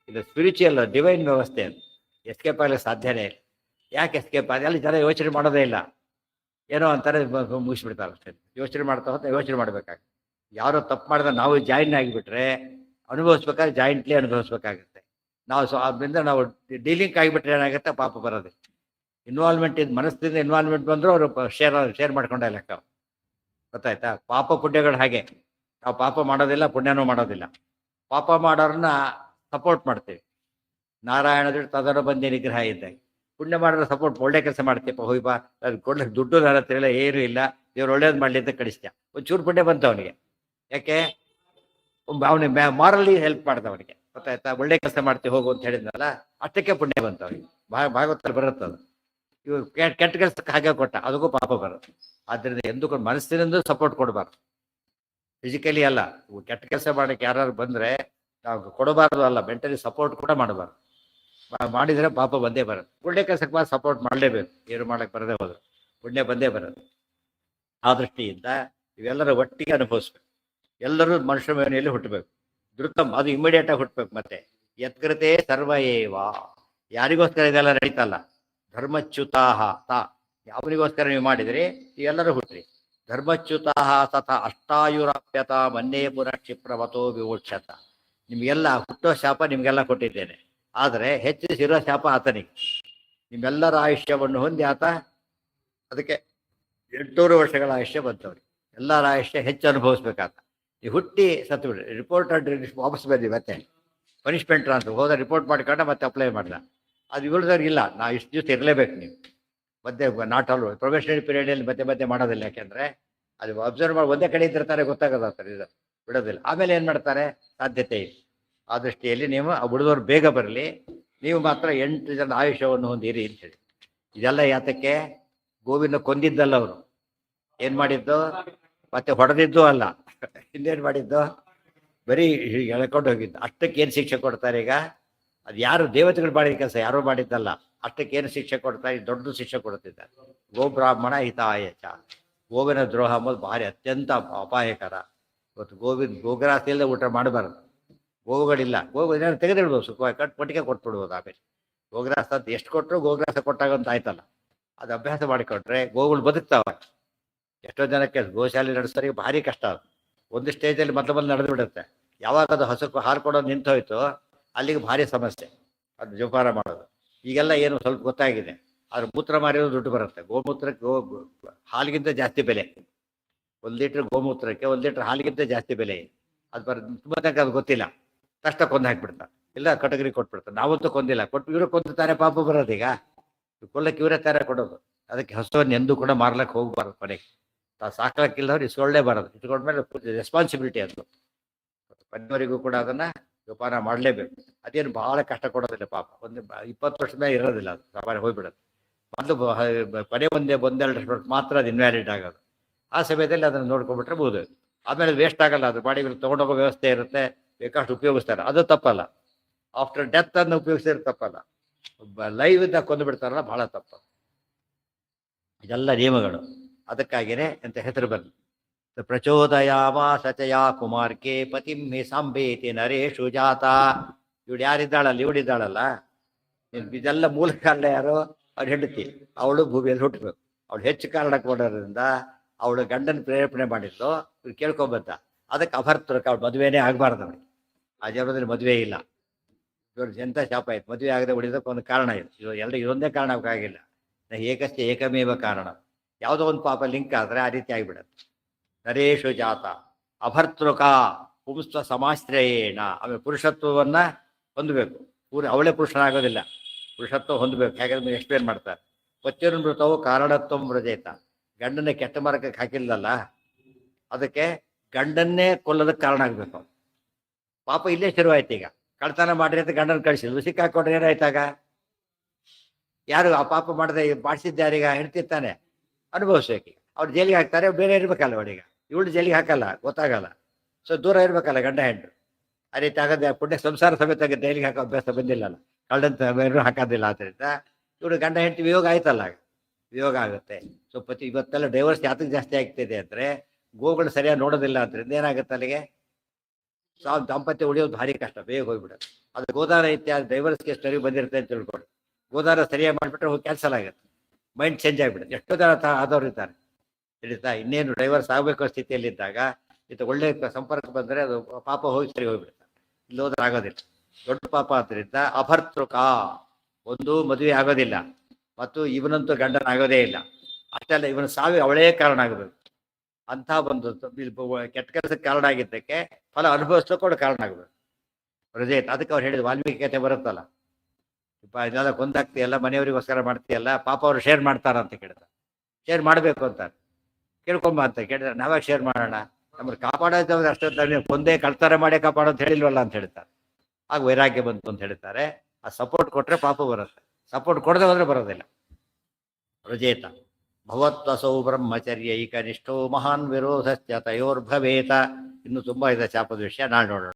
ಇದು ಸ್ಪಿರಿಚುವಲ್ ಡಿವೈನ್ ವ್ಯವಸ್ಥೆ, ಅದು ಎಸ್ಕೇಪ್ ಆಗಲಿಕ್ಕೆ ಸಾಧ್ಯನೇ ಇಲ್ಲ. ಯಾಕೆ ಎಸ್ಕೇಪ್ ಆದ? ಅಲ್ಲಿ ಜನ ಯೋಚನೆ ಮಾಡೋದೇ ಇಲ್ಲ, ಏನೋ ಅಂತಾರೆ ಮುಗಿಸ್ಬಿಡ್ತಾರೆ ಅಷ್ಟೇ. ಯೋಚನೆ ಮಾಡ್ತಾ ಹೋಗ್ತಾ ಯೋಚನೆ ಮಾಡ್ಬೇಕಾಗುತ್ತೆ. ಯಾರೋ ತಪ್ಪು ಮಾಡಿದ್ರೆ ನಾವು ಜಾಯಿನ್ ಆಗಿಬಿಟ್ರೆ ಅನುಭವಿಸ್ಬೇಕಾದ್ರೆ ಜಾಯಿಂಟ್ಲಿ ಅನುಭವಿಸ್ಬೇಕಾಗುತ್ತೆ. ನಾವು ಅದರಿಂದ ನಾವು ಡೀಲಿಂಗ್ ಆಗಿಬಿಟ್ರೆ ಏನಾಗುತ್ತೆ, ಪಾಪ ಬರೋದು. ಇನ್ವಾಲ್ವ್ಮೆಂಟ್ ಇದು ಮನಸ್ಸಿಂದ ಇನ್ವಾಲ್ವ್ಮೆಂಟ್ ಬಂದರೂ ಅವರು ಶೇರ್ ಮಾಡ್ಕೊಂಡೆ ಲೆಕ್ಕ, ಗೊತ್ತಾಯ್ತಾ? ಪಾಪ ಪುಣ್ಯಗಳು ಹಾಗೆ, ನಾವು ಪಾಪ ಮಾಡೋದಿಲ್ಲ, ಪುಣ್ಯನೂ ಮಾಡೋದಿಲ್ಲ. ಪಾಪ ಮಾಡೋರನ್ನ ಸಪೋರ್ಟ್ ಮಾಡ್ತೀವಿ, ನಾರಾಯಣ ತದರ ಬಂದಿ ನಿಗ್ರಹ ಇದ್ದಾಗ. ಪುಣ್ಯ ಮಾಡಿದ್ರೆ ಸಪೋರ್ಟ್, ಒಳ್ಳೆ ಕೆಲಸ ಮಾಡ್ತೀಯಪ್ಪ, ಹೋಗಿ ಬಾ, ಅದು ಕೊಡ್ಲಿಕ್ಕೆ ದುಡ್ಡು ನನ್ನ ಹತ್ರ ಇಲ್ಲ, ಏನೂ ಇಲ್ಲ, ದೇವ್ರು ಒಳ್ಳೇದು ಮಾಡಲಿ ಅಂತ ಕಳಿಸ್ತೀಯ. ಒಂಚೂರು ಪುಣ್ಯ ಬಂತು ಅವನಿಗೆ. ಯಾಕೆ? ಅವನಿಗೆ ಮಾರಲಿ ಹೆಲ್ಪ್ ಮಾಡ್ದ ಅವನಿಗೆ, ಗೊತ್ತಾಯ್ತಾ? ಒಳ್ಳೆ ಕೆಲಸ ಮಾಡ್ತೀವಿ ಹೋಗು ಅಂತ ಹೇಳಿದ್ನಲ್ಲ, ಅಷ್ಟಕ್ಕೆ ಪುಣ್ಯ ಬಂತು ಅವನಿಗೆ. ಭಾಗವತಲ್ಲಿ ಬರುತ್ತೆ ಅದು. ಇವು ಕೆಟ್ಟ ಕೆಲಸಕ್ಕೆ ಹಾಗೆ ಕೊಟ್ಟ, ಅದಕ್ಕೂ ಪಾಪ ಬರುತ್ತೆ. ಆದ್ದರಿಂದ ಎಂದೂ ಮನಸ್ಸಿನಿಂದ ಸಪೋರ್ಟ್ ಕೊಡಬಾರ್ದು, ಫಿಸಿಕಲಿ ಅಲ್ಲ. ಇವು ಕೆಟ್ಟ ಕೆಲಸ ಮಾಡಕ್ಕೆ ಯಾರು ಬಂದರೆ ನಾವು ಕೊಡಬಾರ್ದು ಅಲ್ಲ, ಮೆಂಟಲಿ ಸಪೋರ್ಟ್ ಕೂಡ ಮಾಡಬಾರ್ದು. ಮಾಡಿದರೆ ಪಾಪ ಬಂದೇ ಬರುತ್ತೆ. ಒಳ್ಳೆ ಕೆಲಸಕ್ಕೆ ಸಪೋರ್ಟ್ ಮಾಡಲೇಬೇಕು, ಏನು ಮಾಡಕ್ಕೆ ಬರದೇ ಹೋದ್ರು ಪುಣ್ಯ ಬಂದೇ ಬರೋದು. ಆ ದೃಷ್ಟಿಯಿಂದ ಇವೆಲ್ಲರ ಒಟ್ಟಿಗೆ ಅನುಭವಿಸ್ಬೇಕು. ಎಲ್ಲರೂ ಮನುಷ್ಯ ಮನೆಯಲ್ಲಿ ಹುಟ್ಟಬೇಕು. ಧೃತಂ ಅದು ಇಮಿಡಿಯೇಟ್ ಆಗಿ ಹುಟ್ಟಬೇಕು. ಮತ್ತೆ ಯತ್ಕೃತೆ ಸರ್ವ ಏವ, ಯಾರಿಗೋಸ್ಕರ ಇದೆಲ್ಲ ನಡೀತಲ್ಲ, ಧರ್ಮಚ್ಯುತಾಹ ತಾ, ಅವನಿಗೋಸ್ಕರ ನೀವು ಮಾಡಿದ್ರಿ, ಎಲ್ಲರೂ ಹುಟ್ಟ್ರಿ. ಧರ್ಮಚ್ಯುತಾಹ ತಥಾ ಅಷ್ಟಾಯುರಾಪ್ಯತ ಮನ್ನೇ ಪುನಃ ಕ್ಷಿಪ್ರವತೋ ವಿಮೋಕ್ಷತ. ನಿಮಗೆಲ್ಲ ಹುಟ್ಟೋ ಶಾಪ ನಿಮಗೆಲ್ಲ ಕೊಟ್ಟಿದ್ದೇನೆ, ಆದರೆ ಹೆಚ್ಚಿಸಿರೋ ಶಾಪ ಆತನಿಗೆ. ನಿಮ್ಮೆಲ್ಲರ ಆಯುಷ್ಯವನ್ನು ಹೊಂದಿ ಆತ ಅದಕ್ಕೆ 800 ವರ್ಷಗಳ ಆಯುಷ್ಯ ಬಂತವ್ರಿ. ಎಲ್ಲರ ಆಯುಷ್ಯ ಹೆಚ್ಚು ಅನುಭವಿಸ್ಬೇಕಾತ. ಈ ಹುಟ್ಟಿ ಸತ್ತು ಬಿಡ್ರಿ, ರಿಪೋರ್ಟ್ ವಾಪಸ್ ಬಂದ್ವಿ, ಮತ್ತೆ ಪನಿಷ್ಮೆಂಟ್ ಅಂತ ಹೋದ ರಿಪೋರ್ಟ್ ಮಾಡ್ಕೊಂಡ ಮತ್ತೆ ಅಪ್ಲೈ ಮಾಡ್ದ. ಅದು ಇವ್ರದವ್ರಿಗಿಲ್ಲ, ನಾವು ಇಷ್ಟು ದಿವಸ ಇರಲೇಬೇಕು ನೀವು, ಮತ್ತೆ ನಾಟ್ ಆಲ್ ಪ್ರೊಬೇಷನರಿ ಪೀರಿಯಡಲ್ಲಿ ಮತ್ತೆ ಮಾಡೋದಿಲ್ಲ. ಯಾಕೆಂದರೆ ಅದು ಅಬ್ಸರ್ವ್ ಮಾಡಿ ಒಂದೇ ಕಡೆ ಇದ್ದಿರ್ತಾರೆ, ಗೊತ್ತಾಗೋದು ಸರ್, ಇದು ಬಿಡೋದಿಲ್ಲ. ಆಮೇಲೆ ಏನು ಮಾಡ್ತಾರೆ, ಸಾಧ್ಯತೆ ಇದೆ. ಆ ದೃಷ್ಟಿಯಲ್ಲಿ ನೀವು ಆ ಉಳಿದವ್ರು ಬೇಗ ಬರಲಿ, ನೀವು ಮಾತ್ರ 8 ಜನ ಆಯುಷ್ಯವನ್ನು ಹೊಂದಿರಿ ಅಂತ ಹೇಳಿ. ಇದೆಲ್ಲ ಯಾತಕ್ಕೆ? ಗೋವಿಂದ ಕೊಂದಿದ್ದಲ್ಲ, ಅವರು ಏನು ಮಾಡಿದ್ದು, ಮತ್ತೆ ಹೊಡೆದಿದ್ದು ಅಲ್ಲ, ಇನ್ನೇನು ಮಾಡಿದ್ದು, ಬರೀ ಎಳ್ಕೊಂಡು ಹೋಗಿದ್ದು. ಅಷ್ಟಕ್ಕೆ ಏನು ಶಿಕ್ಷೆ ಕೊಡ್ತಾರೆ ಈಗ? ಅದು ಯಾರು ದೇವತೆಗಳು ಮಾಡಿದ ಕೆಲಸ, ಯಾರೋ ಮಾಡಿದ್ದಲ್ಲ. ಅಷ್ಟಕ್ಕೆ ಏನು ಶಿಕ್ಷೆ ಕೊಡ್ತಾರೆ? ದೊಡ್ಡ ಶಿಕ್ಷೆ ಕೊಡ್ತಿದ್ದಾರೆ. ಗೋಬ್ರಾಹ್ಮಣ ಹಿತಾಯಚ, ಗೋವಿನ ದ್ರೋಹ ಅಂಬೋದು ಭಾರಿ ಅತ್ಯಂತ ಅಪಾಯಕರ. ಇವತ್ತು ಗೋಗ್ರಾಸ ಇಲ್ಲದೆ ಊಟ ಮಾಡಬಾರ್ದು. ಗೋವುಗಳಿಲ್ಲ, ಗೋವು ಏನಾದ್ರು ತೆಗೆದಿಡ್ಬೋದು, ಸುಖವಾಗಿ ಕೊಟ್ಟಿಗೆ ಕೊಟ್ಬಿಡ್ಬೋದು. ಆಮೇಲೆ ಗೋಗ್ರಾಸ ಅಂತ ಎಷ್ಟು ಕೊಟ್ಟರು ಗೋಗ್ರಾಸ ಕೊಟ್ಟಾಗಂತ ಆಯ್ತಲ್ಲ, ಅದು ಅಭ್ಯಾಸ ಮಾಡಿಕೊಟ್ರೆ ಗೋವುಗಳು ಬದುಕ್ತಾವೆ. ಎಷ್ಟೋ ಜನಕ್ಕೆ ಗೋಶಾಲೆ ನಡೆಸೋರಿಗೆ ಭಾರಿ ಕಷ್ಟ. ಅದು ಒಂದು ಸ್ಟೇಜಲ್ಲಿ ಮೊದಲು ನಡೆದು ಬಿಡುತ್ತೆ. ಯಾವಾಗ ಅದು ಹಸುಕು ಹಾಲು ಕೊಡೋದು ನಿಂತೋಯ್ತು, ಅಲ್ಲಿಗೆ ಭಾರಿ ಸಮಸ್ಯೆ ಅದು ಜೋಪಾನ ಮಾಡೋದು. ಈಗೆಲ್ಲ ಏನು ಸ್ವಲ್ಪ ಗೊತ್ತಾಗಿದೆ, ಆದ್ರೆ ಮೂತ್ರ ಮಾರಿರೋ ದುಡ್ಡು ಬರುತ್ತೆ. ಗೋಮೂತ್ರಕ್ಕೆ ಹಾಲಿಗಿಂತ ಜಾಸ್ತಿ ಬೆಲೆ, 1 ಲೀಟ್ರ್ ಗೋಮೂತ್ರಕ್ಕೆ 1 ಲೀಟ್ರ್ ಹಾಲಿಗಿಂತ ಜಾಸ್ತಿ ಬೆಲೆ. ಅದು ತುಂಬ ತನಕ ಅದು ಗೊತ್ತಿಲ್ಲ, ಕಷ್ಟ ಕೊಂದು ಹಾಕ್ಬಿಡ್ತಾರೆ, ಇಲ್ಲ ಕಟಗರಿ ಕೊಟ್ಬಿಡ್ತಾರೆ. ನಾವಂತೂ ಕೊಂದಿಲ್ಲ, ಕೊಟ್ಟು ಇವ್ರಿಗೆ ಕೊಂದುತ್ತಾರೆ, ಪಾಪ ಬರೋದು. ಈಗ ಕೊಲ್ಲಕ್ಕೆ ಇವರೇ ತಾರೆ ಕೊಡೋದು. ಅದಕ್ಕೆ ಹಸುವನ್ನು ಎಂದೂ ಕೂಡ ಮಾರ್ಲಕ್ಕೆ ಹೋಗ್ಬಾರ್ದು. ಕೊನೆಗೆ ಸಾಕ್ಲಕ್ಕಿಲ್ಲವ್ರು ಇಸ್ಕೊಳ್ಳೇಬಾರದು. ಇಟ್ಕೊಂಡ್ಮೇಲೆ ರೆಸ್ಪಾನ್ಸಿಬಿಲಿಟಿ ಅದು. ಮನೆಯವರಿಗೂ ಕೂಡ ಅದನ್ನ ಜೋಪಾನ ಮಾಡಲೇಬೇಕು. ಅದೇನು ಬಹಳ ಕಷ್ಟ ಕೊಡೋದಿಲ್ಲ ಪಾಪ. 20 ವರ್ಷದ ಮೇಲೆ ಇರೋದಿಲ್ಲ, ಅದು ಸಾಮಾನ್ಯ ಹೋಗ್ಬಿಡೋದು. ಮೊದಲು ಕೊನೆ 1-2 ವರ್ಷ ಮಾತ್ರ ಅದು ಇನ್ವ್ಯಾಲಿಡ್ ಆಗೋದು. ಆ ಸಮಯದಲ್ಲಿ ಅದನ್ನು ನೋಡ್ಕೊಂಡ್ಬಿಟ್ರೆ ಬೋದು. ಆಮೇಲೆ ವೇಸ್ಟ್ ಆಗಲ್ಲ, ಅದು ಬಾಡಿಗಳು ತೊಗೊಂಡೋಗೋ ವ್ಯವಸ್ಥೆ ಇರುತ್ತೆ, ಬೇಕಾಷ್ಟು ಉಪಯೋಗಿಸ್ತಾರೆ, ಅದು ತಪ್ಪಲ್ಲ. ಆಫ್ಟರ್ ಡೆತ್ ಅನ್ನು ಉಪಯೋಗಿಸಿದ್ರೆ ತಪ್ಪಲ್ಲ, ಲೈವ್ ಇದ್ದಾಗ ಕೊಂದು ಬಿಡ್ತಾರಲ್ಲ, ಬಹಳ ತಪ್ಪ. ಇದೆಲ್ಲ ನಿಯಮಗಳು. ಅದಕ್ಕಾಗಿಯೇ ಅಂತ ಹೆಸರು ಬರಲಿ. ಪ್ರಚೋದಯಾಮ ಸಚಯಾ ಕುಮಾರ್ಕೆ ಪತಿಂ ಹಿ ಸಾಂಬೇತಿ ನರೇಶು ಜಾತ. ಇವಳು ಯಾರಿದ್ದಾಳಲ್ಲ, ಇವಳಿದ್ದಾಳಲ್ಲ, ಇದೆಲ್ಲ ಮೂಲ ಕಾರಣ ಯಾರು? ಅವ್ರು ಹೆಂಡತಿ. ಅವಳು ಭೂಮಿಯಲ್ಲಿ ಹುಟ್ಟಬೇಕು. ಅವಳು ಹೆಚ್ಚು ಕಾರಣ ಕೊಡೋದ್ರಿಂದ ಅವಳು ಗಂಡನ ಪ್ರೇರೇಪಣೆ ಮಾಡಿದ್ಲು, ಇವ್ರು ಕೇಳ್ಕೊಂಬಂತ. ಅದಕ್ಕೆ ಅಭರ್ತೃಕ, ಅವಳು ಮದುವೆನೇ ಆಗಬಾರ್ದು. ಅವಳಿಗೆ ಆ ಜನ್ಮದಲ್ಲಿ ಮದುವೆ ಇಲ್ಲ. ಇವ್ರ ಎಂಥ ಶಾಪ ಆಯ್ತು, ಮದುವೆ ಆಗದೆ ಉಳಿದಕ್ಕೆ ಒಂದು ಕಾರಣ ಇದೆ. ಇದೊಂದೇ ಕಾರಣ ಆಗಿಲ್ಲ, ಏಕಸ್ಯ ಏಕಮೇವ ಕಾರಣ. ಯಾವುದೋ ಒಂದು ಪಾಪ ಲಿಂಕ್ ಆದರೆ ಆ ರೀತಿ ಆಗಿಬಿಡತ್ತೆ. ನರೇಶು ಜಾತ ಅಭರ್ತೃಕ ಪುಂಸ್ವ ಸಮಾಶ್ರಯೇಣ. ಆಮೇಲೆ ಪುರುಷತ್ವವನ್ನು ಹೊಂದಬೇಕು. ಅವಳೇ ಪುರುಷನಾಗೋದಿಲ್ಲ, ಪುರುಷತ್ವ ಹೊಂದಬೇಕು. ಹೇಗೆ ಎಕ್ಸ್ಪ್ಲೇನ್ ಮಾಡ್ತಾರೆ, ಪತ್ಯುರ್ಮೃತವು ಕಾರಣತ್ವ ಮೃಜೇತ. ಗಂಡನ ಕೆಟ್ಟ ಮಾರ್ಗಕ್ಕೆ ಹಾಕಿಲ್ಲಲ್ಲ, ಅದಕ್ಕೆ ಗಂಡನ್ನೇ ಕೊಲ್ಲೋದಕ್ಕೆ ಕಾರಣ ಆಗ್ಬೇಕು. ಪಾಪ ಇಲ್ಲೇ ಶುರುವಾಯ್ತು. ಈಗ ಕಳ್ತನ ಮಾಡ್ರಿ ಅಂತ ಗಂಡನ ಕಳಿಸಿದ್ರು, ಸಿಕ್ಕಾಕೊಂಡ್ರೆ ಏನಾಯ್ತಾಗ? ಯಾರು ಆ ಪಾಪ ಮಾಡದೆ ಮಾಡಿಸಿದ್ದಾರೀಗ ಹೆಣ್ತಿರ್ತಾನೆ, ಅನುಭವಿಸ್ಬೇಕು. ಅವ್ರು ಜೈಲಿಗೆ ಹಾಕ್ತಾರೆ, ಬೇರೆ ಇರ್ಬೇಕಲ್ಲ ಅವಳೀಗ. ಇವಳು ಜೈಲಿಗೆ ಹಾಕಲ್ಲ, ಗೊತ್ತಾಗಲ್ಲ. ಸೊ ದೂರ ಇರ್ಬೇಕಲ್ಲ ಗಂಡ ಹೆಂಡ್ರು. ಆ ರೀತಿ ಆಗದೆ ಪುಣ್ಯ ಸಂಸಾರ ಸಮೇತ ಜೈಲಿಗೆ ಹಾಕೋ ಅಭ್ಯಾಸ ಬಂದಿಲ್ಲಲ್ಲ, ಕಳ್ಳಂತ ಬೇರೆ ಹಾಕೋದಿಲ್ಲ. ಆದ್ದರಿಂದ ಇವಳು ಗಂಡ ಹೆಂಡತಿ ವಿಯೋಗ ಆಯ್ತಲ್ಲ, ವಿಯೋಗ ಆಗುತ್ತೆ. ಸೊ ಇವತ್ತೆಲ್ಲ ಡೈವರ್ಸ್ ಯಾತಕ್ಕೆ ಜಾಸ್ತಿ ಆಗ್ತಿದೆ ಅಂದರೆ ಗೋಗಳು ಸರಿಯಾಗಿ ನೋಡೋದಿಲ್ಲ. ಅದರಿಂದ ಏನಾಗುತ್ತೆ ಅಲ್ಲಿಗೆ ದಾಂಪತ್ಯ ಉಳಿಯೋದು ಭಾರಿ ಕಷ್ಟ, ಬೇಗ ಹೋಗ್ಬಿಡುತ್ತೆ. ಅದು ಗೋದಾನ ಇತ್ಯಾದಿ ಡೈವರ್ಸ್ಗೆ ಸ್ಟಡಿ ಬಂದಿರುತ್ತೆ ಅಂತ ತಿಳ್ಕೊಂಡು ಗೋದಾನ ಸರಿಯಾಗಿ ಮಾಡಿಬಿಟ್ರೆ ಹೋಗಿ ಕ್ಯಾನ್ಸಲ್ ಆಗುತ್ತೆ, ಮೈಂಡ್ ಚೇಂಜ್ ಆಗಿಬಿಡುತ್ತೆ. ಎಷ್ಟೋ ಜನ ಆದವ್ರು ಇರ್ತಾರೆ ತಿಳಿತಾ, ಇನ್ನೇನು ಡೈವರ್ಸ್ ಆಗಬೇಕು ಸ್ಥಿತಿಯಲ್ಲಿದ್ದಾಗ ಇದು ಒಳ್ಳೆ ಸಂಪರ್ಕ ಬಂದರೆ ಅದು ಪಾಪ ಹೋಗಿ ಸರಿ ಹೋಗ್ಬಿಡುತ್ತೆ. ಇಲ್ಲಿ ಹೋದ್ರೆ ಆಗೋದಿಲ್ಲ, ದೊಡ್ಡ ಪಾಪ. ಆದ್ದರಿಂದ ಅಭರ್ತೃಕ, ಒಂದು ಮದುವೆ ಆಗೋದಿಲ್ಲ, ಮತ್ತು ಇವನಂತೂ ಗಂಡನ ಆಗೋದೇ ಇಲ್ಲ. ಅಷ್ಟೆಲ್ಲ ಇವನ ಸಾವಿಗೆ ಅವಳೇ ಕಾರಣ ಆಗಬೇಕು. ಅಂಥ ಒಂದು ಕೆಟ್ಟ ಕೆಲಸಕ್ಕೆ ಕಾರಣ ಆಗಿದ್ದಕ್ಕೆ ಫಲ ಅನುಭವಿಸ್ಲಿಕ್ಕೆ ಕಾರಣ ಆಗಬೇಕು. ಹೃದಯ ಅದಕ್ಕೆ ಅವ್ರು ಹೇಳಿದ ವಾಲ್ಮೀಕಿ ಕಥೆ ಬರುತ್ತಲ್ಲ, ಇದೆಲ್ಲ ಕೊಂದಾಗ್ತೀಯಲ್ಲ, ಮನೆಯವರಿಗೋಸ್ಕರ ಮಾಡ್ತೀಯಲ್ಲ, ಪಾಪ ಅವರು ಶೇರ್ ಮಾಡ್ತಾರಂತ ಕೇಳ್ತಾರೆ. ಶೇರ್ ಮಾಡಬೇಕು ಅಂತಾರೆ, ಕೇಳ್ಕೊಂಬ ಅಂತ ಕೇಳಿದ್ರೆ ನಾವಾಗ ಶೇರ್ ಮಾಡೋಣ, ನಮ್ಮನ್ನು ಕಾಪಾಡೋದವ್ರು ಅಷ್ಟೊತ್ತು ಕೊಂದೇ ಕಳ್ತಾರೆ ಮಾಡೇ ಕಾಪಾಡೋದು ಹೇಳಿಲ್ವಲ್ಲ ಅಂತ ಹೇಳ್ತಾರೆ. ಆಗ ವೈರಾಗ್ಯ ಬಂತು ಅಂತ ಹೇಳ್ತಾರೆ. ಆ ಸಪೋರ್ಟ್ ಕೊಟ್ಟರೆ ಪಾಪ ಬರುತ್ತೆ, ಸಪೋರ್ಟ್ ಕೊಡದೆ ಹೋದ್ರೆ ಬರೋದಿಲ್ಲ. ರುಜೇತ ಭವತ್ವಸೌ ಬ್ರಹ್ಮಚರ್ಯ ಕನಿಷ್ಠೋ ಮಹಾನ್ ವಿರೋಧಶ್ಚ ತಯೋರ್ಭವೇತ. ಇನ್ನು ತುಂಬ ಇದೆ ಚಾಪದ ವಿಷಯ, ನಾಳೆ ನೋಡೋಣ.